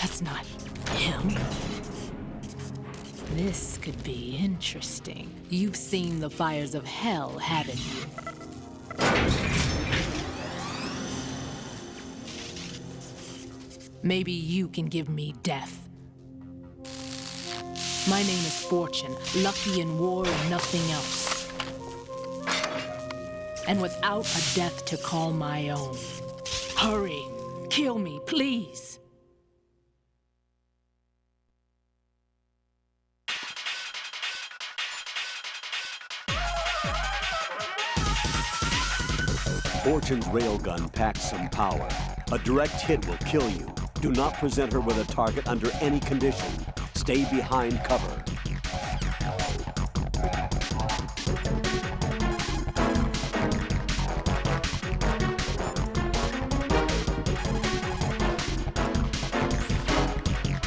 That's not him. This could be interesting. You've seen the fires of hell, haven't you? Maybe you can give me death. My name is Fortune, lucky in war and nothing else. And without a death to call my own. Hurry, kill me, please. Fortune's railgun packs some power. A direct hit will kill you. Do not present her with a target under any condition. Stay behind cover.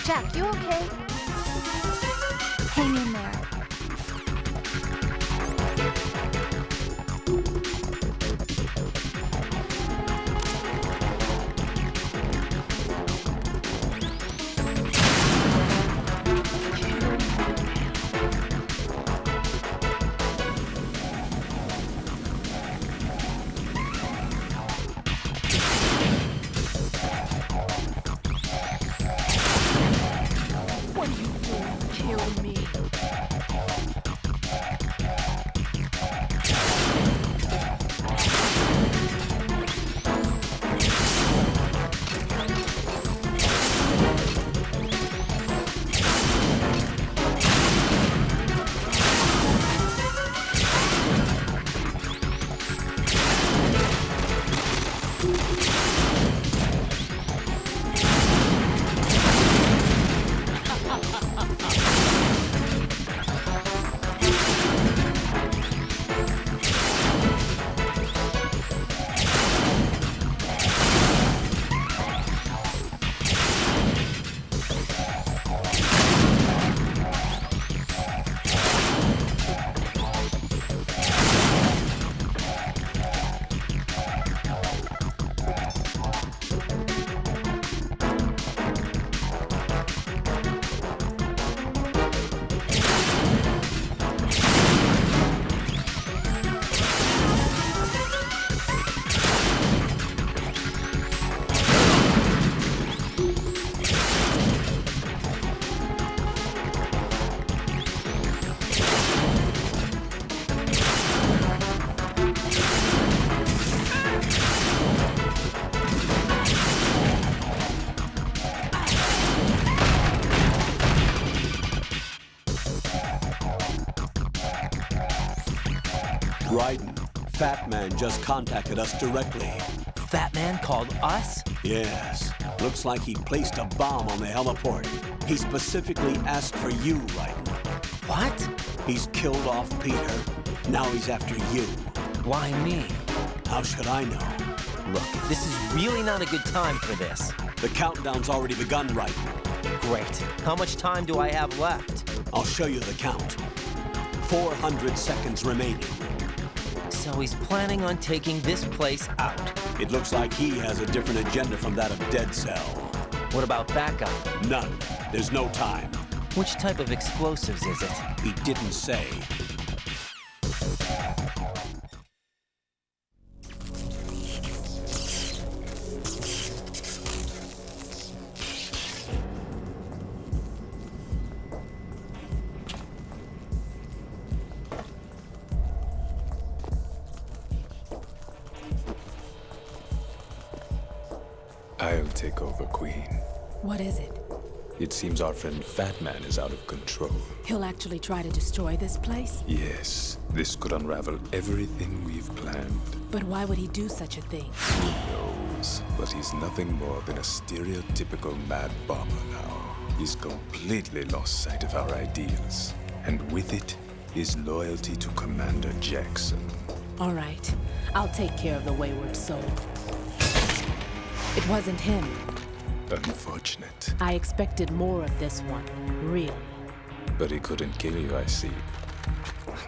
Jack, you okay? Hang in there. Raiden, Fat Man just contacted us directly. Fat Man called us? Yes. Looks like he placed a bomb on the heliport. He specifically asked for you, Raiden. What? He's killed off Peter. Now he's after you. Why me? How should I know? Look, this is really not a good time for this. The countdown's already begun, Raiden. Great. How much time do I have left? I'll show you the count. 400 seconds remaining. So he's planning on taking this place out. It looks like he has a different agenda from that of Dead Cell. What about backup? None. There's no time. Which type of explosives is it? He didn't say. I'll take over, Queen. What is it? It seems our friend Fat Man is out of control. He'll actually try to destroy this place? Yes, this could unravel everything we've planned. But why would he do such a thing? Who knows? But he's nothing more than a stereotypical mad bomber now. He's completely lost sight of our ideals. And with it, his loyalty to Commander Jackson. All right. I'll take care of the wayward soul. It wasn't him. Unfortunate. I expected more of this one, really. But he couldn't kill you, I see.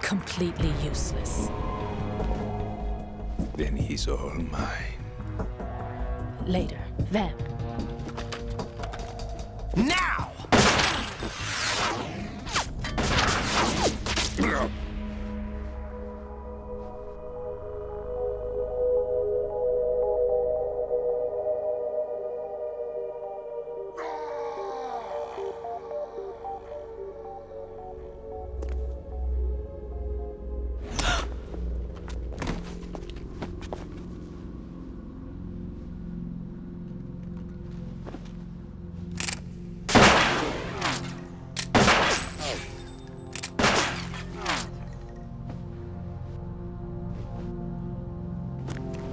Completely useless. Then he's all mine. Later, Vamp. Now!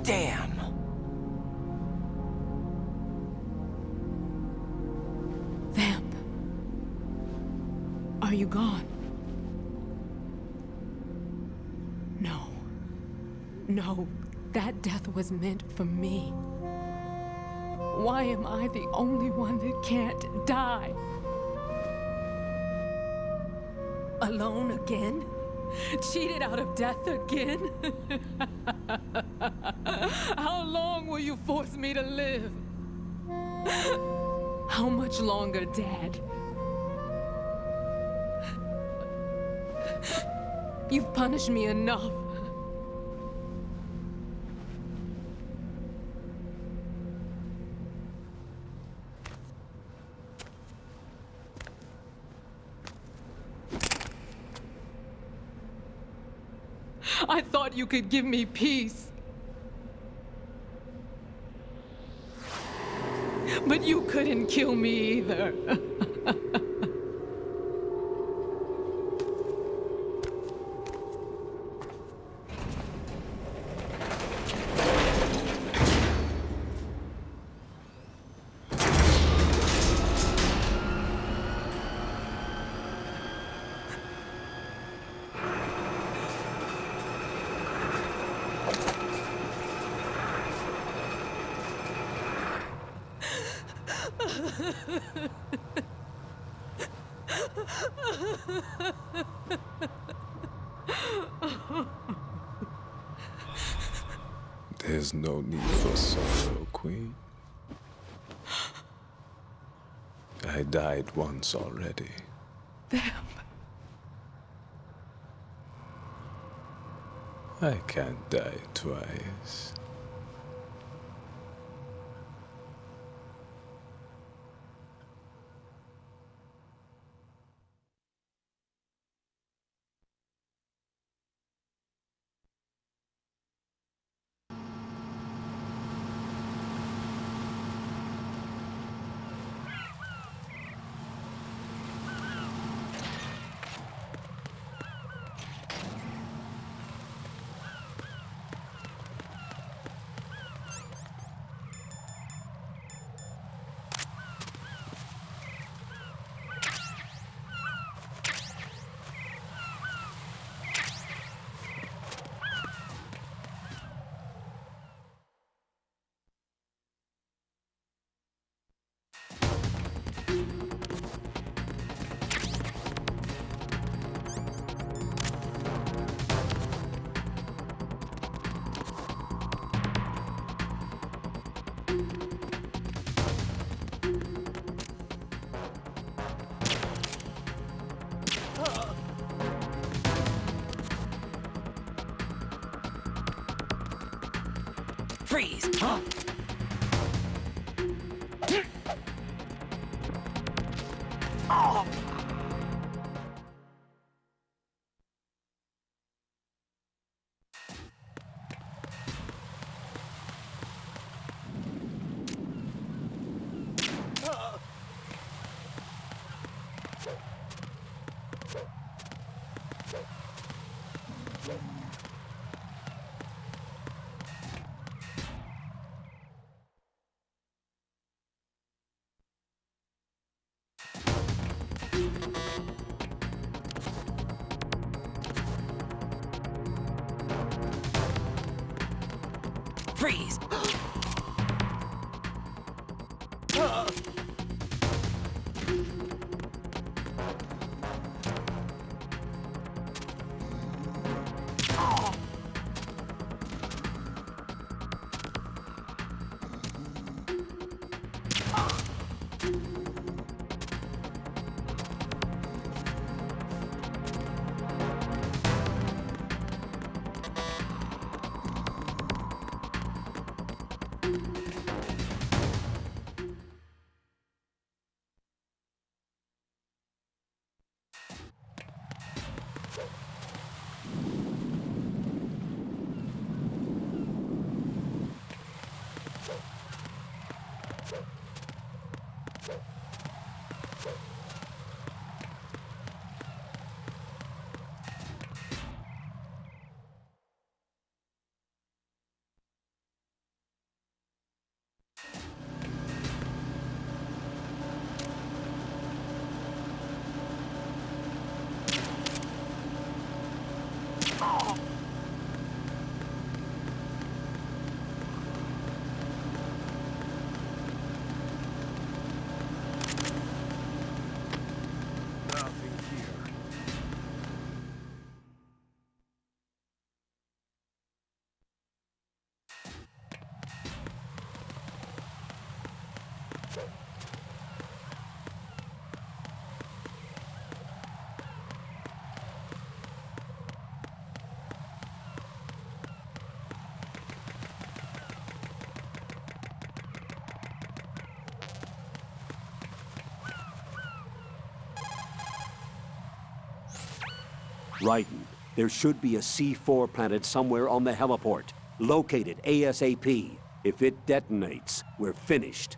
Damn! Vamp. Are you gone? No. No, that death was meant for me. Why am I the only one that can't die? Alone again? Cheated out of death again? How long will you force me to live? How much longer, Dad? You've punished me enough. I thought you could give me peace. But you couldn't kill me either. There's no need for sorrow, Queen. I died once already. Vamp. I can't die twice. Freeze! Huh? Oh! Freeze! Raiden, there should be a C4 planted somewhere on the heliport. Locate it ASAP. If it detonates, we're finished.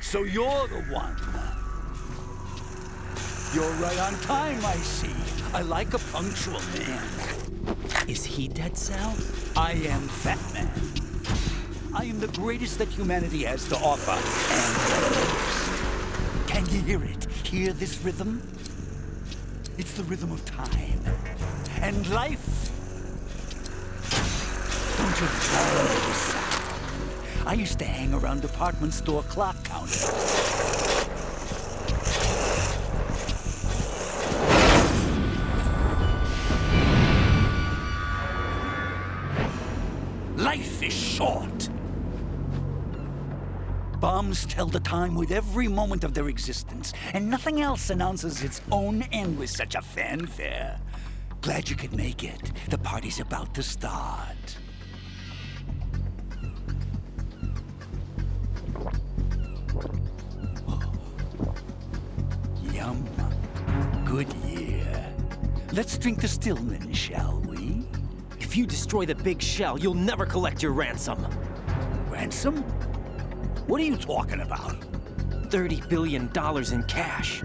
So you're the one. You're right on time, I see. I like a punctual man. Is he Dead Cell? I am Fat Man. I am the greatest that humanity has to offer, and the worst. Can you hear it? Hear this rhythm? It's the rhythm of time. And life. Don't you love this sound? I used to hang around department store clock counters. Life is short. Bombs tell the time with every moment of their existence, and nothing else announces its own end with such a fanfare. Glad you could make it. The party's about to start. Oh. Yum. Good year. Let's drink to Stillman, shall we? If you destroy the big shell, you'll never collect your ransom. Ransom? What are you talking about? $30 billion in cash.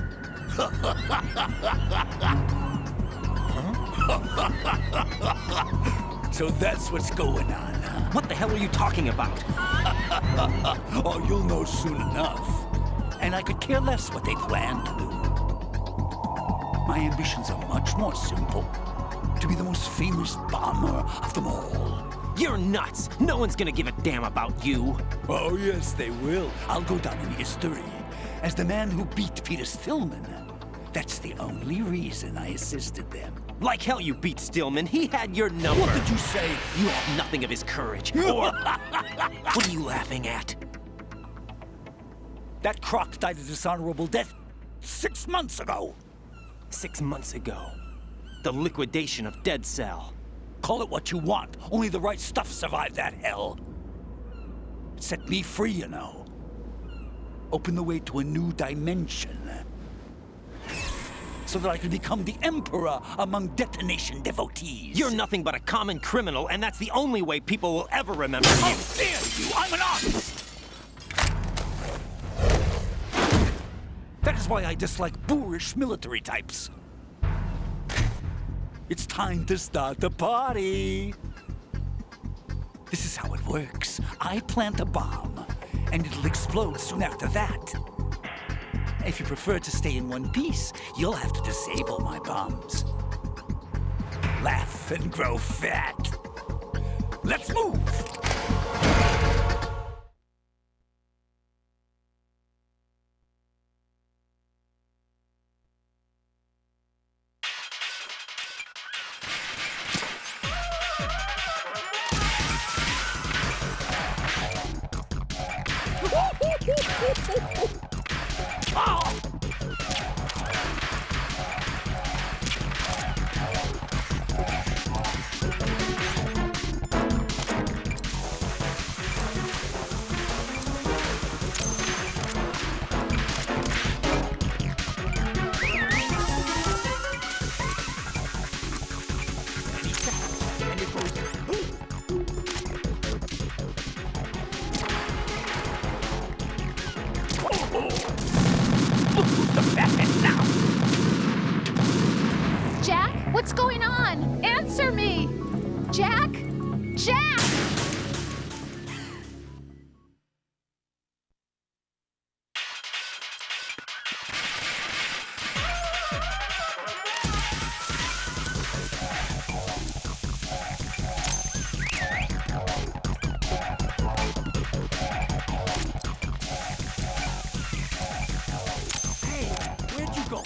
So that's what's going on, huh? What the hell are you talking about? Oh, you'll know soon enough. And I could care less what they plan to do. My ambitions are much more simple. To be the most famous bomber of them all. You're nuts! No one's gonna give a damn about you. Oh, yes, they will. I'll go down in history as the man who beat Peter Stillman. That's the only reason I assisted them. Like hell you beat Stillman. He had your number. What did you say? You have nothing of his courage. Or... What are you laughing at? That croc died a dishonorable death 6 months ago. 6 months ago. The liquidation of Dead Cell. Call it what you want. Only the right stuff survived that hell. It set me free, you know. Opened the way to a new dimension. So that I could become the emperor among detonation devotees. You're nothing but a common criminal, and that's the only way people will ever remember you. How dare you! I'm an artist! That is why I dislike boorish military types. It's time to start the party. This is how it works. I plant a bomb, and it'll explode soon after that. If you prefer to stay in one piece, you'll have to disable my bombs. Laugh and grow fat. Let's move! Jack, what's going on? Answer me! Jack? Jack! Hey, where'd you go?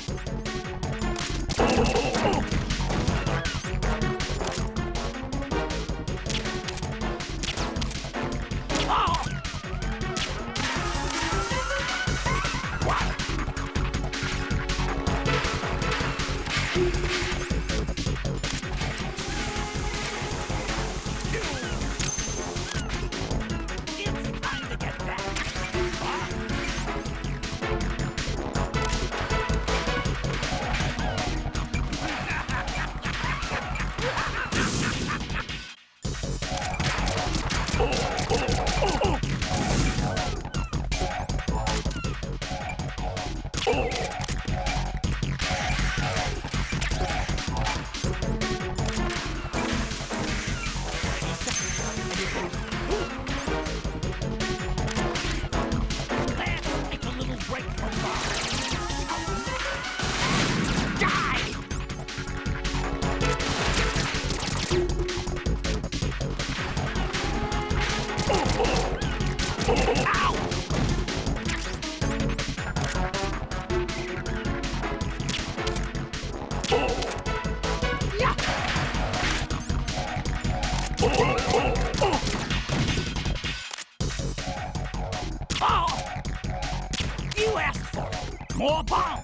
You asked for it. More bombs.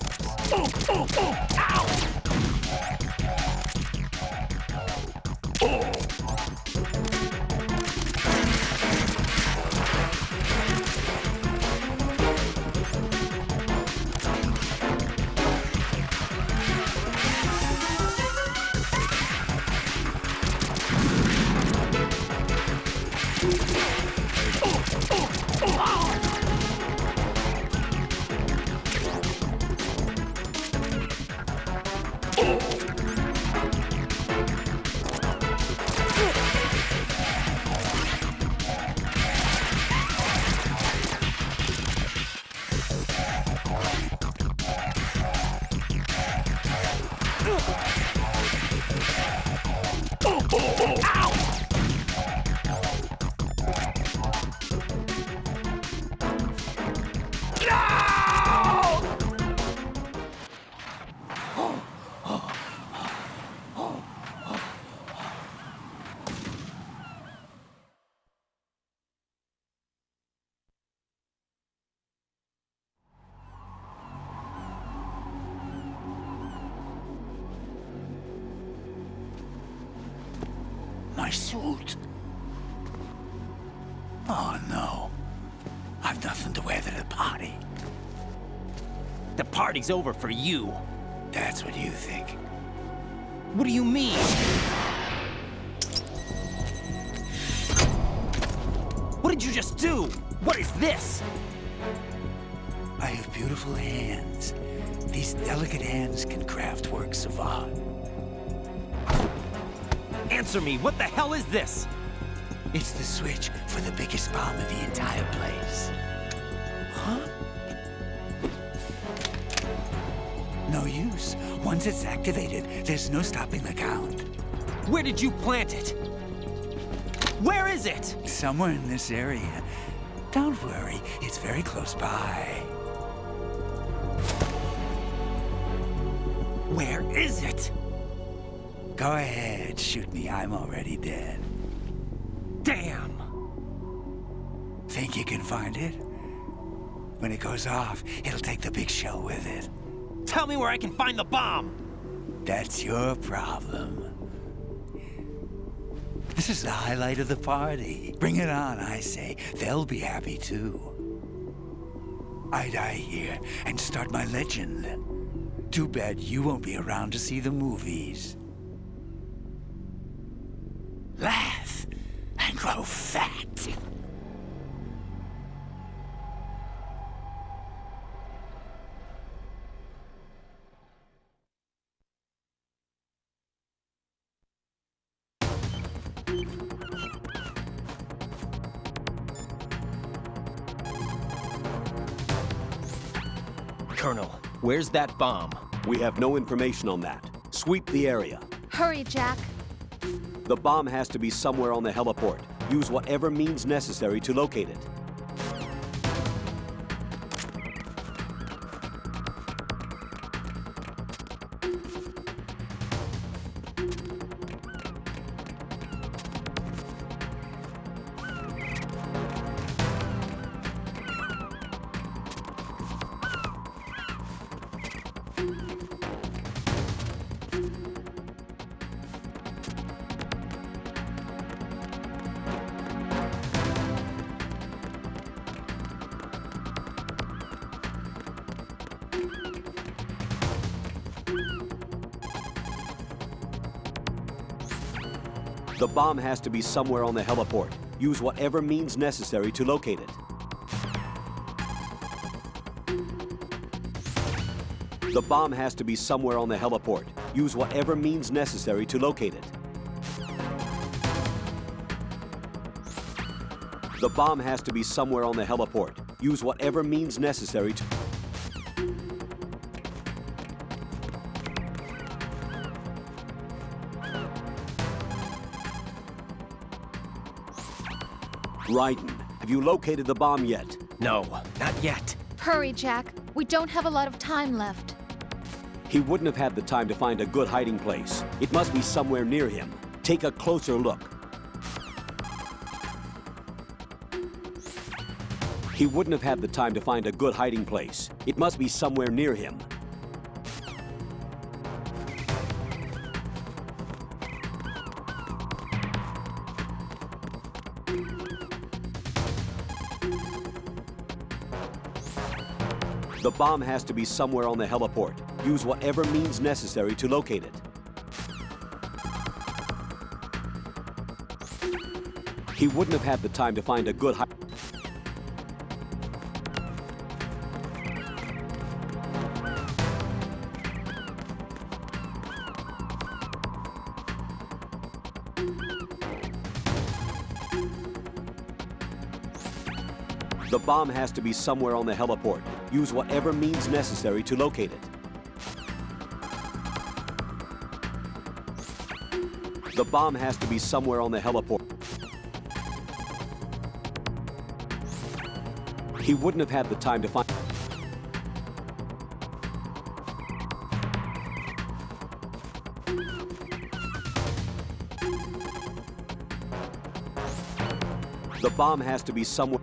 Ow! suit. Oh, no. I've nothing to wear to the party. The party's over for you. That's what you think. What do you mean? What did you just do? What is this? I have beautiful hands. These delicate hands can craft works of art. Answer me, what the hell is this? It's the switch for the biggest bomb in the entire place. Huh? No use. Once it's activated, there's no stopping the count. Where did you plant it? Where is it? Somewhere in this area. Don't worry, it's very close by. Where is it? Go ahead, shoot me. I'm already dead. Damn! Think you can find it? When it goes off, it'll take the big shell with it. Tell me where I can find the bomb! That's your problem. This is the highlight of the party. Bring it on, I say. They'll be happy too. I die here and start my legend. Too bad you won't be around to see the movies. Laugh and grow fat. Colonel, where's that bomb? We have no information on that. Sweep the area. Hurry, Jack. The bomb has to be somewhere on the heliport. Use whatever means necessary to locate it. The bomb has to be somewhere on the heliport. Use whatever means necessary to locate it. The bomb has to be somewhere on the heliport. Use whatever means necessary to locate it. The bomb has to be somewhere on the heliport. Use whatever means necessary to... Raiden, have you located the bomb yet? No, not yet. Hurry, Jack. We don't have a lot of time left. He wouldn't have had the time to find a good hiding place. It must be somewhere near him. Take a closer look. He wouldn't have had the time to find a good hiding place. It must be somewhere near him. The bomb has to be somewhere on the heliport. Use whatever means necessary to locate it. He wouldn't have had the time to find a good The bomb has to be somewhere on the heliport. Use whatever means necessary to locate it. The bomb has to be somewhere on the heliport. He wouldn't have had the time to find... The bomb has to be somewhere...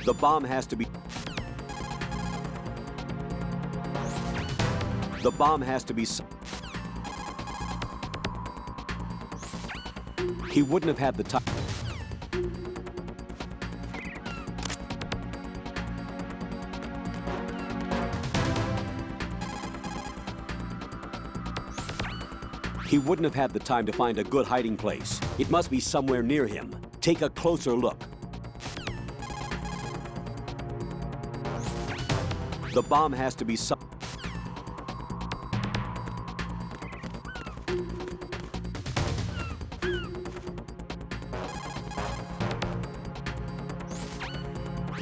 The bomb has to be... The bomb has to be... He wouldn't have had the time... He wouldn't have had the time to find a good hiding place. It must be somewhere near him. Take a closer look. The bomb has to be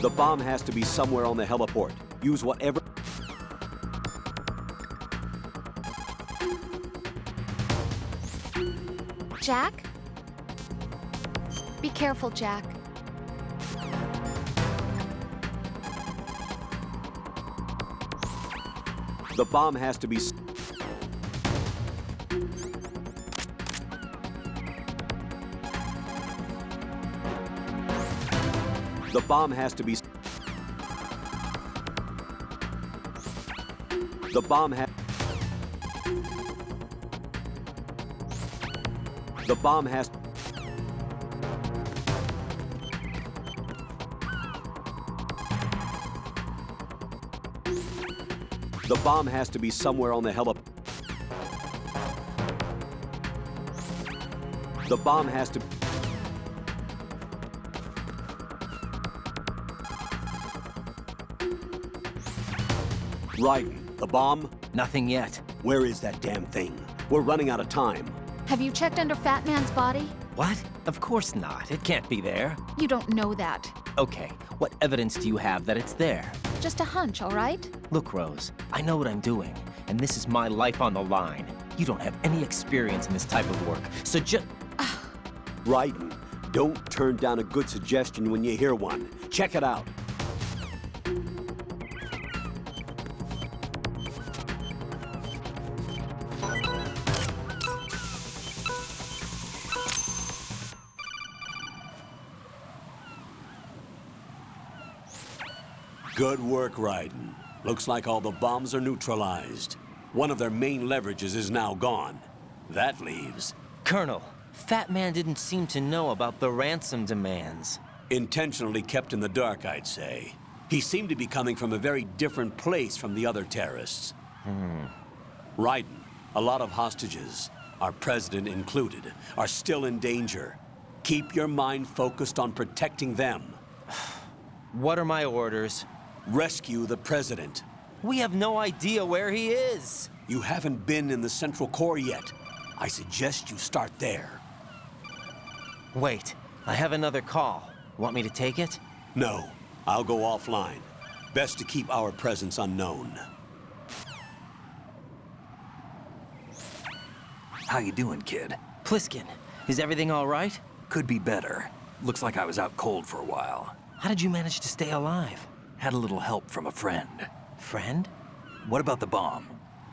The bomb has to be somewhere on the heliport. Use whatever... Jack? Be careful, Jack. The bomb has to be... The bomb has to be... The bomb has... The bomb has... The bomb has to be somewhere on the heliport. The bomb has to... Raiden, the bomb? Nothing yet. Where is that damn thing? We're running out of time. Have you checked under Fat Man's body? What? Of course not. It can't be there. You don't know that. Okay, what evidence do you have that it's there? Just a hunch, all right? Look, Rose, I know what I'm doing, and this is my life on the line. You don't have any experience in this type of work, so just... Raiden, don't turn down a good suggestion when you hear one. Check it out. Good work, Raiden. Looks like all the bombs are neutralized. One of their main leverages is now gone. That leaves... Colonel, Fat Man didn't seem to know about the ransom demands. Intentionally kept in the dark, I'd say. He seemed to be coming from a very different place from the other terrorists. Raiden, a lot of hostages, our president included, are still in danger. Keep your mind focused on protecting them. What are my orders? Rescue the president. We have no idea where he is. You haven't been in the Central Core yet. I suggest you start there. Wait, I have another call. Want me to take it? No, I'll go offline. Best to keep our presence unknown. How you doing, kid? Pliskin, is everything all right? Could be better. Looks like I was out cold for a while. How did you manage to stay alive? Had a little help from a friend. Friend? What about the bomb?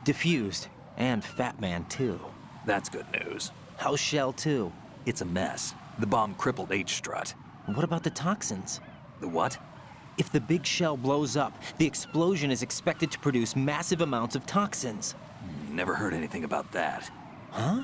Defused. And Fat Man, too. That's good news. How's Shell, too? It's a mess. The bomb crippled H-Strut. What about the toxins? The what? If the big shell blows up, the explosion is expected to produce massive amounts of toxins. Never heard anything about that. Huh?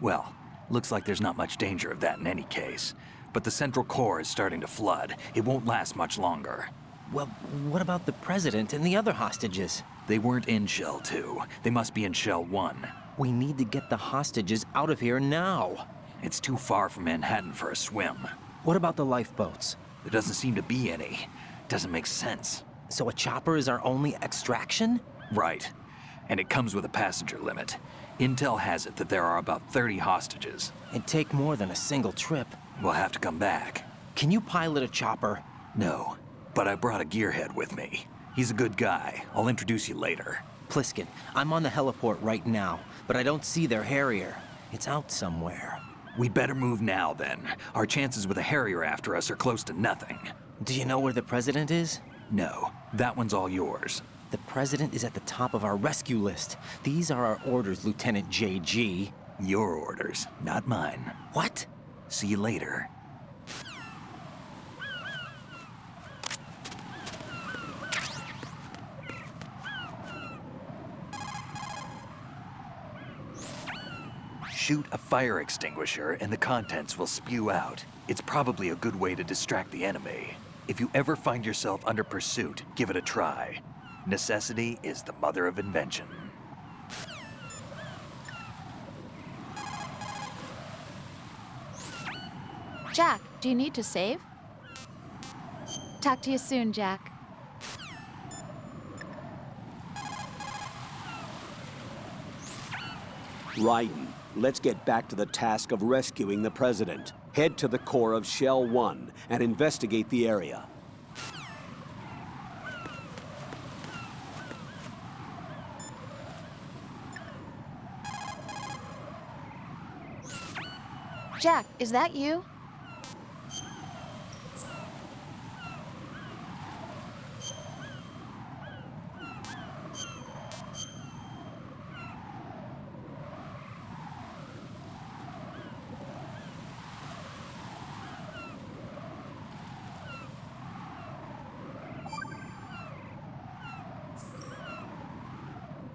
Well, looks like there's not much danger of that in any case. But the Central Core is starting to flood. It won't last much longer. Well, what about the president and the other hostages? They weren't in Shell 2. They must be in Shell 1. We need to get the hostages out of here now. It's too far from Manhattan for a swim. What about the lifeboats? There doesn't seem to be any. Doesn't make sense. So a chopper is our only extraction? Right. And it comes with a passenger limit. Intel has it that there are about 30 hostages. It'd take more than a single trip. We'll have to come back. Can you pilot a chopper? No, but I brought a gearhead with me. He's a good guy. I'll introduce you later. Pliskin, I'm on the heliport right now, but I don't see their Harrier. It's out somewhere. We better move now, then. Our chances with a Harrier after us are close to nothing. Do you know where the president is? No, that one's all yours. The president is at the top of our rescue list. These are our orders, Lieutenant JG. Your orders, not mine. What? See you later. Shoot a fire extinguisher and the contents will spew out. It's probably a good way to distract the enemy. If you ever find yourself under pursuit, give it a try. Necessity is the mother of invention. Jack, do you need to save? Talk to you soon, Jack. Raiden, let's get back to the task of rescuing the president. Head to the core of Shell 1 and investigate the area. Jack, is that you?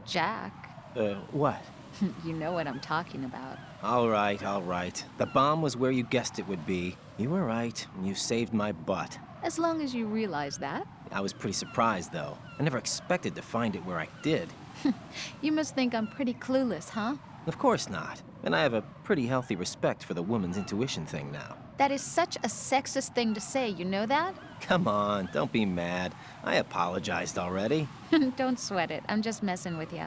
Jack. What? You know what I'm talking about. All right, all right. The bomb was where you guessed it would be. You were right. You saved my butt. As long as you realize that. I was pretty surprised, though. I never expected to find it where I did. You must think I'm pretty clueless, huh? Of course not. And I have a pretty healthy respect for the woman's intuition thing now. That is such a sexist thing to say, you know that? Come on, don't be mad. I apologized already. Don't sweat it. I'm just messing with you.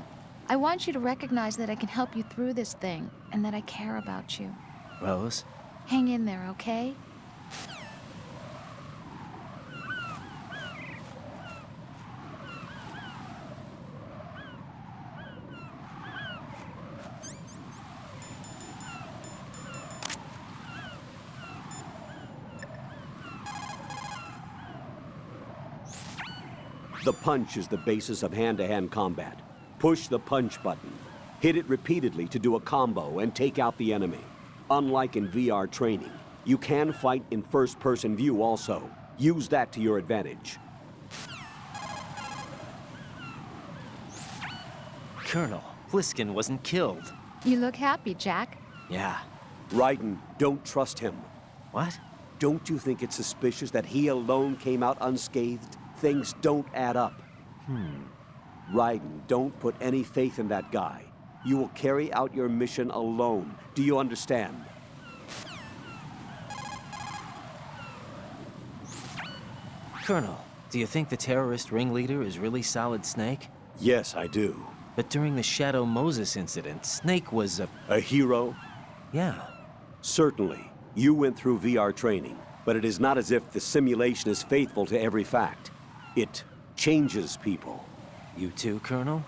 I want you to recognize that I can help you through this thing, and that I care about you. Rose? Hang in there, okay? The punch is the basis of hand-to-hand combat. Push the punch button. Hit it repeatedly to do a combo and take out the enemy. Unlike in VR training, you can fight in first-person view also. Use that to your advantage. Colonel, Pliskin wasn't killed. You look happy, Jack. Yeah. Raiden, don't trust him. What? Don't you think it's suspicious that he alone came out unscathed? Things don't add up. Raiden, don't put any faith in that guy. You will carry out your mission alone. Do you understand? Colonel, do you think the terrorist ringleader is really Solid Snake? Yes, I do. But during the Shadow Moses incident, Snake was a hero? Yeah. Certainly. You went through VR training, but it is not as if the simulation is faithful to every fact. It changes people. You too, Colonel?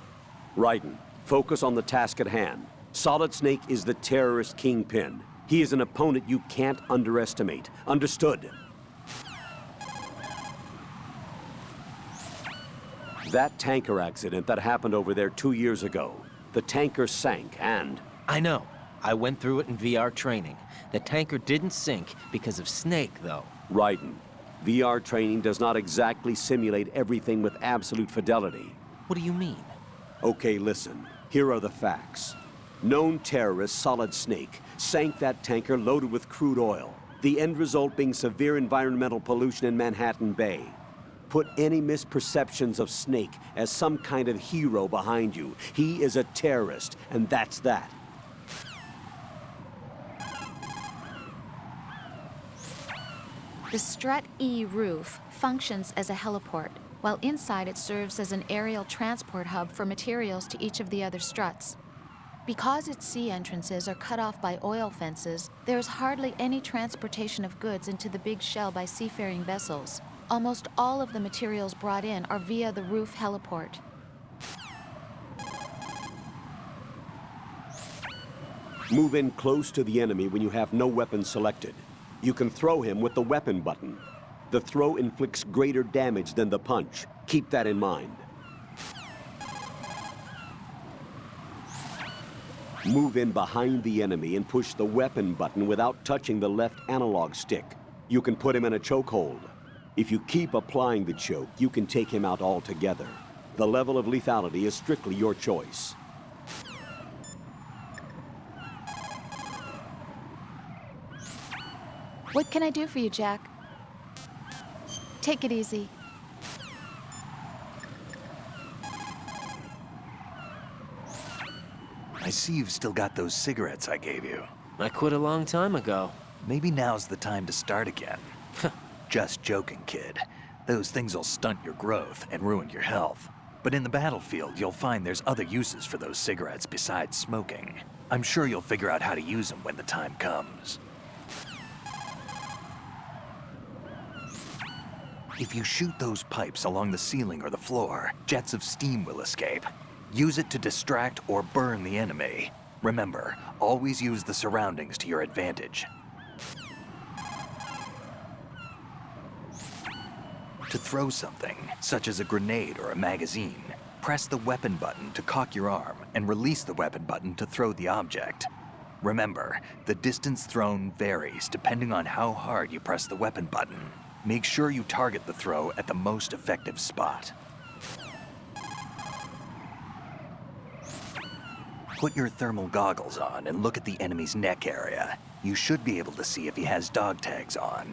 Raiden, focus on the task at hand. Solid Snake is the terrorist kingpin. He is an opponent you can't underestimate. Understood? That tanker accident that happened over there 2 years ago, the tanker sank and... I know. I went through it in VR training. The tanker didn't sink because of Snake, though. Raiden, VR training does not exactly simulate everything with absolute fidelity. What do you mean? Okay, listen. Here are the facts. Known terrorist Solid Snake sank that tanker loaded with crude oil, the end result being severe environmental pollution in Manhattan Bay. Put any misperceptions of Snake as some kind of hero behind you. He is a terrorist, and that's that. The Strut E roof functions as a heliport, while inside it serves as an aerial transport hub for materials to each of the other struts. Because its sea entrances are cut off by oil fences, there is hardly any transportation of goods into the big shell by seafaring vessels. Almost all of the materials brought in are via the roof heliport. Move in close to the enemy when you have no weapon selected. You can throw him with the weapon button. The throw inflicts greater damage than the punch. Keep that in mind. Move in behind the enemy and push the weapon button without touching the left analog stick. You can put him in a chokehold. If you keep applying the choke, you can take him out altogether. The level of lethality is strictly your choice. What can I do for you, Jack? Take it easy. I see you've still got those cigarettes I gave you. I quit a long time ago. Maybe now's the time to start again. Just joking, kid. Those things will stunt your growth and ruin your health. But in the battlefield, you'll find there's other uses for those cigarettes besides smoking. I'm sure you'll figure out how to use them when the time comes. If you shoot those pipes along the ceiling or the floor, jets of steam will escape. Use it to distract or burn the enemy. Remember, always use the surroundings to your advantage. To throw something, such as a grenade or a magazine, press the weapon button to cock your arm and release the weapon button to throw the object. Remember, the distance thrown varies depending on how hard you press the weapon button. Make sure you target the throw at the most effective spot. Put your thermal goggles on and look at the enemy's neck area. You should be able to see if he has dog tags on.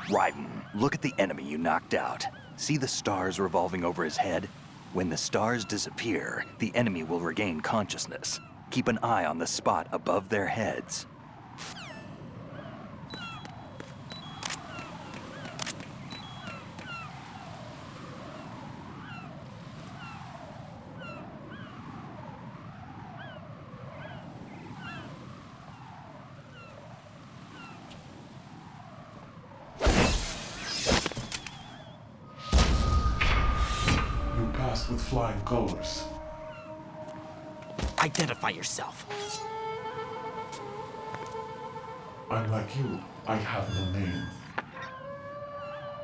Raiden, look at the enemy you knocked out. See the stars revolving over his head? When the stars disappear, the enemy will regain consciousness. Keep an eye on the spot above their heads. With flying colors. Identify yourself. I'm like you. I have no name.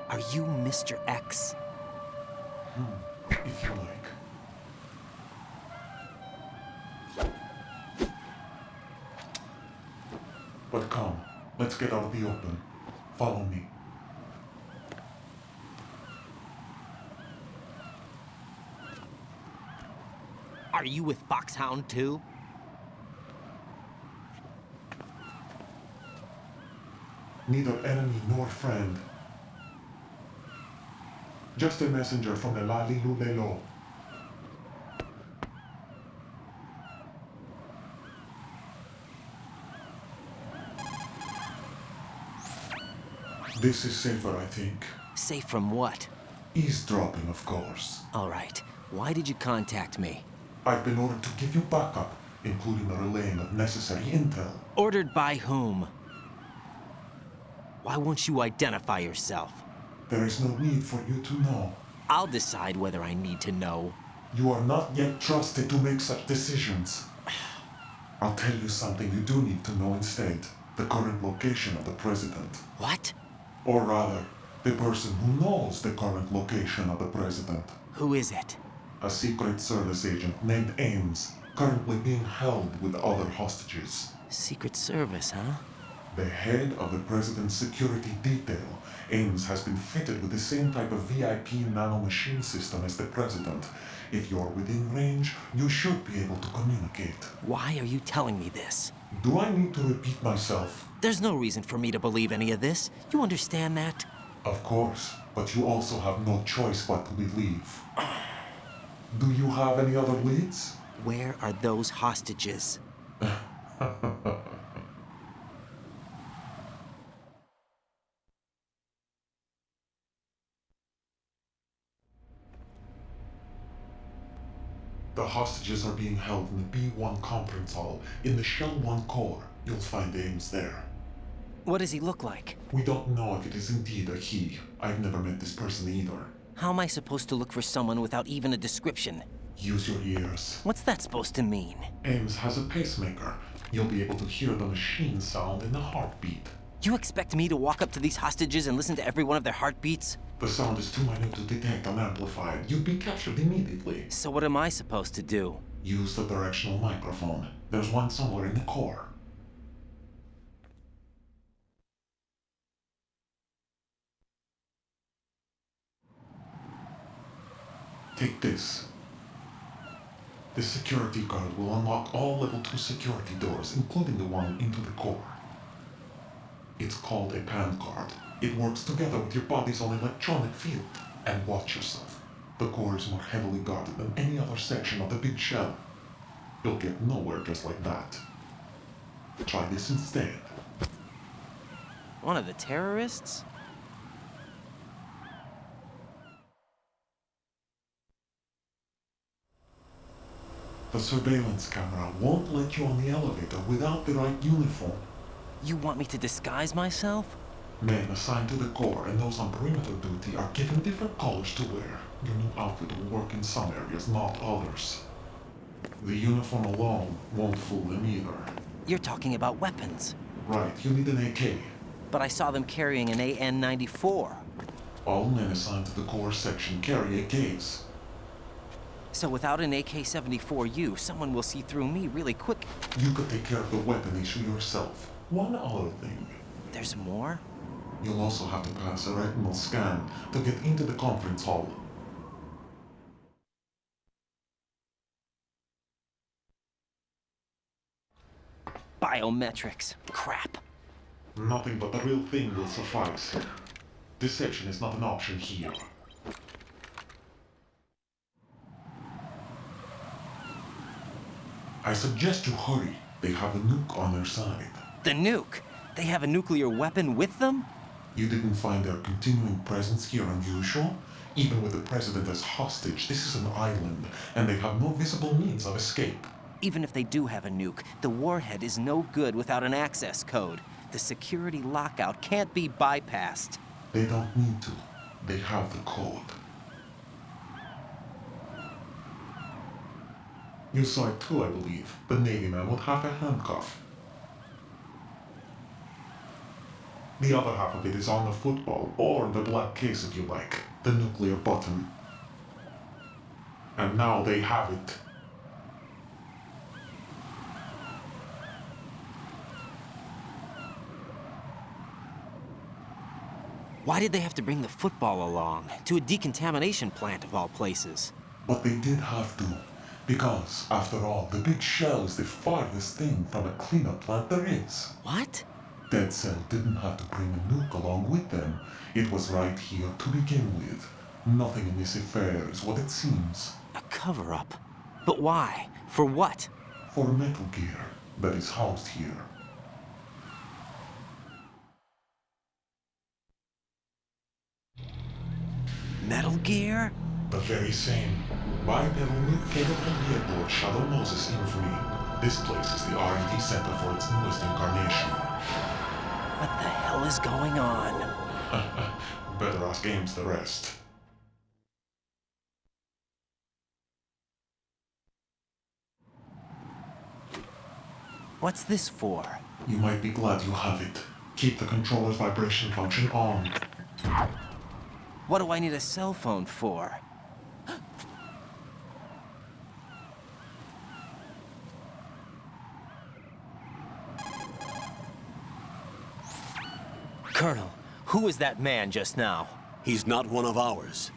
Are you Mr. X? If you like. But come, let's get out of the open. Follow me. Are you with Foxhound too? Neither enemy nor friend. Just a messenger from the LMAO. This is safer, I think. Safe from what? Eavesdropping, of course. All right. Why did you contact me? I've been ordered to give you backup, including the relaying of necessary intel. Ordered by whom? Why won't you identify yourself? There is no need for you to know. I'll decide whether I need to know. You are not yet trusted to make such decisions. I'll tell you something you do need to know instead. The current location of the president. What? Or rather, the person who knows the current location of the president. Who is it? A Secret Service agent named Ames, currently being held with other hostages. Secret Service, huh? The head of the president's security detail, Ames has been fitted with the same type of VIP nanomachine system as the president. If you're within range, you should be able to communicate. Why are you telling me this? Do I need to repeat myself? There's no reason for me to believe any of this. You understand that? Of course, but you also have no choice but to believe. Do you have any other leads? Where are those hostages? The hostages are being held in the B1 conference hall in the Shell 1 core. You'll find Ames there. What does he look like? We don't know if it is indeed a he. I've never met this person either. How am I supposed to look for someone without even a description? Use your ears. What's that supposed to mean? Ames has a pacemaker. You'll be able to hear the machine sound in the heartbeat. You expect me to walk up to these hostages and listen to every one of their heartbeats? The sound is too minute to detect and amplify it. You'd be captured immediately. So what am I supposed to do? Use the directional microphone. There's one somewhere in the core. Take this. The security card will unlock all level 2 security doors, including the one into the core. It's called a PAN card. It works together with your body's own electronic field. And watch yourself. The core is more heavily guarded than any other section of the big shell. You'll get nowhere just like that. Try this instead. One of the terrorists? The surveillance camera won't let you on the elevator without the right uniform. You want me to disguise myself? Men assigned to the core and those on perimeter duty are given different colors to wear. Your new outfit will work in some areas, not others. The uniform alone won't fool them either. You're talking about weapons. Right, you need an AK. But I saw them carrying an AN-94. All men assigned to the core section carry AKs. So without an AK-74U, someone will see through me really quick. You could take care of the weapon issue yourself. One other thing. There's more? You'll also have to pass a retinal scan to get into the conference hall. Biometrics. Crap. Nothing but the real thing will suffice. Deception is not an option here. I suggest you hurry. They have a nuke on their side. The nuke? They have a nuclear weapon with them? You didn't find their continuing presence here unusual? Even with the president as hostage, this is an island, and they have no visible means of escape. Even if they do have a nuke, the warhead is no good without an access code. The security lockout can't be bypassed. They don't need to. They have the code. You saw it too, I believe. The Navy man would have a handcuff. The other half of it is on the football, or the black case if you like. The nuclear button. And now they have it. Why did they have to bring the football along? To a decontamination plant of all places. But they did have to. Because, after all, the big shell is the farthest thing from a cleanup plant there is. What? Dead Cell didn't have to bring a nuke along with them. It was right here to begin with. Nothing in this affair is what it seems. A cover-up? But why? For what? For Metal Gear that is housed here. Metal Gear? The very same. Bipedal nuke-capable vehicle Shadow Moses infamy. This place is the R&D center for its newest incarnation. What the hell is going on? Better ask Ames the rest. What's this for? You might be glad you have it. Keep the controller's vibration function on. What do I need a cell phone for? Colonel, who is that man just now? He's not one of ours.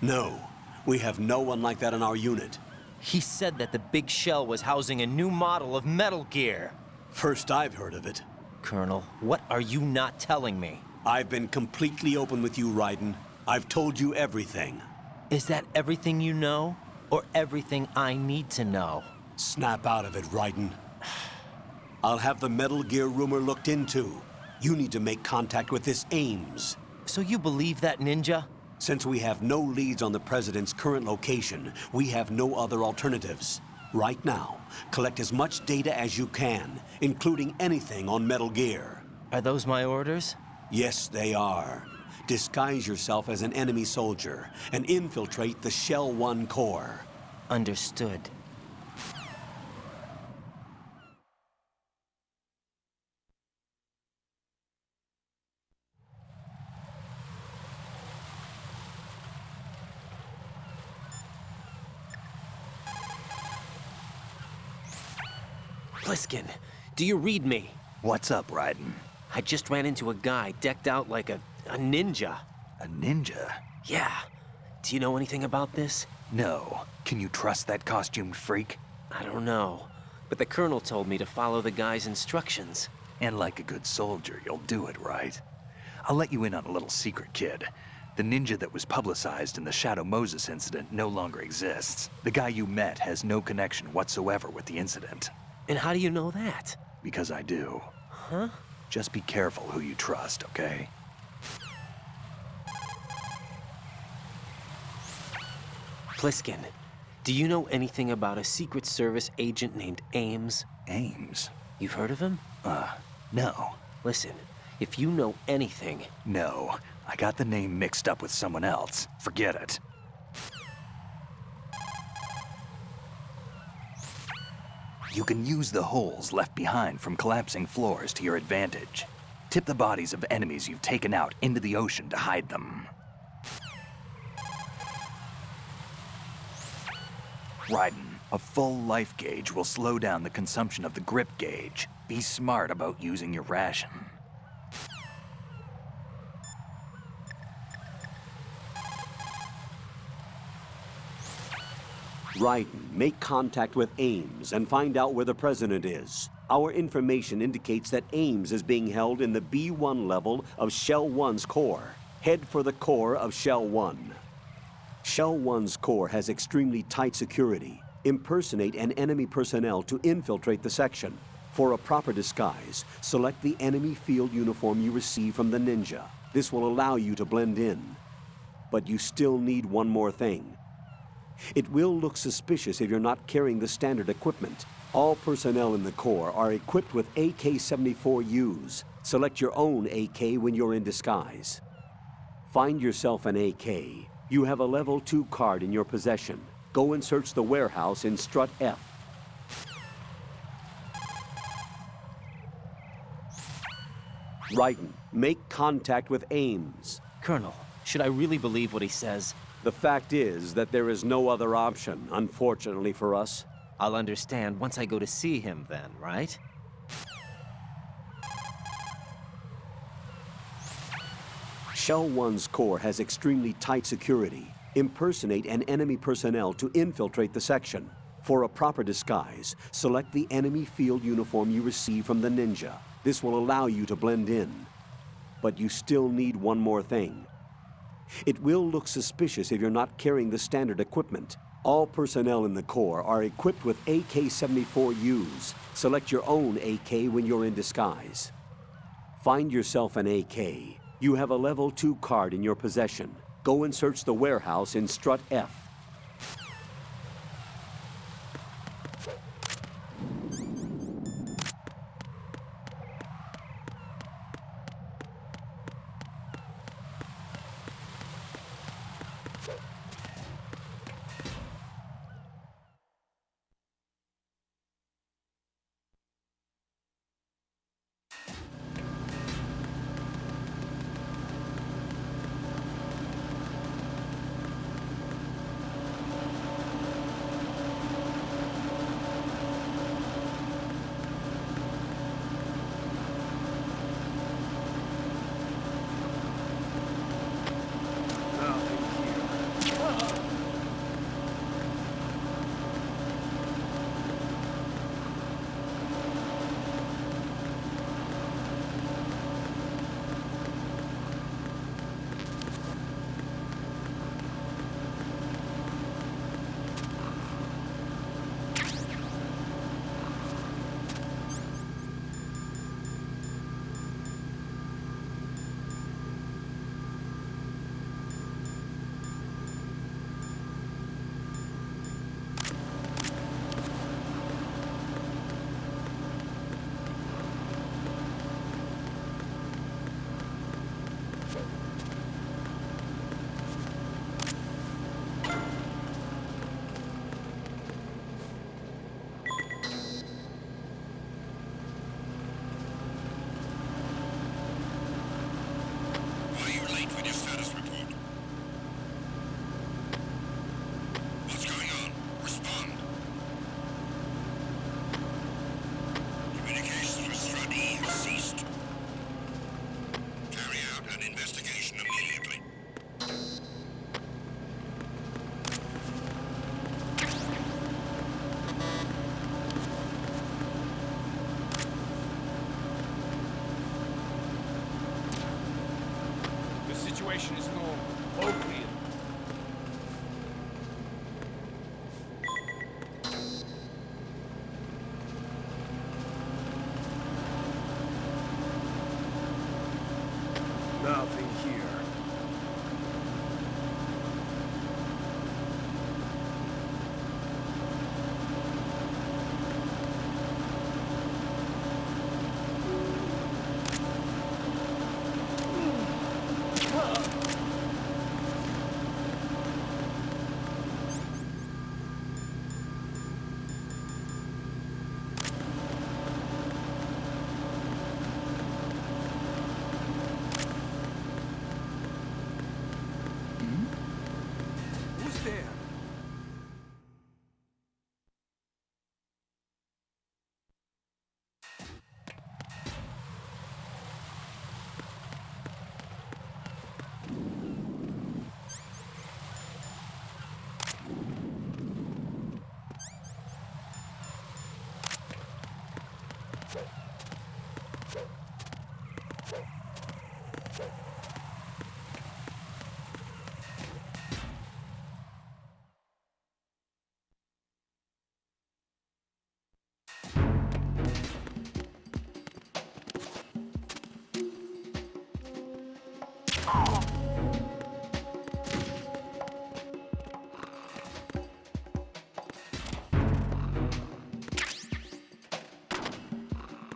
No, we have no one like that in our unit. He said that the big shell was housing a new model of Metal Gear. First I've heard of it. Colonel, what are you not telling me? I've been completely open with you, Raiden. I've told you everything. Is that everything you know? Or everything I need to know? Snap out of it, Raiden. I'll have the Metal Gear rumor looked into. You need to make contact with this Ames. So you believe that ninja? Since we have no leads on the President's current location, we have no other alternatives. Right now, collect as much data as you can, including anything on Metal Gear. Are those my orders? Yes, they are. Disguise yourself as an enemy soldier and infiltrate the Shell 1 core. Understood. Pliskin, do you read me? What's up, Raiden? I just ran into a guy decked out like a ninja. A ninja? Yeah. Do you know anything about this? No. Can you trust that costumed freak? I don't know. But the colonel told me to follow the guy's instructions. And like a good soldier, you'll do it, right? I'll let you in on a little secret, kid. The ninja that was publicized in the Shadow Moses incident no longer exists. The guy you met has no connection whatsoever with the incident. And how do you know that? Because I do. Huh? Just be careful who you trust, okay? Pliskin, do you know anything about a Secret Service agent named Ames? Ames? You've heard of him? No. Listen, if you know anything... No. I got the name mixed up with someone else. Forget it. You can use the holes left behind from collapsing floors to your advantage. Tip the bodies of enemies you've taken out into the ocean to hide them. Raiden, a full life gauge will slow down the consumption of the grip gauge. Be smart about using your ration. Raiden, make contact with Ames and find out where the president is. Our information indicates that Ames is being held in the B1 level of Shell 1's core. Head for the core of Shell 1. Shell 1's core has extremely tight security. Impersonate an enemy personnel to infiltrate the section. For a proper disguise, select the enemy field uniform you receive from the ninja. This will allow you to blend in. But you still need one more thing. It will look suspicious if you're not carrying the standard equipment. All personnel in the Corps are equipped with AK-74Us. Select your own AK when you're in disguise. Find yourself an AK. You have a level 2 card in your possession. Go and search the warehouse in Strut F. Raiden, make contact with Ames. Colonel, should I really believe what he says? The fact is that there is no other option, unfortunately for us. I'll understand once I go to see him then, right? Shell 1's core has extremely tight security. Impersonate an enemy personnel to infiltrate the section. For a proper disguise, select the enemy field uniform you receive from the ninja. This will allow you to blend in. But you still need one more thing. It will look suspicious if you're not carrying the standard equipment. All personnel in the Corps are equipped with AK-74Us. Select your own AK when you're in disguise. Find yourself an AK. You have a level 2 card in your possession. Go and search the warehouse in Strut F.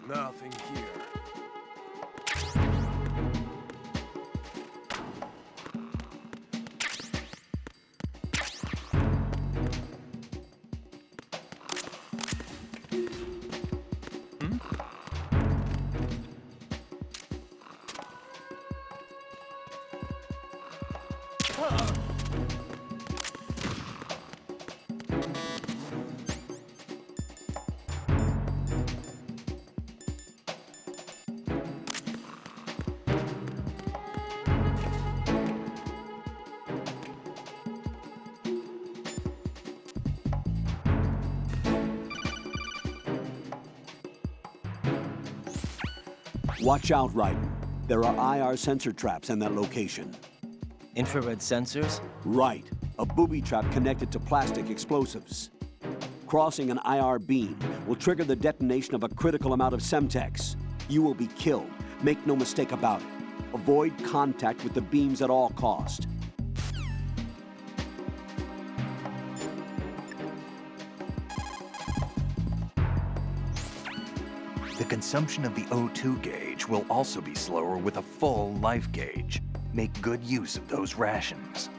Nothing here. Watch out, Raiden. There are IR sensor traps in that location. Infrared sensors? Right. A booby trap connected to plastic explosives. Crossing an IR beam will trigger the detonation of a critical amount of semtex. You will be killed. Make no mistake about it. Avoid contact with the beams at all cost. The consumption of the O2 gauge will also be slower with a full life gauge. Make good use of those rations.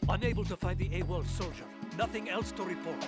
Unable to find the AWOL soldier. Nothing else to report.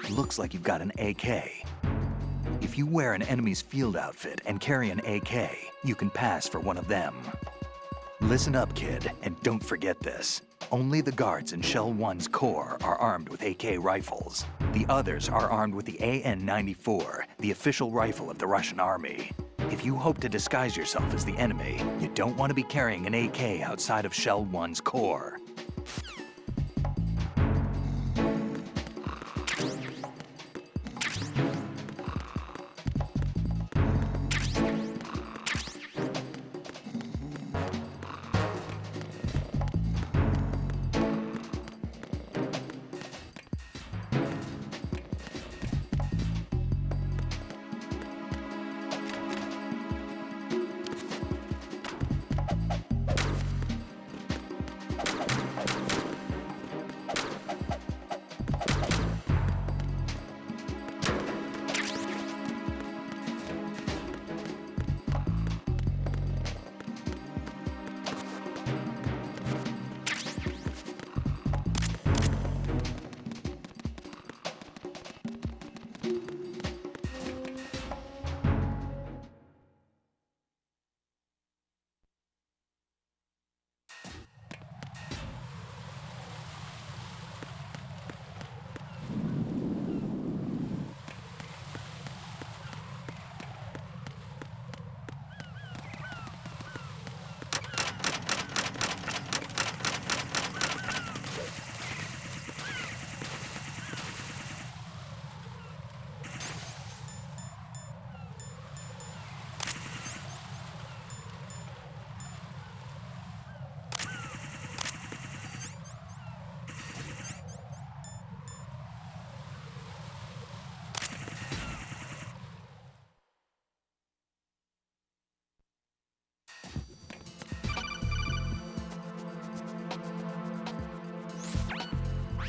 Looks like you've got an AK. If you wear an enemy's field outfit and carry an AK, you can pass for one of them. Listen up, kid, and don't forget this. Only the guards in Shell 1's core are armed with AK rifles. The others are armed with the AN-94, the official rifle of the Russian army. If you hope to disguise yourself as the enemy, you don't want to be carrying an AK outside of Shell 1's core.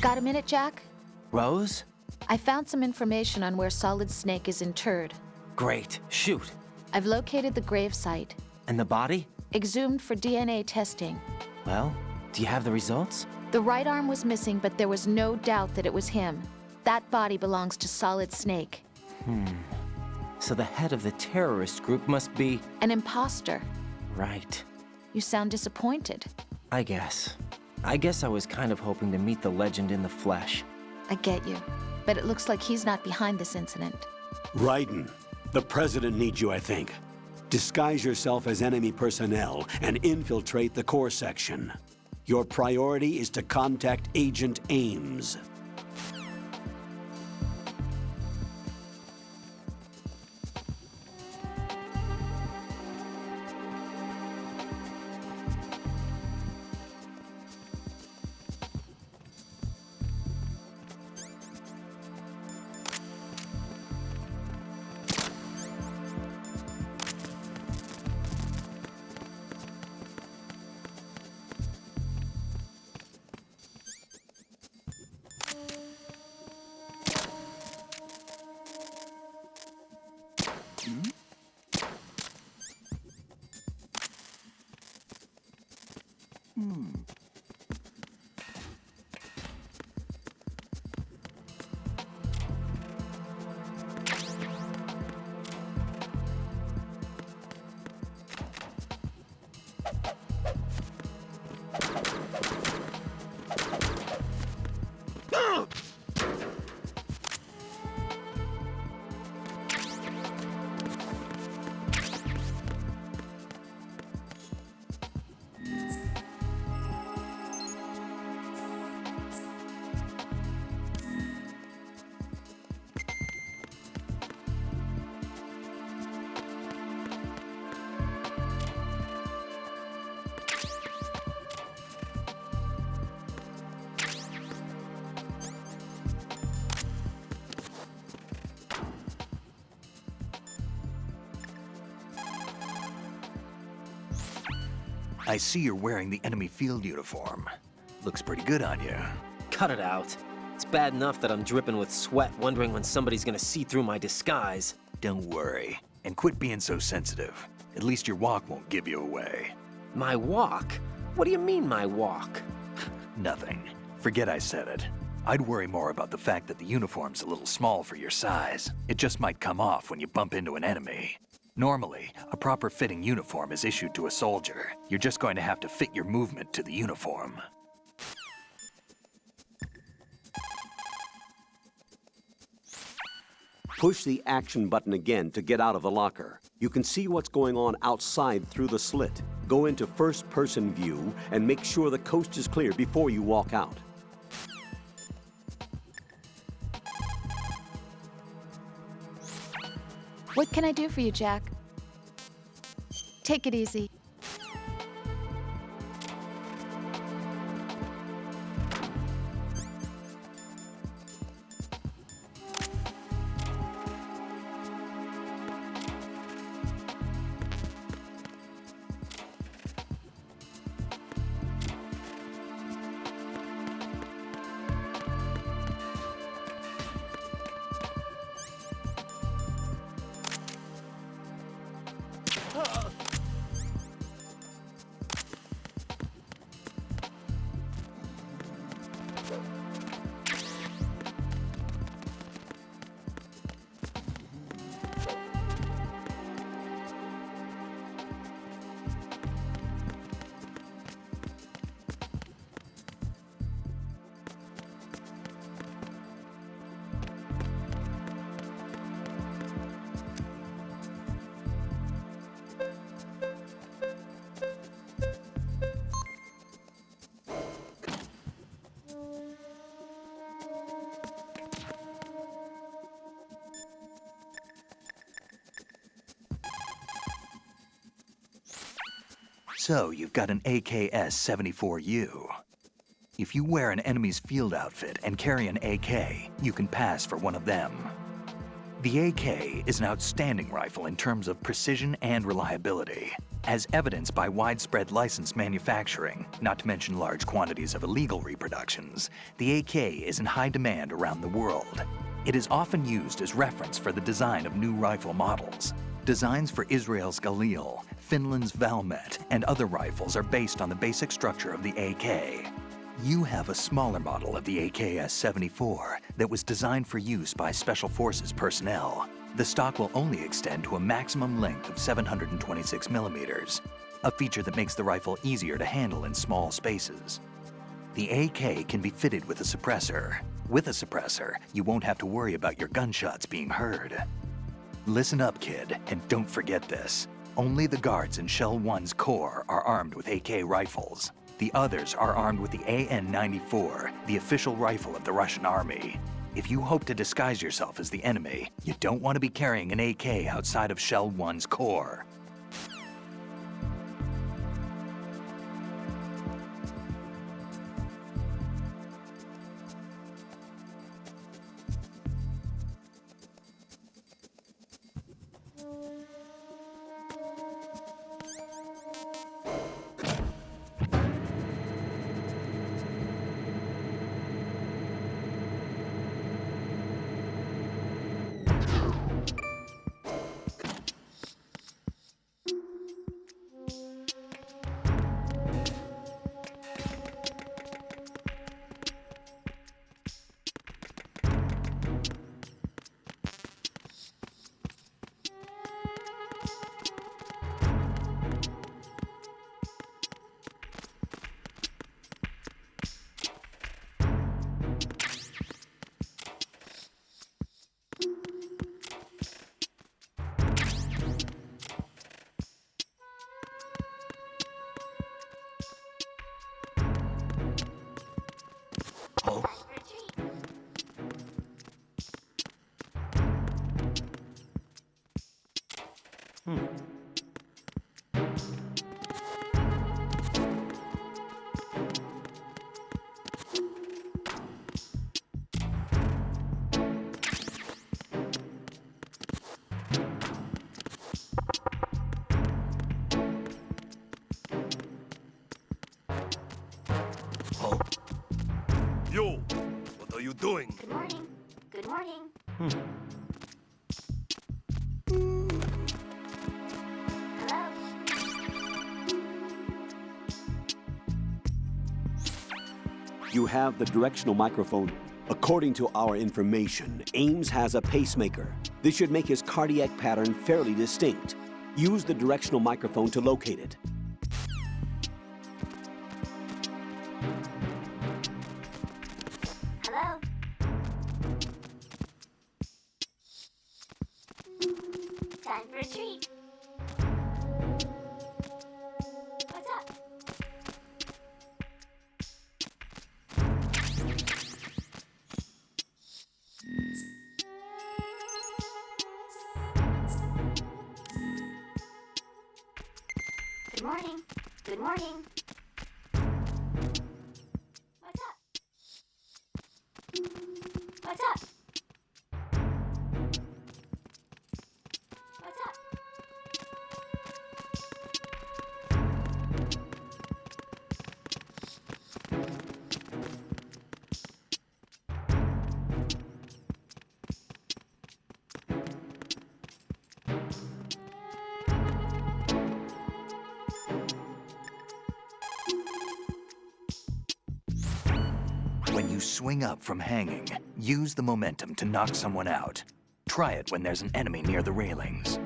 Got a minute, Jack? Rose? I found some information on where Solid Snake is interred. Great. Shoot. I've located the gravesite. And the body? Exhumed for DNA testing. Well, do you have the results? The right arm was missing, but there was no doubt that it was him. That body belongs to Solid Snake. So the head of the terrorist group must be... An imposter. Right. You sound disappointed. I guess I was kind of hoping to meet the legend in the flesh. I get you. But it looks like he's not behind this incident. Raiden, the president needs you, I think. Disguise yourself as enemy personnel and infiltrate the core section. Your priority is to contact Agent Ames. I see you're wearing the enemy field uniform. Looks pretty good on you. Cut it out. It's bad enough that I'm dripping with sweat, wondering when somebody's gonna see through my disguise. Don't worry. And quit being so sensitive. At least your walk won't give you away. My walk? What do you mean, my walk? Nothing. Forget I said it. I'd worry more about the fact that the uniform's a little small for your size. It just might come off when you bump into an enemy. Normally, a proper fitting uniform is issued to a soldier. You're just going to have to fit your movement to the uniform. Push the action button again to get out of the locker. You can see what's going on outside through the slit. Go into first-person view and make sure the coast is clear before you walk out. What can I do for you, Jack? Take it easy. So, you've got an AKS-74U. If you wear an enemy's field outfit and carry an AK, you can pass for one of them. The AK is an outstanding rifle in terms of precision and reliability. As evidenced by widespread licensed manufacturing, not to mention large quantities of illegal reproductions, the AK is in high demand around the world. It is often used as reference for the design of new rifle models. Designs for Israel's Galil, Finland's Valmet, and other rifles are based on the basic structure of the AK. You have a smaller model of the AKS-74 that was designed for use by Special Forces personnel. The stock will only extend to a maximum length of 726 millimeters, a feature that makes the rifle easier to handle in small spaces. The AK can be fitted with a suppressor. With a suppressor, you won't have to worry about your gunshots being heard. Listen up, kid, and don't forget this. Only the guards in Shell 1's Corps are armed with AK rifles. The others are armed with the AN-94, the official rifle of the Russian army. If you hope to disguise yourself as the enemy, you don't want to be carrying an AK outside of Shell 1's Corps. Yo, what are you doing? Good morning. Good morning. Hello? You have the directional microphone. According to our information, Ames has a pacemaker. This should make his cardiac pattern fairly distinct. Use the directional microphone to locate it. Hello? Time for a treat. What's up? Good morning. Good morning. What's up? What's up? What's up? When you swing up from hanging, use the momentum to knock someone out. Try it when there's an enemy near the railings.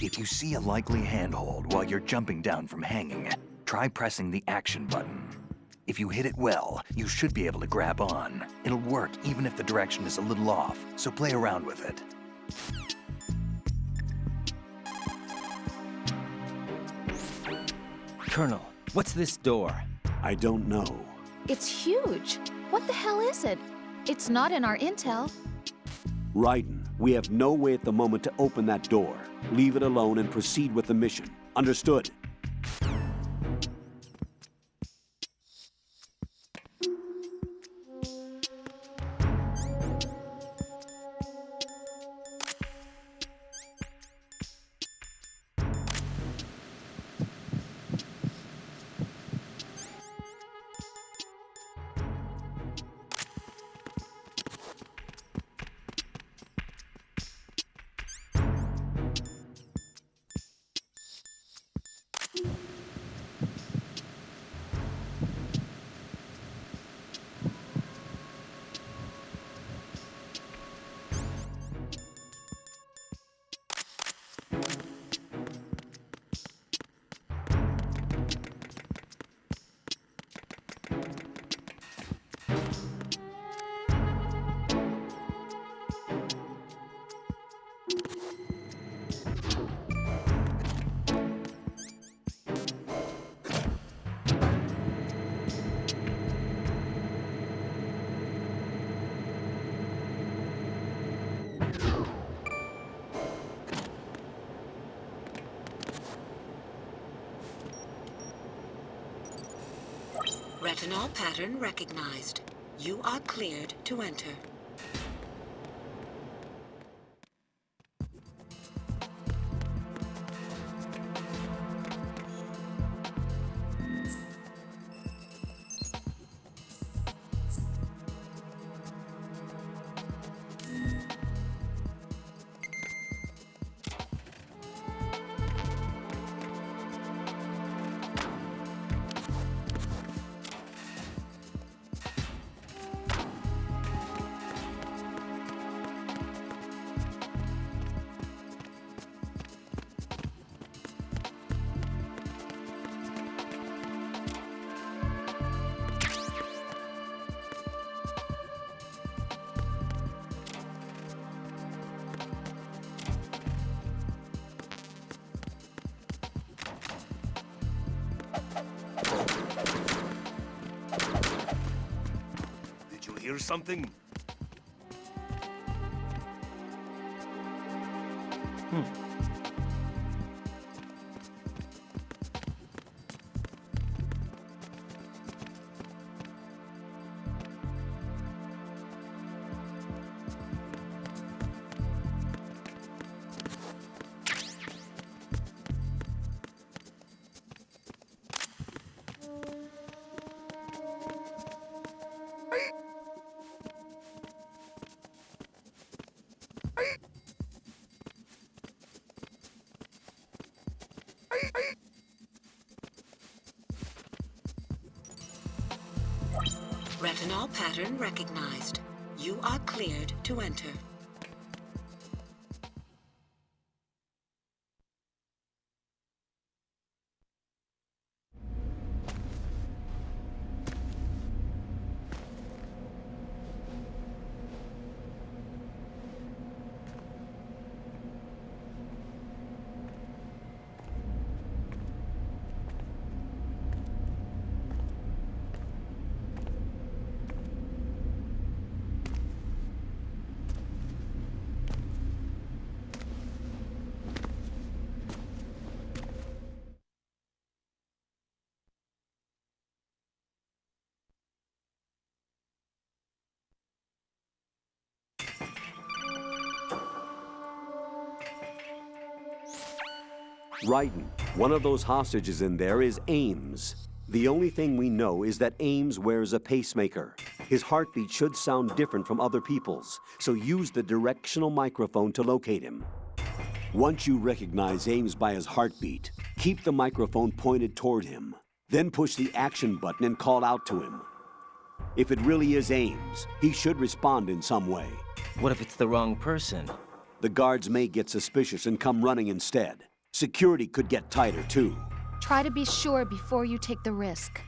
If you see a likely handhold while you're jumping down from hanging, try pressing the action button. If you hit it well, you should be able to grab on. It'll work even if the direction is a little off, so play around with it. Colonel, what's this door? I don't know. It's huge. What the hell is it? It's not in our intel. Raiden, we have no way at the moment to open that door. Leave it alone and proceed with the mission. Understood? Retinol pattern recognized. You are cleared to enter. Hear something? Retinol pattern recognized. You are cleared to enter. Raiden, one of those hostages in there is Ames. The only thing we know is that Ames wears a pacemaker. His heartbeat should sound different from other people's, so use the directional microphone to locate him. Once you recognize Ames by his heartbeat, keep the microphone pointed toward him. Then push the action button and call out to him. If it really is Ames, he should respond in some way. What if it's the wrong person? The guards may get suspicious and come running instead. Security could get tighter, too. Try to be sure before you take the risk.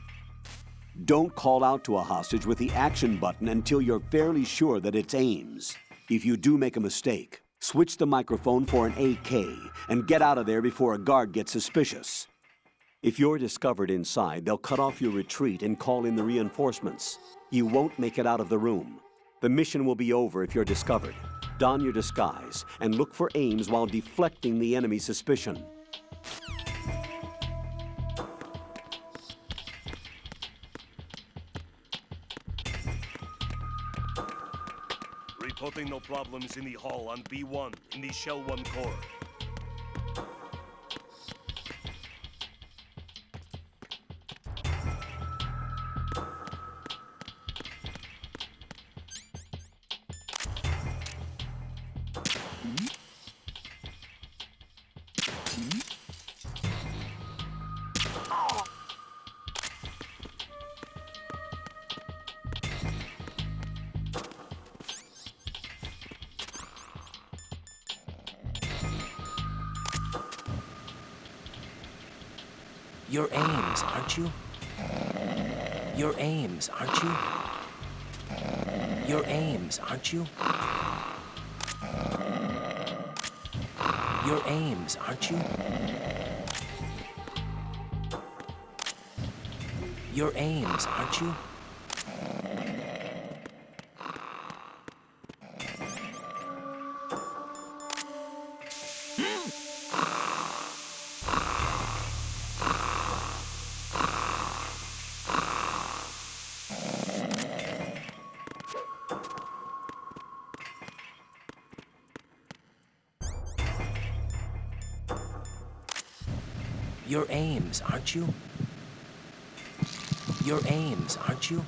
Don't call out to a hostage with the action button until you're fairly sure that it's Ames. If you do make a mistake, switch the microphone for an AK and get out of there before a guard gets suspicious. If you're discovered inside, they'll cut off your retreat and call in the reinforcements. You won't make it out of the room. The mission will be over if you're discovered. Don your disguise and look for Ames while deflecting the enemy's suspicion. Reporting no problems in the hall on B1 in the Shell 1 core. You're Ames, aren't you? You're Ames, aren't you? You're Ames, aren't you? You're Ames, aren't you? You're Ames, aren't you? You're Ames, aren't you? You're Ames, aren't you?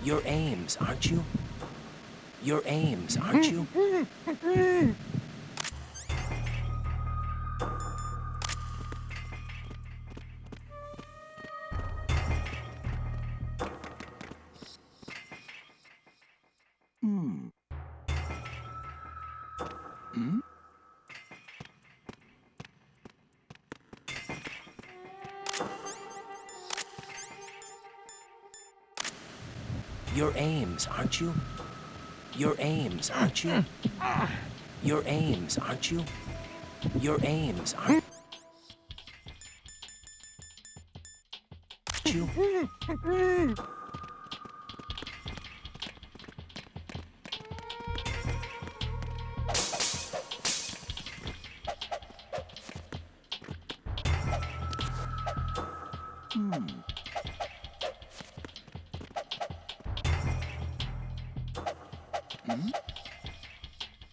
You're Ames, aren't you? You're Ames, aren't you? You're Ames, aren't you? You're Ames, aren't you? You're Ames, aren't you? You're Ames, aren't you?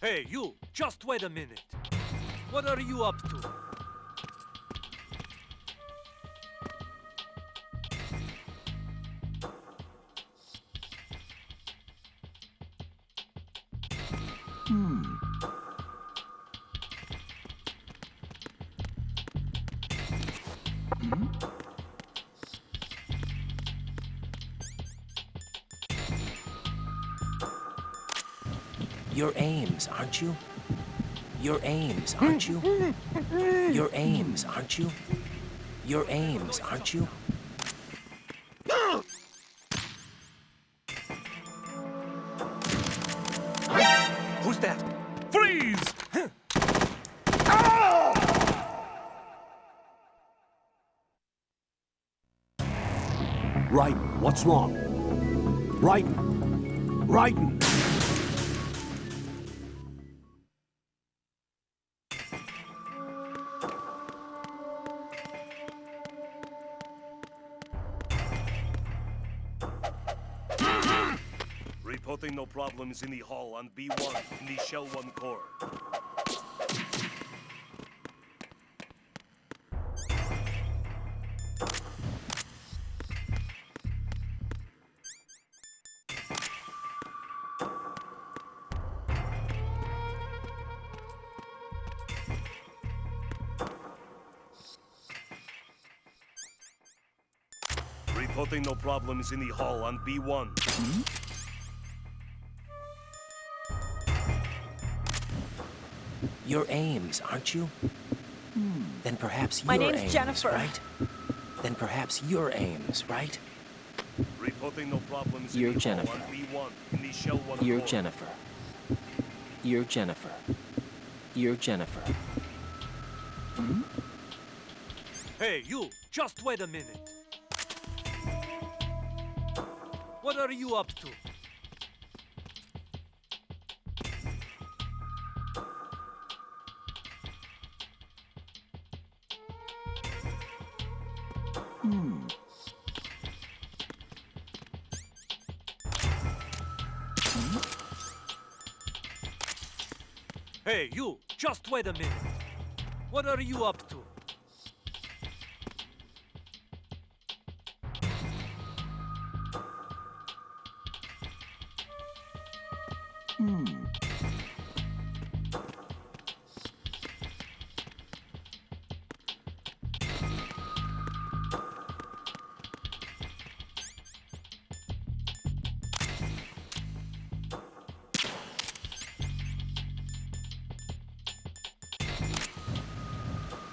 Hey, you! Just wait a minute. What are you up to? You're Ames, aren't you? You're Ames, aren't you? You're Ames, aren't you? You're Ames, aren't you? Who's that? Freeze! Right, what's wrong? Right, Raiden! Reporting no problems in the hall on B1 in the Shell 1 core. Reporting no problems in the hall on B1. You're Ames, aren't you? Then perhaps My you're name's Ames, Jennifer. right? Then perhaps you're Ames, right? Reporting no problems You're in the Jennifer. hall on B1 in the Shell 1 You're core. Jennifer. You're Jennifer. You're Jennifer. Hey, you! Just wait a minute. What are you up to? Hey, you! Just wait a minute. What are you up to?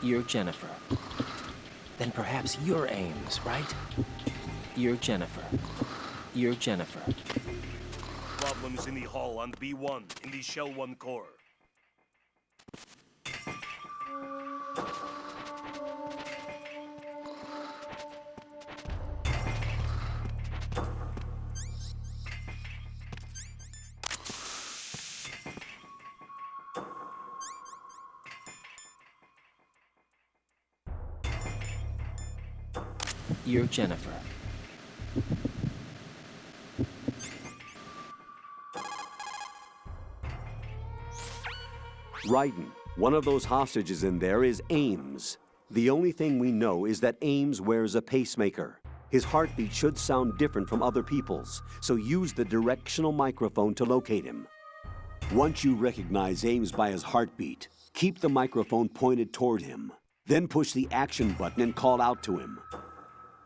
You're Jennifer. Then perhaps you're Ames, right? You're Jennifer. You're Jennifer. Problems in the hall on B1 in the Shell 1 core. You're Jennifer. Raiden, One of those hostages in there is Ames. The only thing we know is that Ames wears a pacemaker. His heartbeat should sound different from other people's, so use the directional microphone to locate him. Once you recognize Ames by his heartbeat, keep the microphone pointed toward him. Then push the action button and call out to him.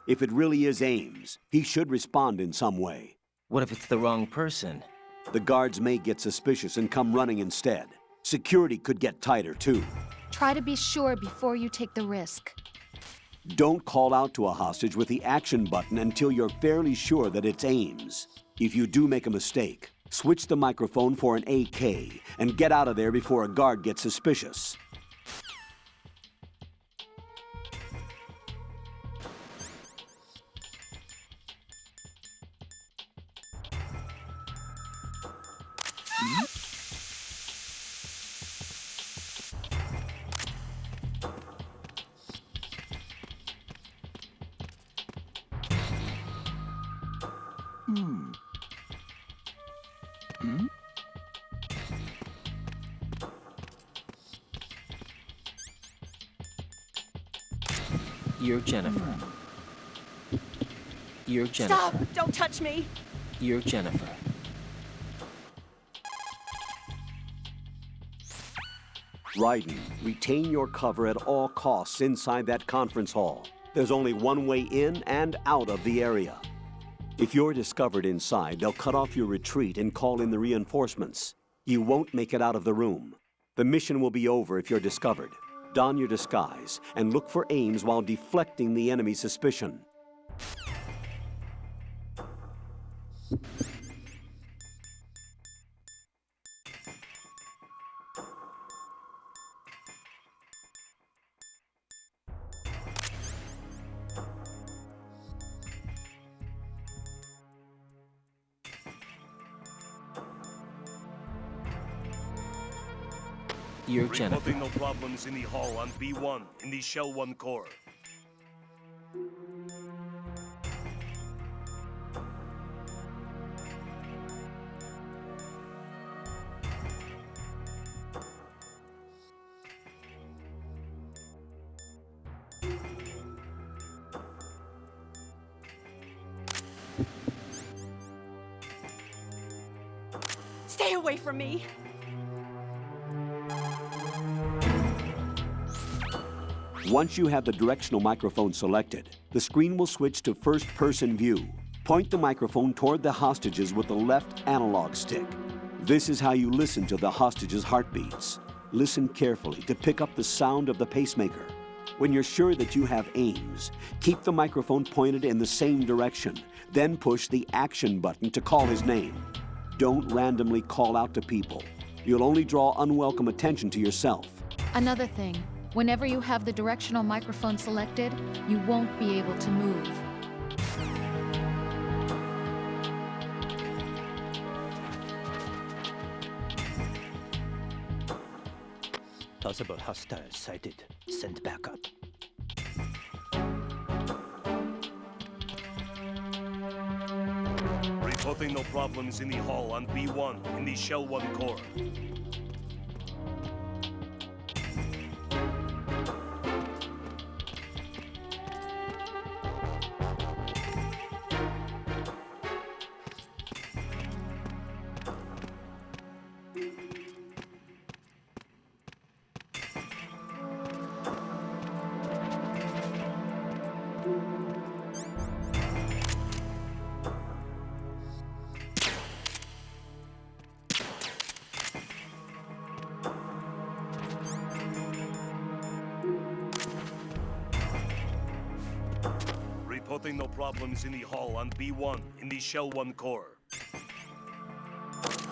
If it really is Ames, he should respond in some way. What if it's the wrong person? The guards may get suspicious and come running instead. Security could get tighter, too. Try to be sure before you take the risk. Don't call out to a hostage with the action button until you're fairly sure that it's Ames. If you do make a mistake, switch the microphone for an AK and get out of there before a guard gets suspicious. You're Jennifer. You're Jennifer. Stop! Don't touch me! You're Jennifer. Raiden, retain your cover at all costs inside that conference hall. There's only one way in and out of the area. If you're discovered inside, they'll cut off your retreat and call in the reinforcements. You won't make it out of the room. The mission will be over if you're discovered. Don your disguise and look for Ames while deflecting the enemy's suspicion. You're Jennifer. Reporting no problems in the hall on B1 in the Shell 1 core. Stay away from me! Once you have the directional microphone selected, the screen will switch to first-person view. Point the microphone toward the hostages with the left analog stick. This is how you listen to the hostages' heartbeats. Listen carefully to pick up the sound of the pacemaker. When you're sure that you have Ames, keep the microphone pointed in the same direction, then push the action button to call his name. Don't randomly call out to people. You'll only draw unwelcome attention to yourself. Another thing, whenever you have the directional microphone selected, you won't be able to move. Possible hostiles sighted. Send backup. Reporting no problems in the hall on B1 in the Shell 1 core. Reporting no problems in the hall on B1 in the Shell 1 core.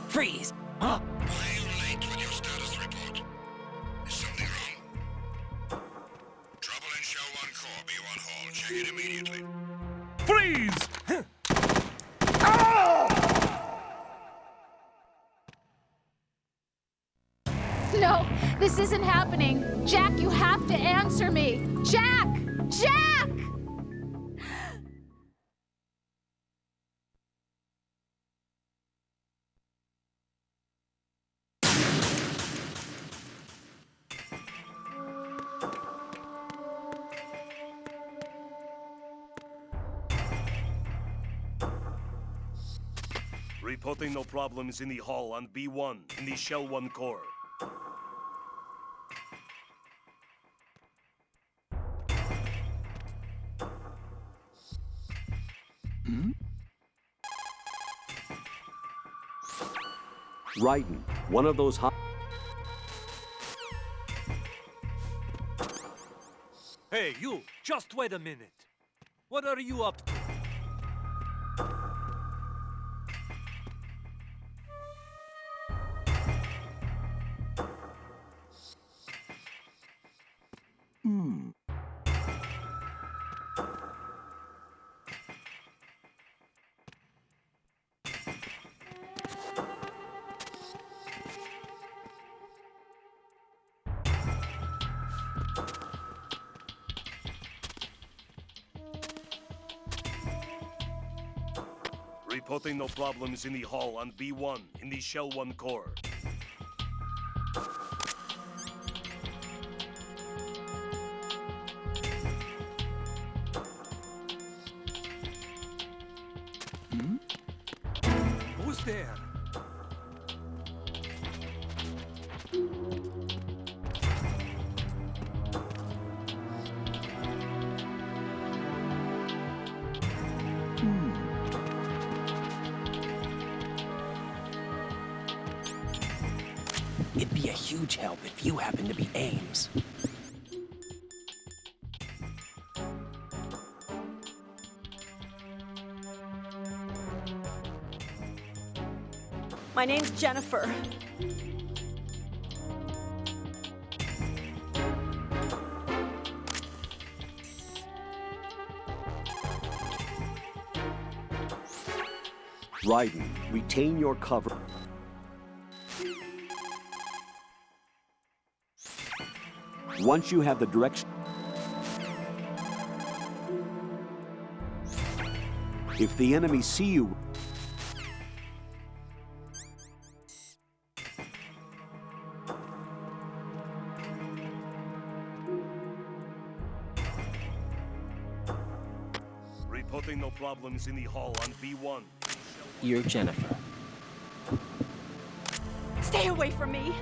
Freeze! Huh? Why are you late with your status report? Is something wrong? Trouble in Shell 1 core, B1 hall. Check it immediately. Freeze! No, this isn't happening. Jack, you have to answer me. Jack! Jack! Reporting no problems in the hall on B1 in the Shell 1 core. Raiden, one of those Hey, you! Just wait a minute. What are you up to? Reporting no problems in the hall on B1 in the Shell 1 core. Who's there? It'd be a huge help if you happen to be Ames. My name's Jennifer. Raiden, retain your cover. Once you have the direction... If the enemy see you... Reporting no problems in the hall on B1. You're Jennifer. Stay away from me!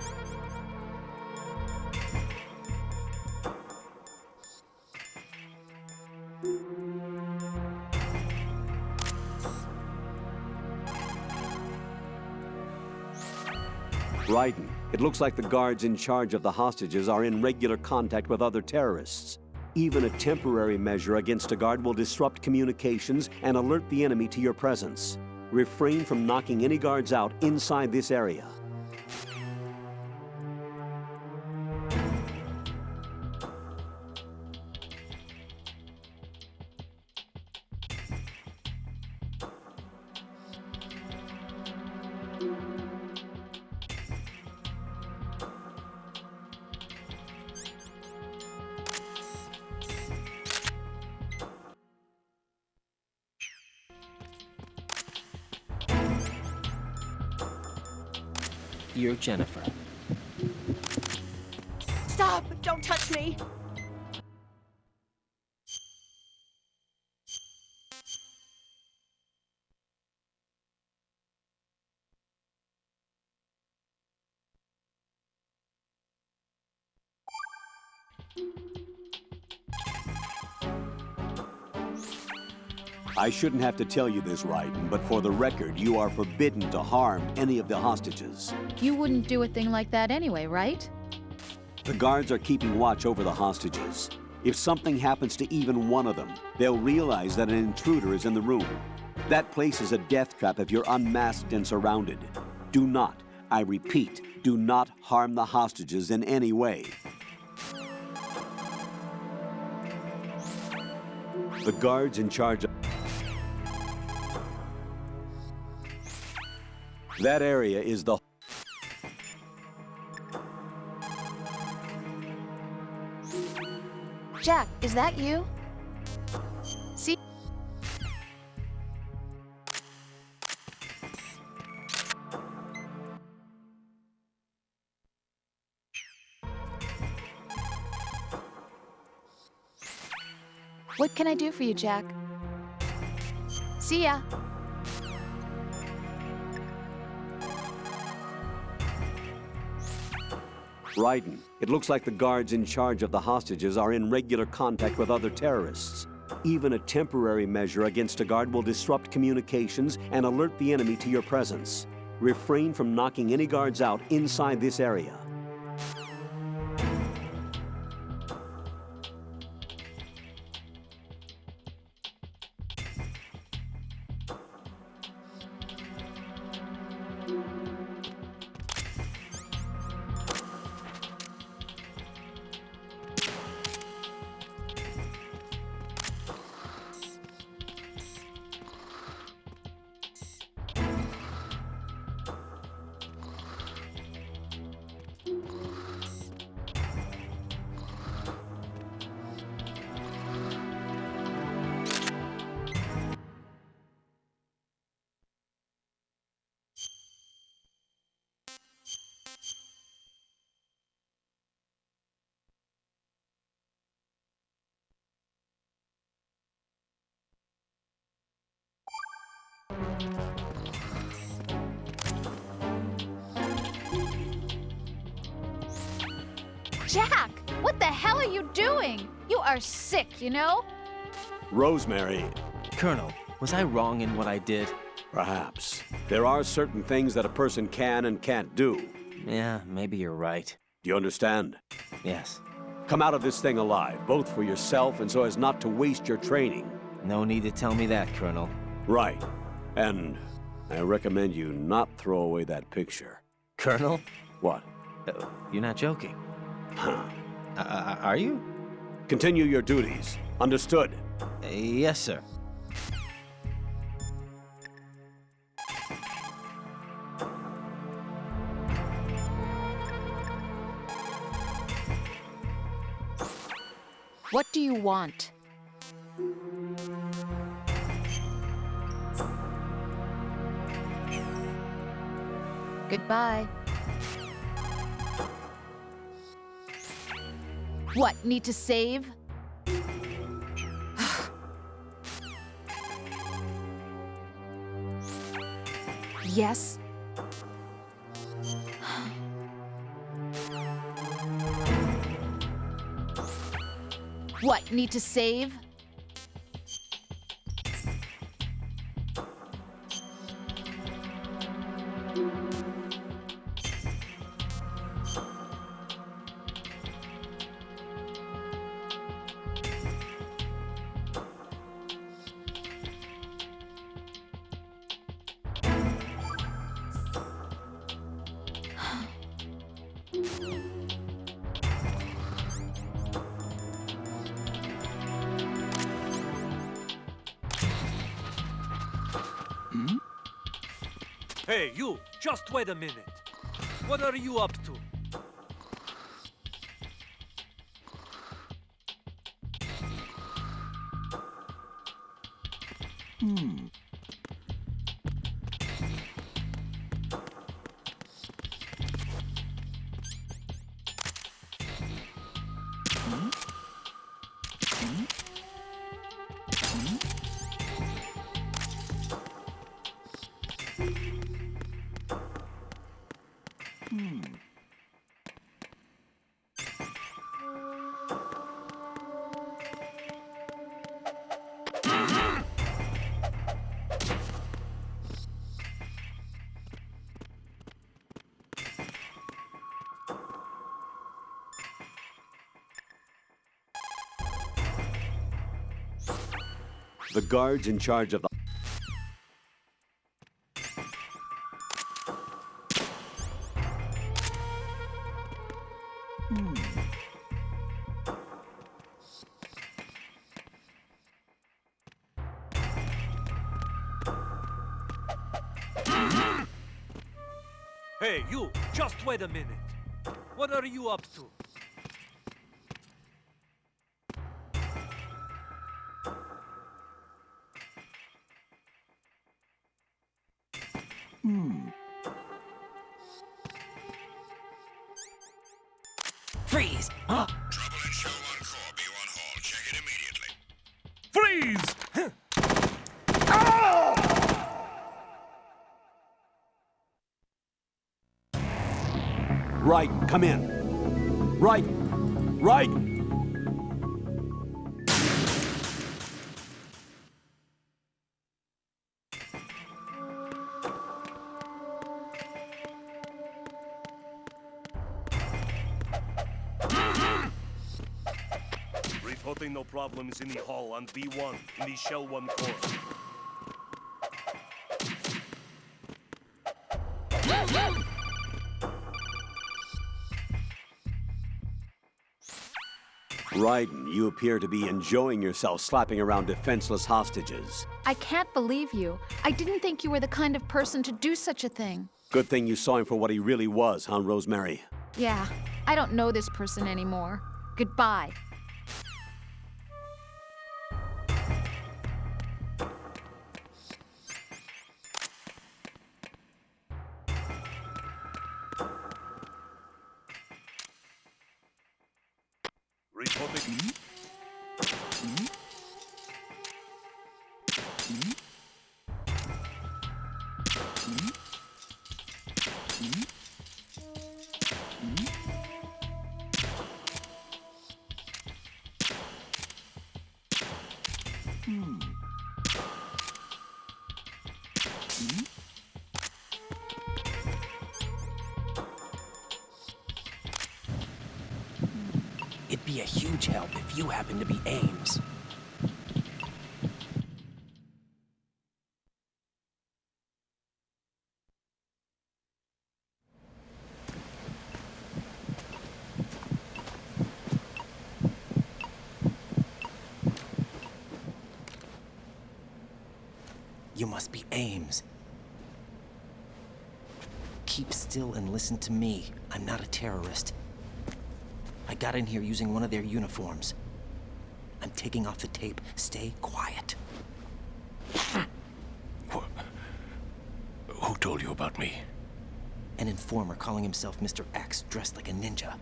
Raiden, it looks like the guards in charge of the hostages are in regular contact with other terrorists. Even a temporary measure against a guard will disrupt communications and alert the enemy to your presence. Refrain from knocking any guards out inside this area. You're Jennifer. Stop! Don't touch me! I shouldn't have to tell you this, Raiden, but for the record, you are forbidden to harm any of the hostages. You wouldn't do a thing like that anyway, right? The guards are keeping watch over the hostages. If something happens to even one of them, they'll realize that an intruder is in the room. That place is a death trap if you're unmasked and surrounded. Do not, I repeat, do not harm the hostages in any way. The guards in charge of... That area is the... Jack, is that you? See? What can I do for you, Jack? See ya. Raiden, it looks like the guards in charge of the hostages are in regular contact with other terrorists. Even a temporary measure against a guard will disrupt communications and alert the enemy to your presence. Refrain from knocking any guards out inside this area. Jack, what the hell are you doing? You are sick, you know? Rosemary. Colonel, was I wrong in what I did? Perhaps. There are certain things that a person can and can't do. Yeah, maybe you're right. Do you understand? Yes. Come out of this thing alive, both for yourself and so as not to waste your training. No need to tell me that, Colonel. Right. And I recommend you not throw away that picture. Colonel? What? You're not joking. Huh. Are you? Continue your duties. Understood? Yes, sir. What do you want? Goodbye. What, need to save? Yes? What, need to save? Hey, you! Just wait a minute. What are you up to? The guards in charge of the... Hey, you! Just wait a minute. What are you up to? Freeze! Huh? Trouble in Shell 1 core, B1 Hall. Check it immediately. Freeze! Right, come in. Right! Right! Reporting no problems in the hall on B1 in the Shell 1 core. Raiden, you appear to be enjoying yourself slapping around defenseless hostages. I can't believe you. I didn't think you were the kind of person to do such a thing. Good thing you saw him for what he really was, huh, Rosemary? Yeah, I don't know this person anymore. Goodbye. Reporting. It'd be a huge help if you happen to be Ames. You must be Ames. Keep still and listen to me. I'm not a terrorist. I got in here using one of their uniforms. I'm taking off the tape. Stay quiet. Who told you about me? An informer calling himself Mr. X, dressed like a ninja.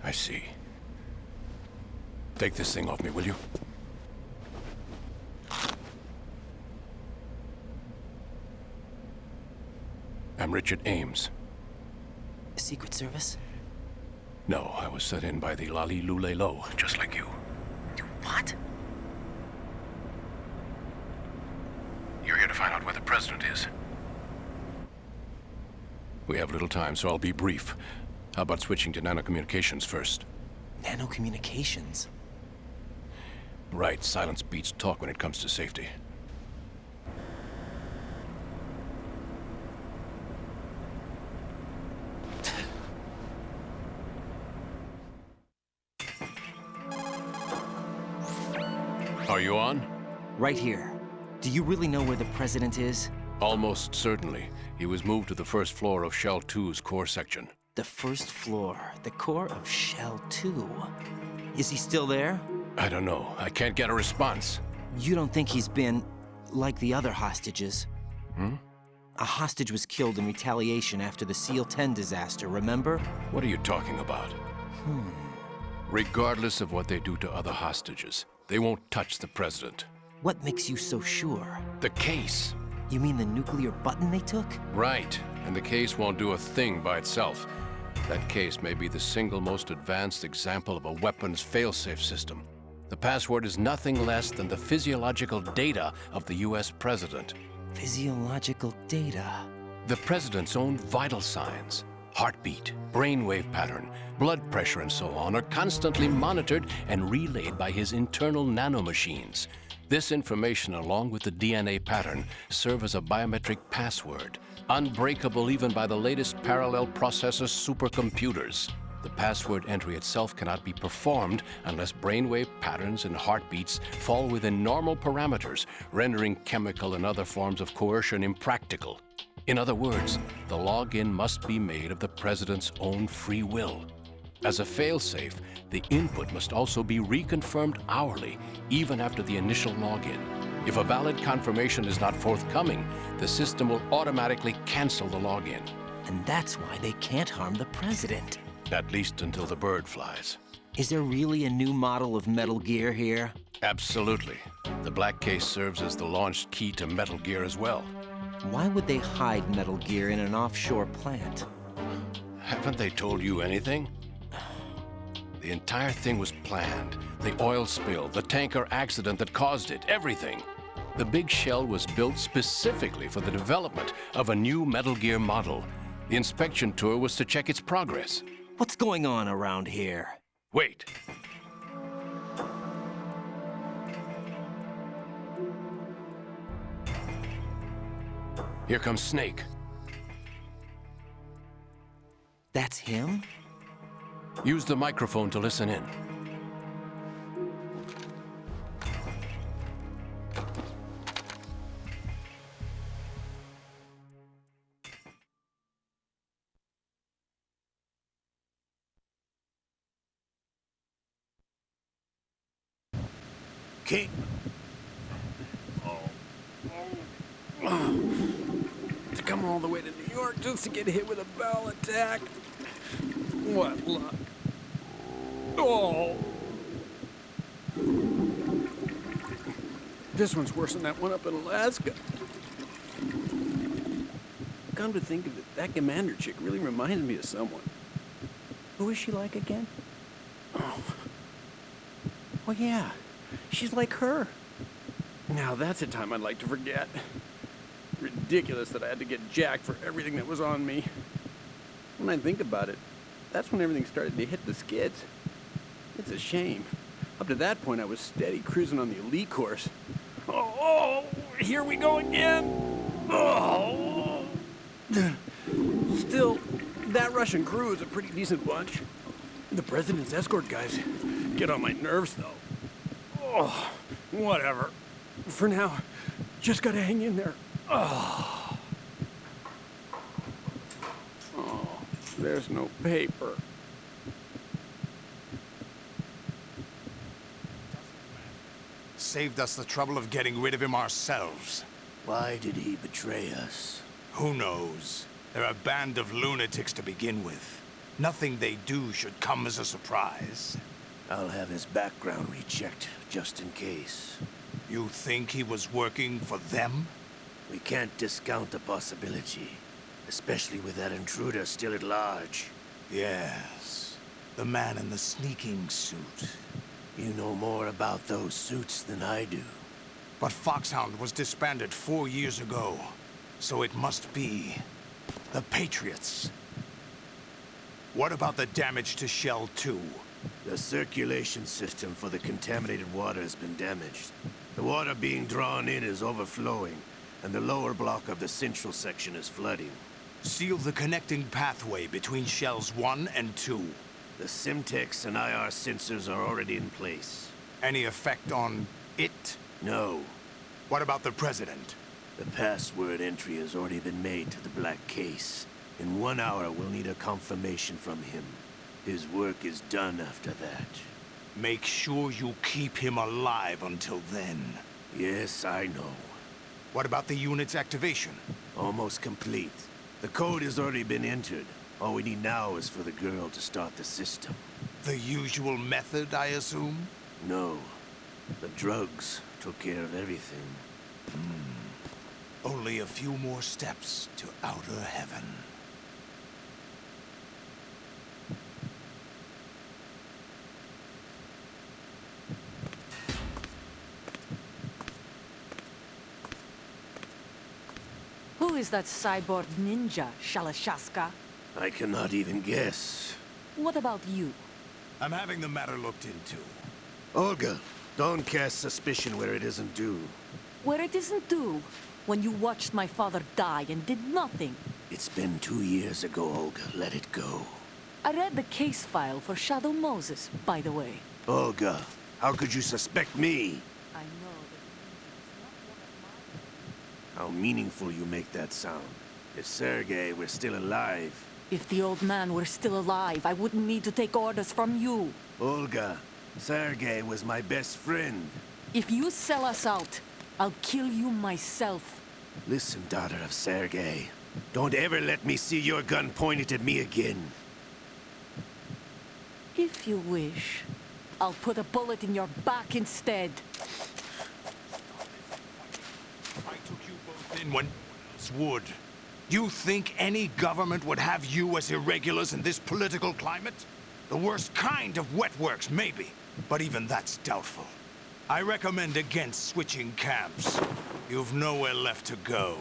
I see. Take this thing off me, will you? I'm Richard Ames. Secret Service? No, I was set in by the Lali Lule Lo, just like you. What? You're here to find out where the president is. We have little time, so I'll be brief. How about switching to nanocommunications first? Nanocommunications? Right, silence beats talk when it comes to safety. Are you on? Right here. Do you really know where the president is? Almost certainly. He was moved to the first floor of Shell 2's core section. The first floor, the core of Shell 2. Is he still there? I don't know. I can't get a response. You don't think he's been like the other hostages? Hmm? A hostage was killed in retaliation after the SEAL 10 disaster, remember? What are you talking about? Regardless of what they do to other hostages, they won't touch the president. What makes you so sure? The case. You mean the nuclear button they took? Right. And the case won't do a thing by itself. That case may be the single most advanced example of a weapons failsafe system. The password is nothing less than the physiological data of the US president. Physiological data? The president's own vital signs, heartbeat, brainwave pattern, blood pressure, and so on, are constantly monitored and relayed by his internal nanomachines. This information, along with the DNA pattern, serve as a biometric password, unbreakable even by the latest parallel processor supercomputers. The password entry itself cannot be performed unless brainwave patterns and heartbeats fall within normal parameters, rendering chemical and other forms of coercion impractical. In other words, the login must be made of the president's own free will. As a failsafe, the input must also be reconfirmed hourly, even after the initial login. If a valid confirmation is not forthcoming, the system will automatically cancel the login. And that's why they can't harm the president. At least until the bird flies. Is there really a new model of Metal Gear here? Absolutely. The black case serves as the launch key to Metal Gear as well. Why would they hide Metal Gear in an offshore plant? Haven't they told you anything? The entire thing was planned. The oil spill, the tanker accident that caused it, everything. The big shell was built specifically for the development of a new Metal Gear model. The inspection tour was to check its progress. What's going on around here? Wait. Here comes Snake. That's him? Use the microphone to listen in. King. To come all the way to New York just to get hit with a bowel attack. What luck. Oh. This one's worse than that one up in Alaska. Come to think of it, that commander chick really reminds me of someone. Who is she like again? Oh yeah, she's like her. Now that's a time I'd like to forget. Ridiculous that I had to get jacked for everything that was on me. When I think about it, that's when everything started to hit the skids. It's a shame. Up to that point, I was steady cruising on the elite course. Oh, here we go again. Oh. Still, that Russian crew is a pretty decent bunch. The president's escort guys get on my nerves, though. Oh, whatever. For now, just gotta hang in there. Oh. Oh, there's no paper. Saved us the trouble of getting rid of him ourselves. Why did he betray us? Who knows? They're a band of lunatics to begin with. Nothing they do should come as a surprise. I'll have his background rechecked, just in case. You think he was working for them? We can't discount the possibility, especially with that intruder still at large. Yes, the man in the sneaking suit. You know more about those suits than I do. But Foxhound was disbanded 4 years ago, so it must be the Patriots. What about the damage to Shell 2? The circulation system for the contaminated water has been damaged. The water being drawn in is overflowing, and the lower block of the central section is flooding. Seal the connecting pathway between Shells 1 and 2. The Simtex and IR sensors are already in place. Any effect on it? No. What about the President? The password entry has already been made to the black case. In 1 hour, we'll need a confirmation from him. His work is done after that. Make sure you keep him alive until then. Yes, I know. What about the unit's activation? Almost complete. The code has already been entered. All we need now is for the girl to start the system. The usual method, I assume? No. The drugs took care of everything. Only a few more steps to outer heaven. Who is that cyborg ninja, Shalashaska? I cannot even guess. What about you? I'm having the matter looked into. Olga, don't cast suspicion where it isn't due. Where it isn't due, when you watched my father die and did nothing. It's been 2 years ago, Olga. Let it go. I read the case file for Shadow Moses, by the way. Olga, how could you suspect me? I know that the ninja is not one of How meaningful you make that sound. If Sergei were still alive... If the old man were still alive, I wouldn't need to take orders from you. Olga, Sergei was my best friend. If you sell us out, I'll kill you myself. Listen, daughter of Sergei. Don't ever let me see your gun pointed at me again. If you wish, I'll put a bullet in your back instead. I took you both in when no one else would. You think any government would have you as irregulars in this political climate? The worst kind of wet works, maybe. But even that's doubtful. I recommend against switching camps. You've nowhere left to go.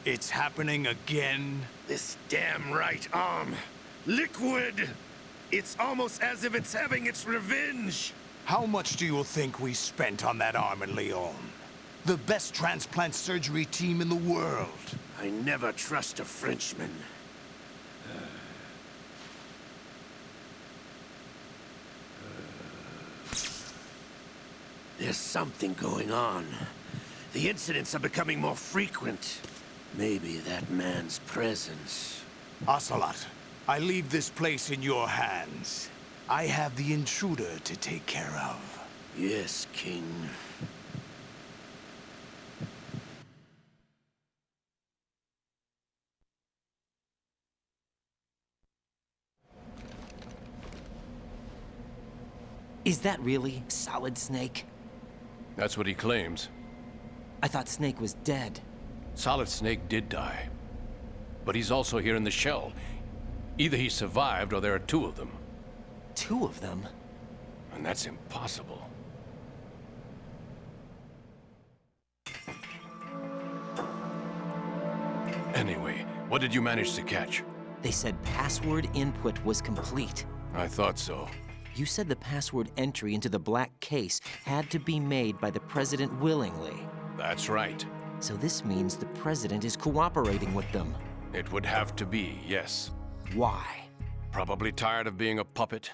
It's happening again? This damn right arm. Liquid! It's almost as if it's having its revenge. How much do you think we spent on that arm in Lyon? The best transplant surgery team in the world. I never trust a Frenchman. There's something going on. The incidents are becoming more frequent. Maybe that man's presence. Ocelot, I leave this place in your hands. I have the intruder to take care of. Yes, King. Is that really Solid Snake? That's what he claims. I thought Snake was dead. Solid Snake did die. But he's also here in the shell. Either he survived or there are two of them. Two of them? And that's impossible. Anyway, what did you manage to catch? They said password input was complete. I thought so. You said the password entry into the black case had to be made by the president willingly. That's right. So this means the president is cooperating with them. It would have to be, yes. Why? Probably tired of being a puppet,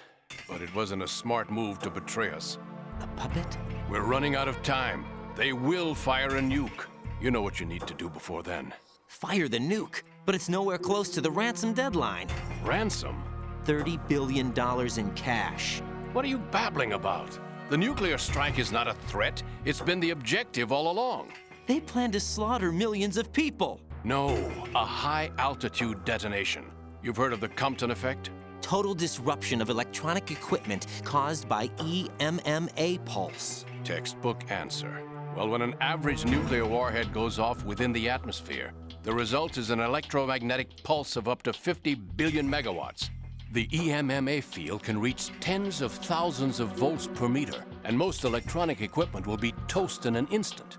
but it wasn't a smart move to betray us. A puppet? We're running out of time. They will fire a nuke. You know what you need to do before then. Fire the nuke? But it's nowhere close to the ransom deadline. Ransom? $30 billion in cash. What are you babbling about? The nuclear strike is not a threat. It's been the objective all along. They plan to slaughter millions of people. No, a high-altitude detonation. You've heard of the Compton effect? Total disruption of electronic equipment caused by EMMA pulse. Textbook answer. Well, when an average nuclear warhead goes off within the atmosphere, the result is an electromagnetic pulse of up to 50 billion megawatts. The EMMA field can reach tens of thousands of volts per meter, and most electronic equipment will be toast in an instant.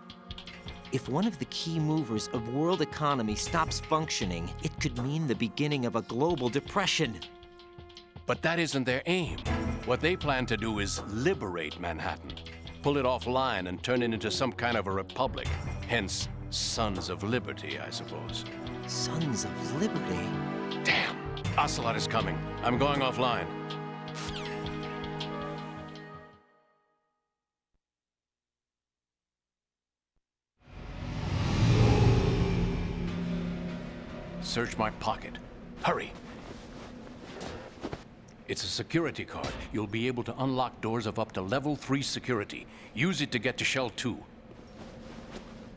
If one of the key movers of world economy stops functioning, it could mean the beginning of a global depression. But that isn't their aim. What they plan to do is liberate Manhattan, pull it offline and turn it into some kind of a republic. Hence, Sons of Liberty, I suppose. Sons of Liberty? Damn! Ocelot is coming. I'm going offline. Search my pocket. Hurry! It's a security card. You'll be able to unlock doors of up to level 3 security. Use it to get to Shell 2.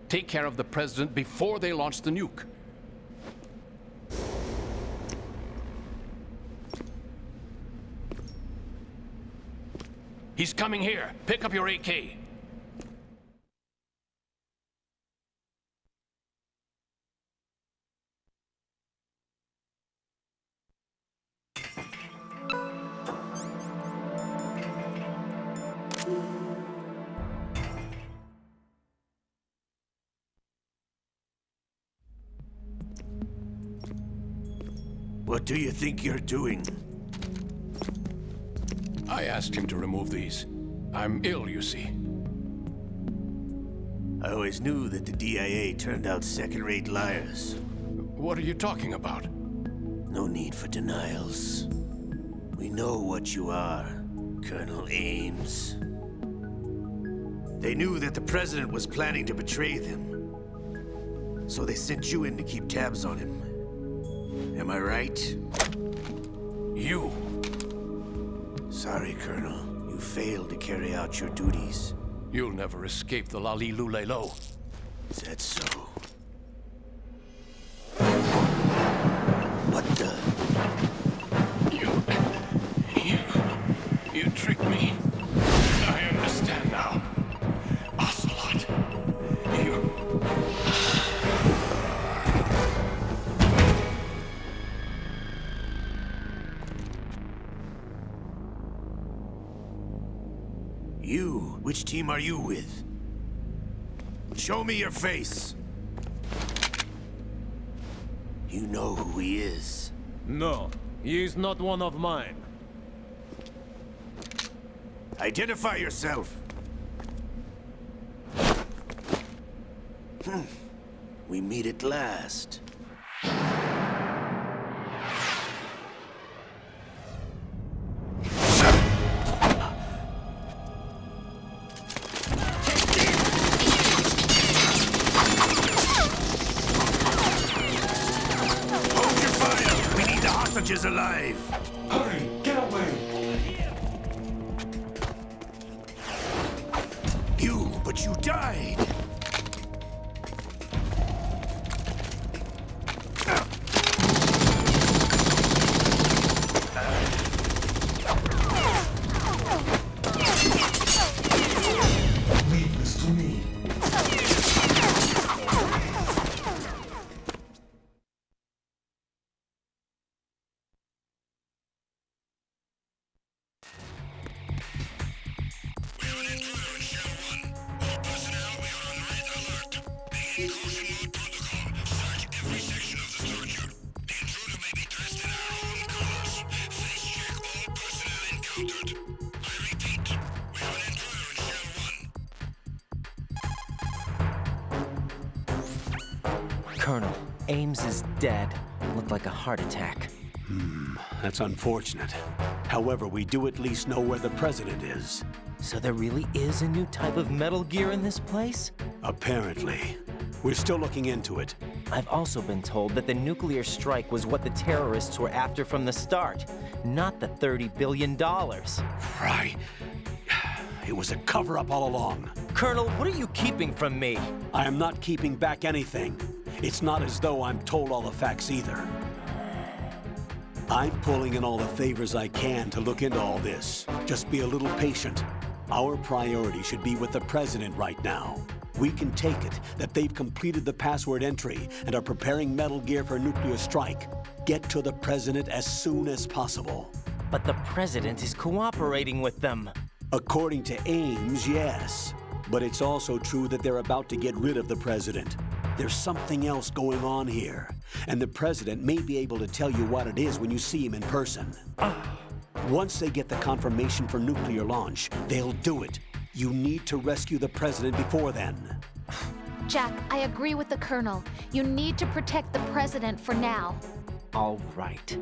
Take care of the president before they launch the nuke. He's coming here. Pick up your AK. What do you think you're doing? I asked him to remove these. I'm ill, you see. I always knew that the DIA turned out second-rate liars. What are you talking about? No need for denials. We know what you are, Colonel Ames. They knew that the president was planning to betray them. So they sent you in to keep tabs on him. Am I right? You. Sorry, Colonel. You failed to carry out your duties. You'll never escape the Lali-Lulelo. Is that so? tricked me. I understand now. Ocelot, you... You, which team are you with? Show me your face. You know who he is. No, he is not one of mine. Identify yourself. We meet at last. Is alive. Hurry, get away! But you died. Leave this to me. Colonel, Ames is dead. Looked like a heart attack. That's unfortunate. However, we do at least know where the president is. So there really is a new type of Metal Gear in this place? Apparently. We're still looking into it. I've also been told that the nuclear strike was what the terrorists were after from the start, not the $30 billion. Right. It was a cover-up all along. Colonel, what are you keeping from me? I am not keeping back anything. It's not as though I'm told all the facts either. I'm pulling in all the favors I can to look into all this. Just be a little patient. Our priority should be with the president right now. We can take it that they've completed the password entry and are preparing Metal Gear for nuclear strike. Get to the president as soon as possible. But the president is cooperating with them. According to Ames, yes. But it's also true that they're about to get rid of the president. There's something else going on here, and the president may be able to tell you what it is when you see him in person. Once they get the confirmation for nuclear launch, they'll do it. You need to rescue the president before then. Jack, I agree with the Colonel. You need to protect the president for now. All right.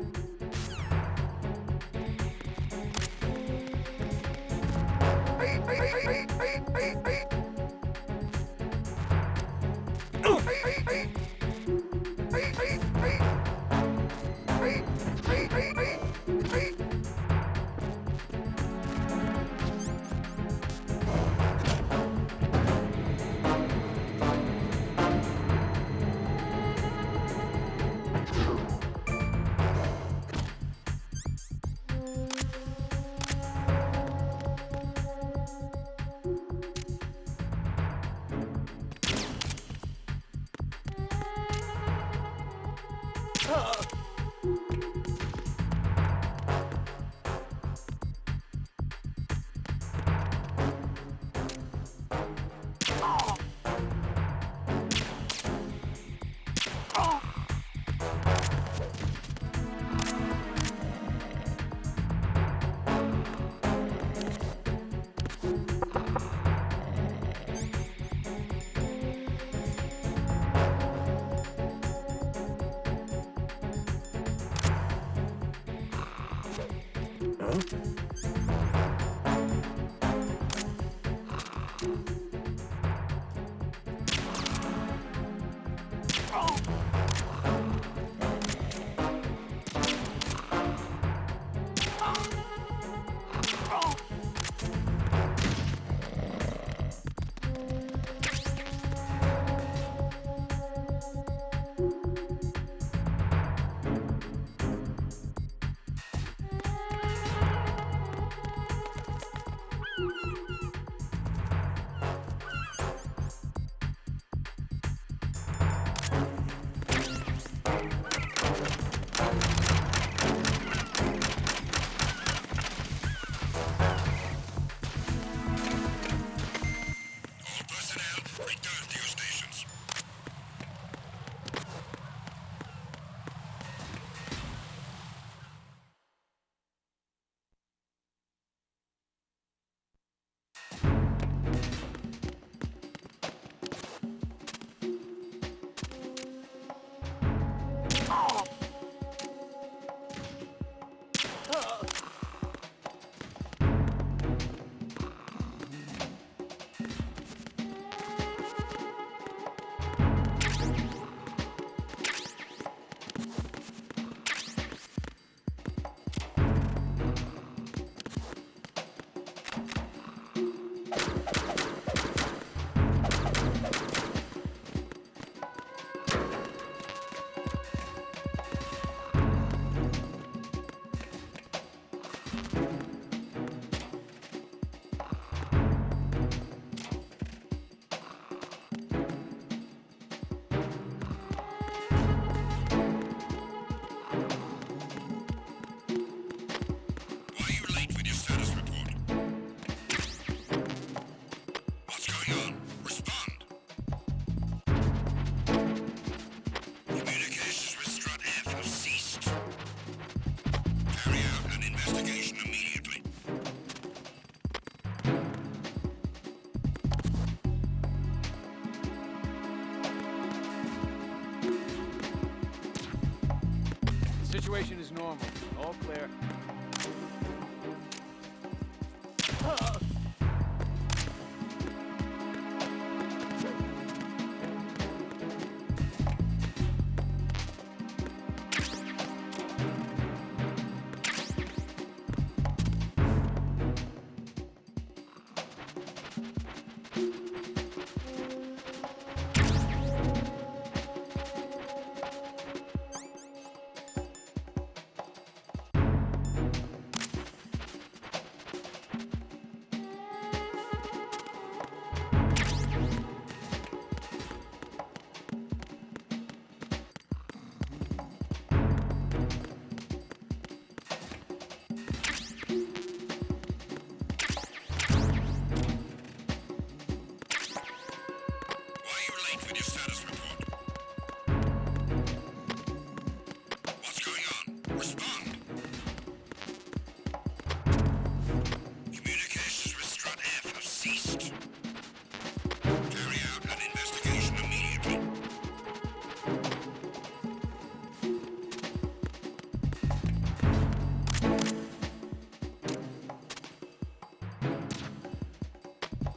Situation is normal. All clear.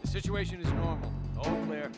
Situation is normal. All clear.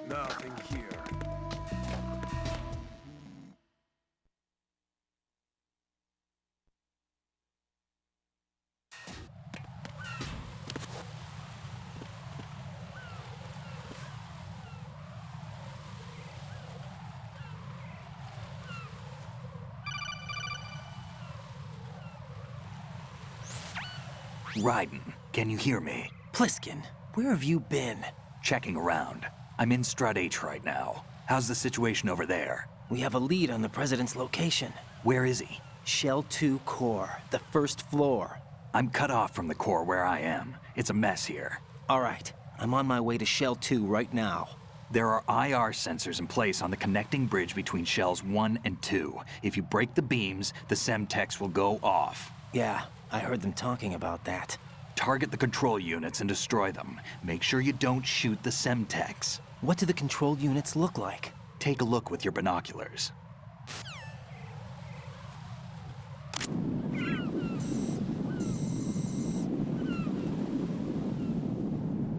Nothing here. Raiden, can you hear me? Pliskin, where have you been? Checking around. I'm in Strut H right now. How's the situation over there? We have a lead on the President's location. Where is he? Shell 2 core, the first floor. I'm cut off from the core where I am. It's a mess here. All right, I'm on my way to Shell 2 right now. There are IR sensors in place on the connecting bridge between Shells 1 and 2. If you break the beams, the Semtex will go off. Yeah, I heard them talking about that. Target the control units and destroy them. Make sure you don't shoot the Semtex. What do the control units look like? Take a look with your binoculars.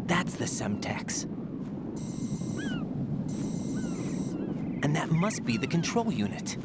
That's the Semtex. And that must be the control unit.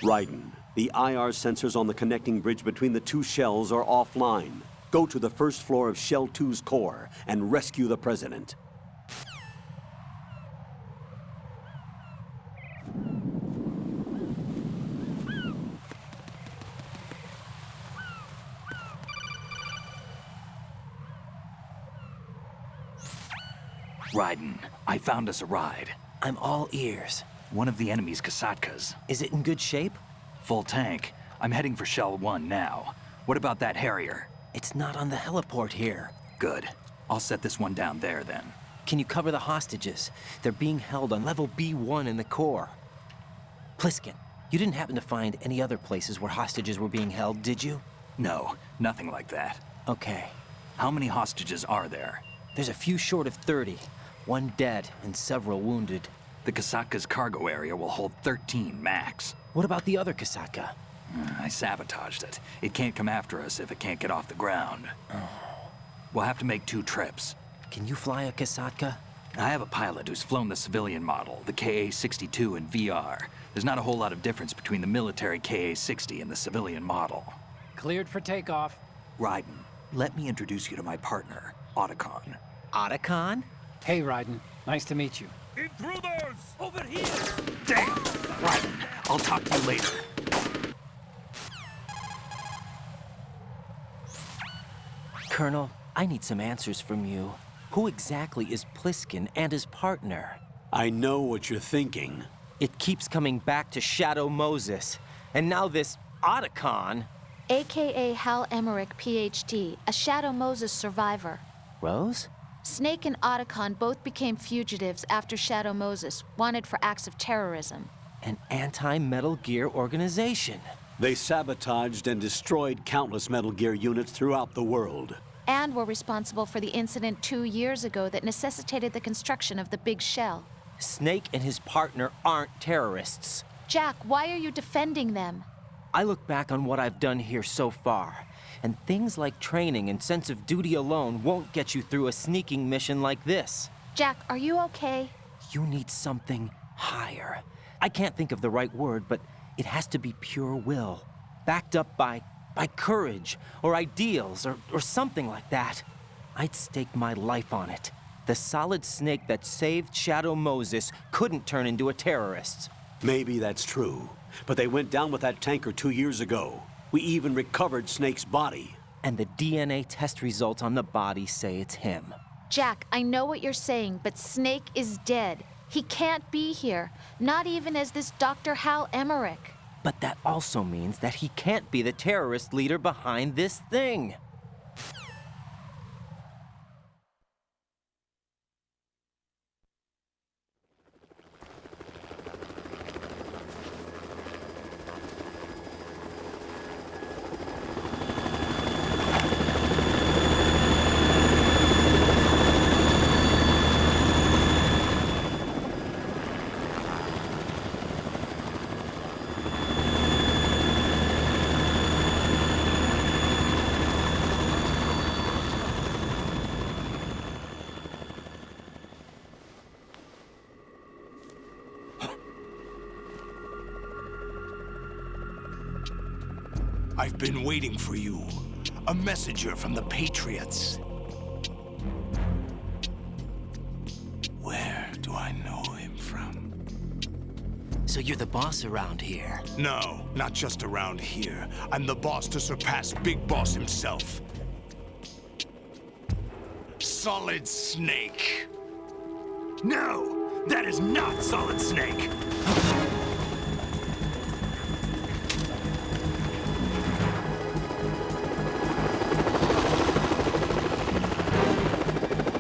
Raiden, the IR sensors on the connecting bridge between the two shells are offline. Go to the first floor of Shell 2's core and rescue the President. Raiden, I found us a ride. I'm all ears. One of the enemy's Kasatkas. Is it in good shape? Full tank. I'm heading for Shell 1 now. What about that Harrier? It's not on the heliport here. Good. I'll set this one down there then. Can you cover the hostages? They're being held on level B1 in the core. Pliskin, You didn't happen to find any other places where hostages were being held, did you? No, nothing like that. Okay. How many hostages are there? There's a few short of 30. One dead and several wounded. The Kasatka's cargo area will hold 13 max. What about the other Kasaka? I sabotaged it. It can't come after us if it can't get off the ground. We'll have to make 2 trips. Can you fly a Kasatka? I have a pilot who's flown the civilian model, the KA-62 in VR. There's not a whole lot of difference between the military KA-60 and the civilian model. Cleared for takeoff. Raiden, let me introduce you to my partner, Otacon. Otacon? Hey, Raiden. Nice to meet you. Intruders! Over here! Damn! Raiden, I'll talk to you later. Colonel, I need some answers from you. Who exactly is Pliskin and his partner? I know what you're thinking. It keeps coming back to Shadow Moses. And now this Otacon. AKA Hal Emmerich, PhD, a Shadow Moses survivor. Rose? Snake and Otacon both became fugitives after Shadow Moses, wanted for acts of terrorism. An anti-Metal Gear organization. They sabotaged and destroyed countless Metal Gear units throughout the world. And were responsible for the incident 2 years ago that necessitated the construction of the Big Shell. Snake and his partner aren't terrorists. Jack, why are you defending them? I look back on what I've done here so far, and things like training and sense of duty alone won't get you through a sneaking mission like this. Jack, are you okay? You need something higher. I can't think of the right word, but it has to be pure will, backed up by courage or ideals or something like that. I'd stake my life on it. The solid Snake that saved Shadow Moses couldn't turn into a terrorist. Maybe that's true, but they went down with that tanker 2 years ago. We even recovered Snake's body. And the DNA test results on the body say it's him. Jack, I know what you're saying, but Snake is dead. He can't be here, not even as this Dr. Hal Emmerich. But that also means that he can't be the terrorist leader behind this thing. I've been waiting for you. A messenger from the Patriots. Where do I know him from? So you're the boss around here? No, not just around here. I'm the boss to surpass Big Boss himself. Solid Snake. No, that is not Solid Snake.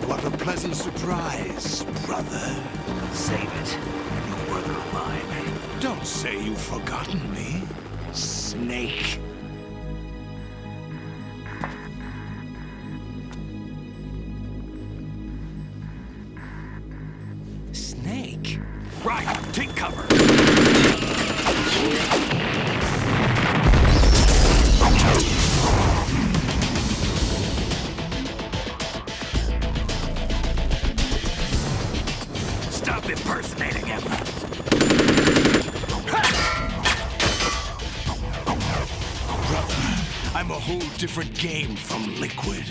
What a pleasant surprise, brother. Save it. You work of mine. Don't say you've forgotten me, Snake. Snake? Right, take cover. Stop impersonating him. Brother, I'm a whole different game from Liquid.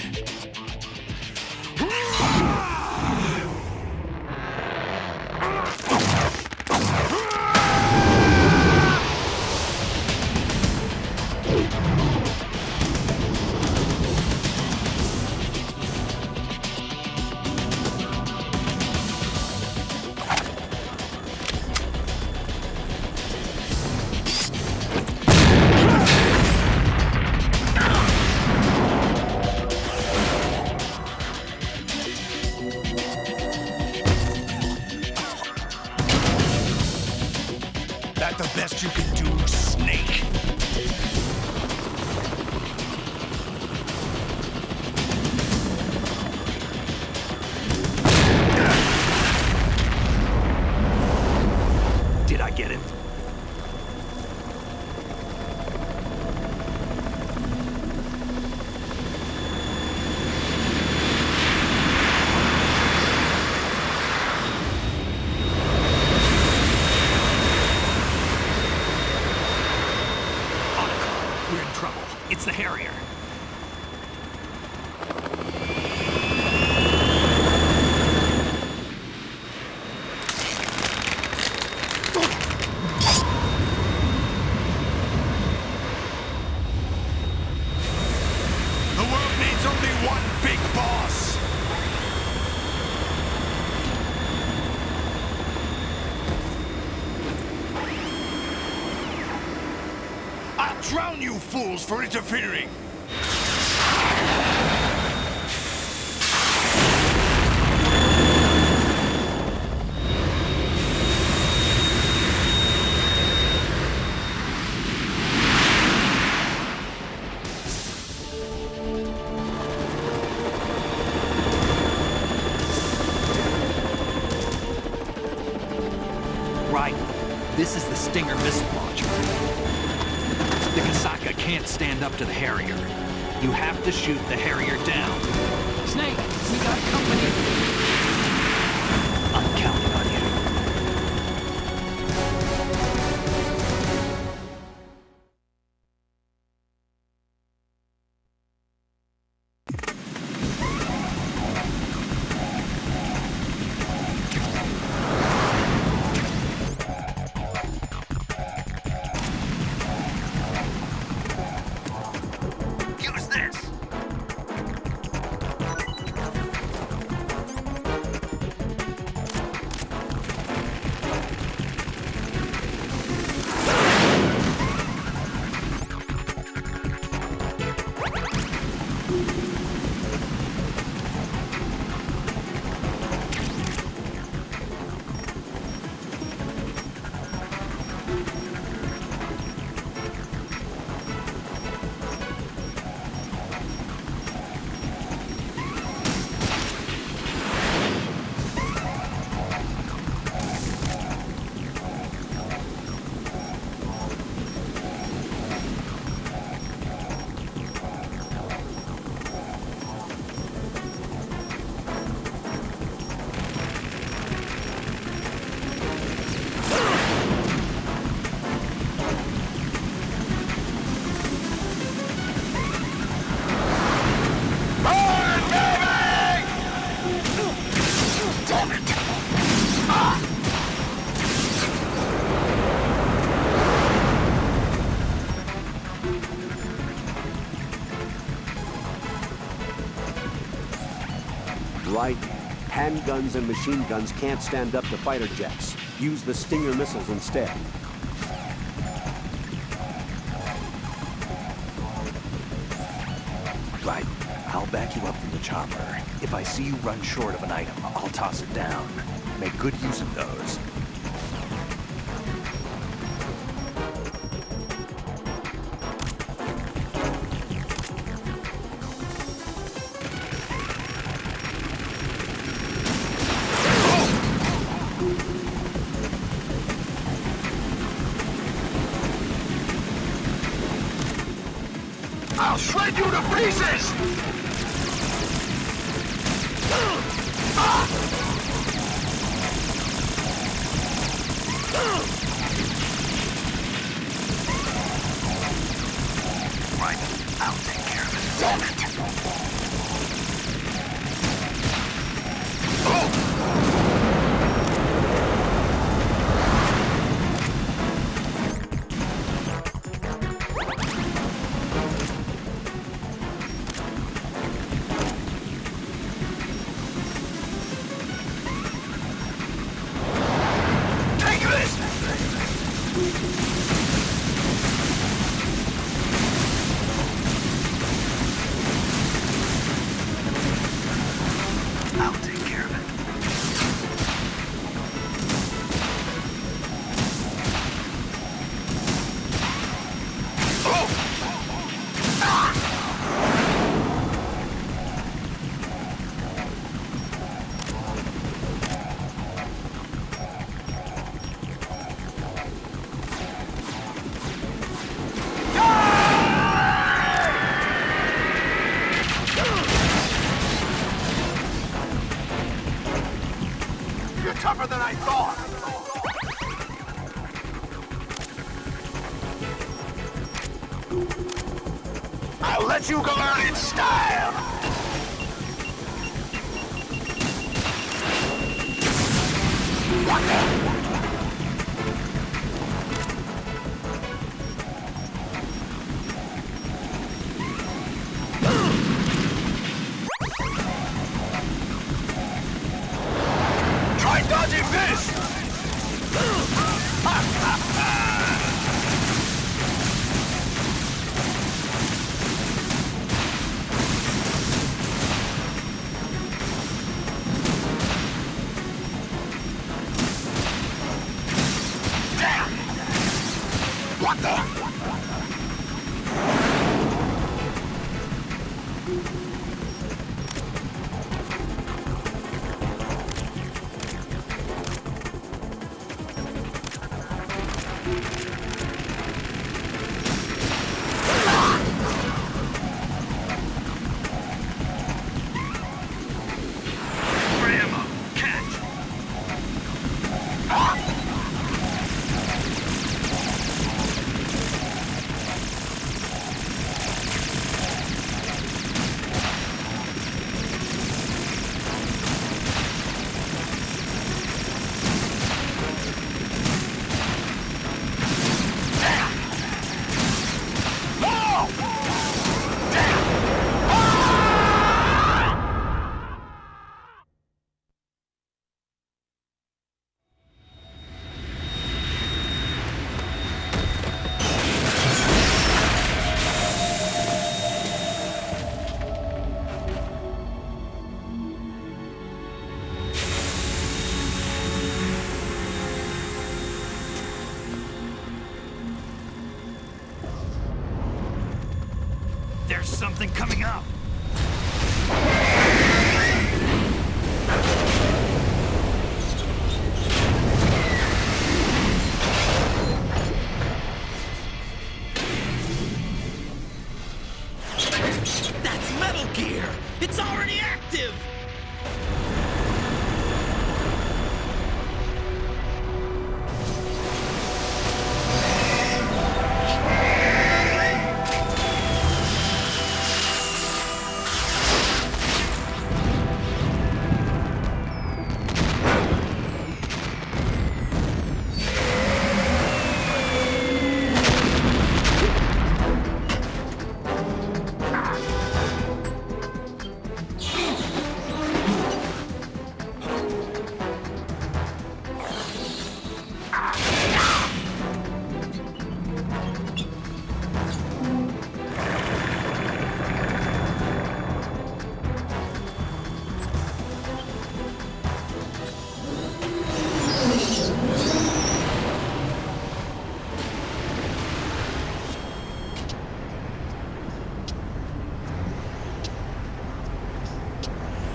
We're in trouble. It's the Harrier. The world needs only one big boss! I'll drown you fools for interfering! Right. This is the Stinger missile launcher. The Kasaka can't stand up to the Harrier. You have to shoot the Harrier down. Snake, we got company. I'm counting on you. Use this! Right. Handguns and machine guns can't stand up to fighter jets. Use the Stinger missiles instead. Right. I'll back you up from the chopper. If I see you run short of an item, I'll toss it down. Make good use of those. I'll shred you to pieces! Right. I'll take care of it. Damn it! I'll take care of it. You're tougher than I thought! I'll let you go out in style! What the? Try dodging this! What the? There's something coming up. That's Metal Gear! It's already active!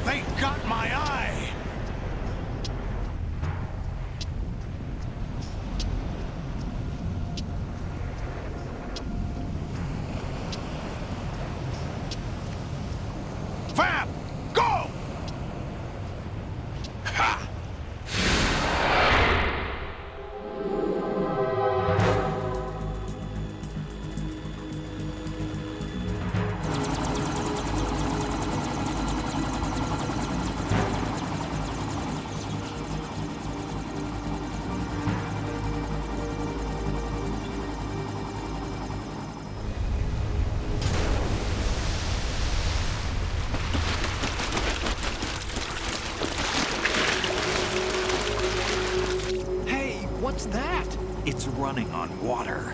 They got my eye! Fab! Go! Ha! What's that? It's running on water.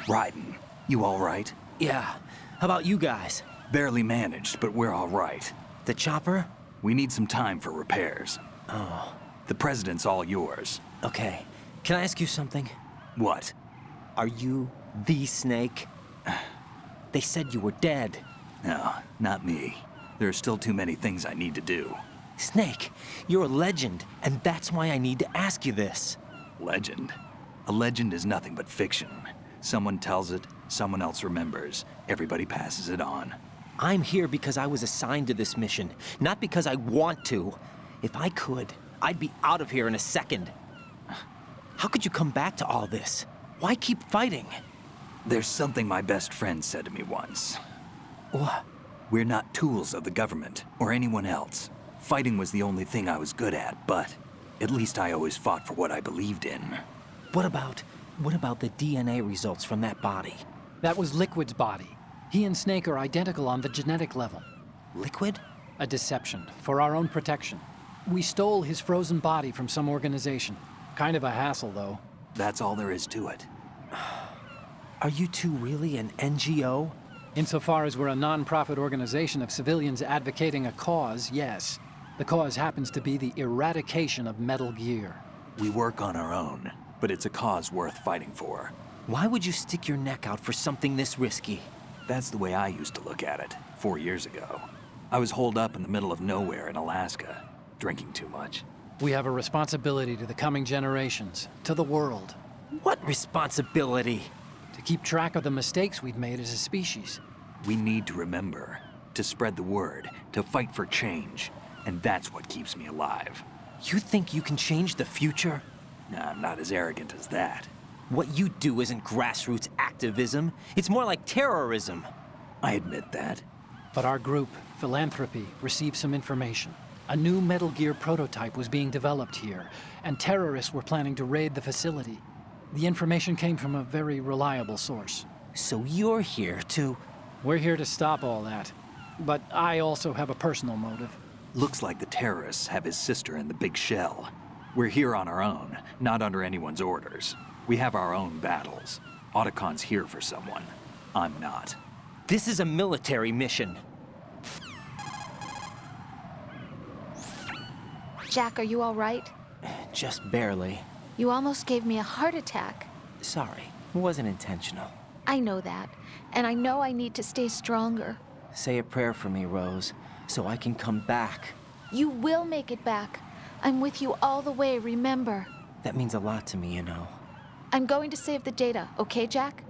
Raiden, you all right? Yeah. How about you guys? Barely managed, but we're all right. The chopper? We need some time for repairs. Oh. The president's all yours. Okay. Can I ask you something? What? Are you the Snake? They said you were dead. No, not me. There are still too many things I need to do. Snake, you're a legend, and that's why I need to ask you this. Legend? A legend is nothing but fiction. Someone tells it, someone else remembers. Everybody passes it on. I'm here because I was assigned to this mission, not because I want to. If I could, I'd be out of here in a second. How could you come back to all this? Why keep fighting? There's something my best friend said to me once. What? We're not tools of the government or anyone else. Fighting was the only thing I was good at, but at least I always fought for what I believed in. What about the DNA results from that body? That was Liquid's body. He and Snake are identical on the genetic level. Liquid? A deception, for our own protection. We stole his frozen body from some organization. Kind of a hassle, though. That's all there is to it. Are you two really an NGO? Insofar as we're a non-profit organization of civilians advocating a cause, yes. The cause happens to be the eradication of Metal Gear. We work on our own, but it's a cause worth fighting for. Why would you stick your neck out for something this risky? That's the way I used to look at it, 4 years ago. I was holed up in the middle of nowhere in Alaska, drinking too much. We have a responsibility to the coming generations, to the world. What responsibility? To keep track of the mistakes we've made as a species. We need to remember, to spread the word, to fight for change. And that's what keeps me alive. You think you can change the future? Nah, I'm not as arrogant as that. What you do isn't grassroots activism. It's more like terrorism. I admit that. But our group, Philanthropy, received some information. A new Metal Gear prototype was being developed here, and terrorists were planning to raid the facility. The information came from a very reliable source. So you're here to... We're here to stop all that. But I also have a personal motive. Looks like the terrorists have his sister in the big shell. We're here on our own, not under anyone's orders. We have our own battles. Otacon's here for someone. I'm not. This is a military mission. Jack, are you all right? Just barely. You almost gave me a heart attack. Sorry, it wasn't intentional. I know that, and I know I need to stay stronger. Say a prayer for me, Rose, so I can come back. You will make it back. I'm with you all the way, remember? That means a lot to me, you know. I'm going to save the data, okay, Jack?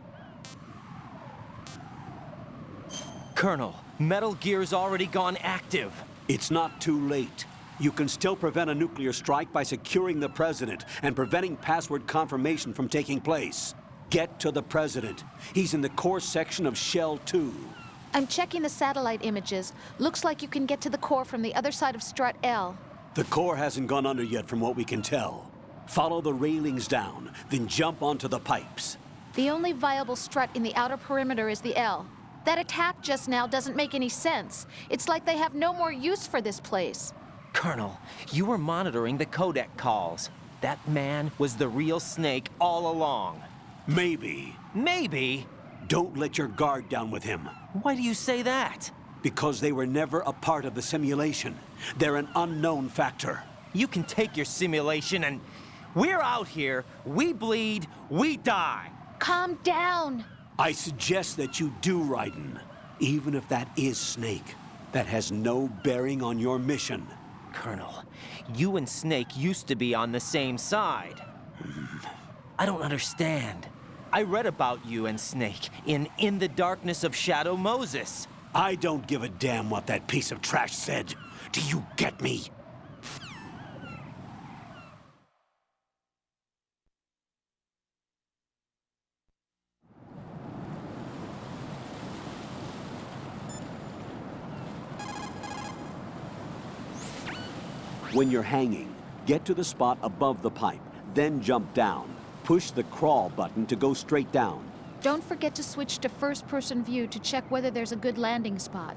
Colonel, Metal Gear's already gone active. It's not too late. You can still prevent a nuclear strike by securing the President and preventing password confirmation from taking place. Get to the President. He's in the core section of Shell 2. I'm checking the satellite images. Looks like you can get to the core from the other side of Strut L. The core hasn't gone under yet from what we can tell. Follow the railings down, then jump onto the pipes. The only viable strut in the outer perimeter is the L. That attack just now doesn't make any sense. It's like they have no more use for this place. Colonel, you were monitoring the codec calls. That man was the real Snake all along. Maybe. Maybe? Don't let your guard down with him. Why do you say that? Because they were never a part of the simulation. They're an unknown factor. You can take your simulation and... We're out here, we bleed, we die. Calm down. I suggest that you do, Raiden. Even if that is Snake. That has no bearing on your mission. Colonel, you and Snake used to be on the same side. I don't understand. I read about you and Snake in the Darkness of Shadow Moses. I don't give a damn what that piece of trash said. Do you get me? When you're hanging, get to the spot above the pipe, then jump down. Push the crawl button to go straight down. Don't forget to switch to first-person view to check whether there's a good landing spot.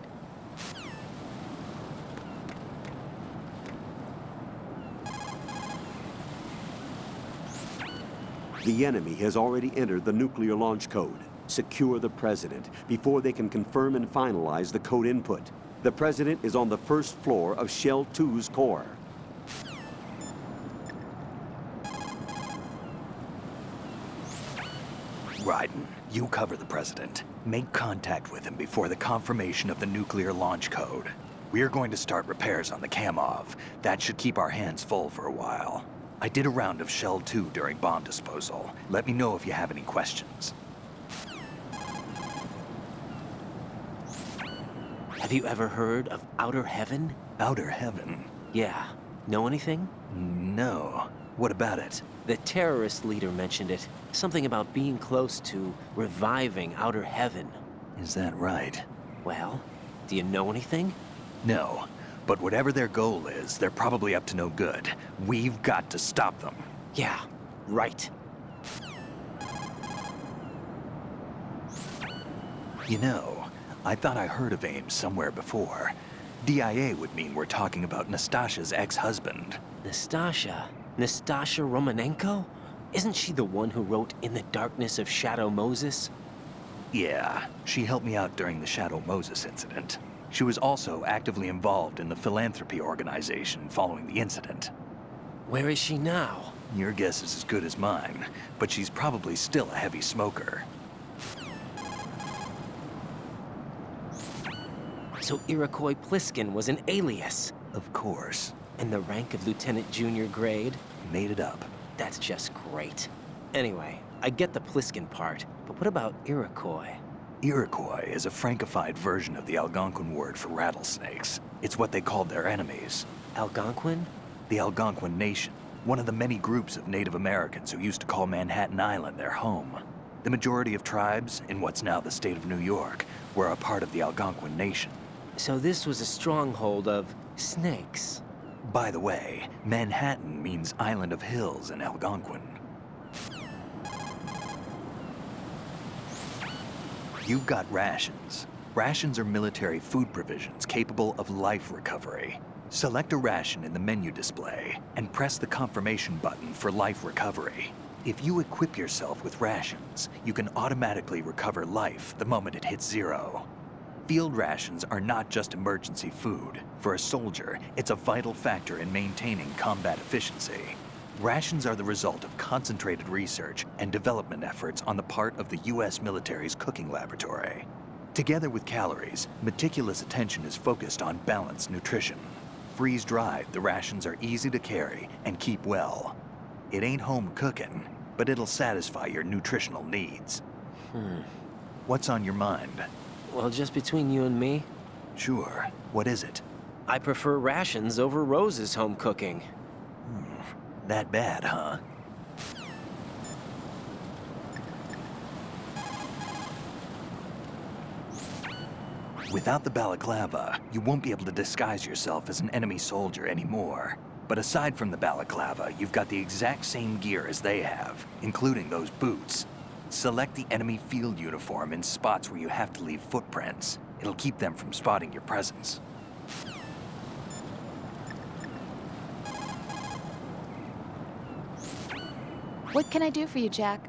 The enemy has already entered the nuclear launch code. Secure the President before they can confirm and finalize the code input. The President is on the first floor of Shell 2's core. Raiden, You cover the President. Make contact with him before the confirmation of the nuclear launch code. We're going to start repairs on the Kamov. That should keep our hands full for a while. I did a round of Shell 2 during bomb disposal. Let me know if you have any questions. Have you ever heard of Outer Heaven? Outer Heaven? Yeah. Know anything? No. What about it? The terrorist leader mentioned it. Something about being close to reviving Outer Heaven. Is that right? Well, do you know anything? No. But whatever their goal is, they're probably up to no good. We've got to stop them. Yeah, right. You know, I thought I heard of AIM somewhere before. DIA would mean we're talking about Nastasha's ex-husband. Nastasha? Nastasha Romanenko? Isn't she the one who wrote In the Darkness of Shadow Moses? Yeah, she helped me out during the Shadow Moses incident. She was also actively involved in the philanthropy organization following the incident. Where is she now? Your guess is as good as mine, but she's probably still a heavy smoker. So Iroquois Pliskin was an alias? Of course. And the rank of Lieutenant Junior grade? Made it up. That's just great. Anyway, I get the Pliskin part, but what about Iroquois? Iroquois is a Frankified version of the Algonquin word for rattlesnakes. It's what they called their enemies. Algonquin? The Algonquin Nation, one of the many groups of Native Americans who used to call Manhattan Island their home. The majority of tribes, in what's now the state of New York, were a part of the Algonquin Nation. So this was a stronghold of snakes. By the way, Manhattan means Island of Hills in Algonquin. You've got rations. Rations are military food provisions capable of life recovery. Select a ration in the menu display and press the confirmation button for life recovery. If you equip yourself with rations, you can automatically recover life the moment it hits 0. Field rations are not just emergency food. For a soldier, it's a vital factor in maintaining combat efficiency. Rations are the result of concentrated research and development efforts on the part of the U.S. military's cooking laboratory. Together with calories, meticulous attention is focused on balanced nutrition. Freeze-dried, the rations are easy to carry and keep well. It ain't home cooking, but it'll satisfy your nutritional needs. What's on your mind? Well, just between you and me? Sure. What is it? I prefer rations over Rose's home cooking. That bad, huh? Without the balaclava, you won't be able to disguise yourself as an enemy soldier anymore. But aside from the balaclava, you've got the exact same gear as they have, including those boots. Select the enemy field uniform in spots where you have to leave footprints. It'll keep them from spotting your presence. What can I do for you, Jack?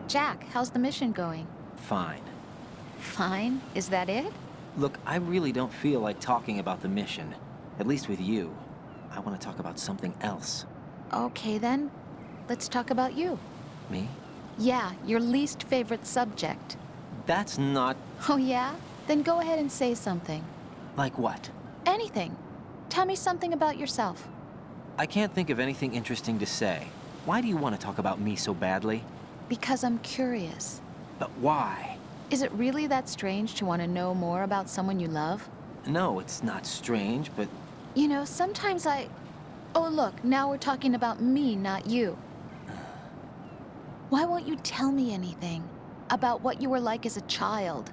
Jack, how's the mission going? Fine. Fine? Is that it? Look, I really don't feel like talking about the mission. At least with you. I want to talk about something else. Okay then, let's talk about you. Me? Yeah, your least favorite subject. That's not... Oh yeah? Then go ahead and say something. Like what? Anything. Tell me something about yourself. I can't think of anything interesting to say. Why do you want to talk about me so badly? Because I'm curious. But why? Is it really that strange to want to know more about someone you love? No, it's not strange, but... You know, sometimes Oh look, now we're talking about me, not you. Why won't you tell me anything? About what you were like as a child?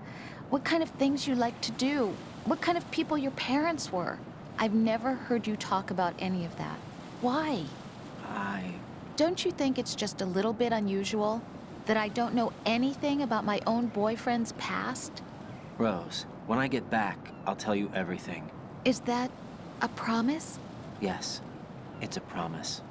What kind of things you liked to do? What kind of people your parents were? I've never heard you talk about any of that. Why? Don't you think it's just a little bit unusual that I don't know anything about my own boyfriend's past? Rose, when I get back, I'll tell you everything. Is that a promise? Yes, it's a promise.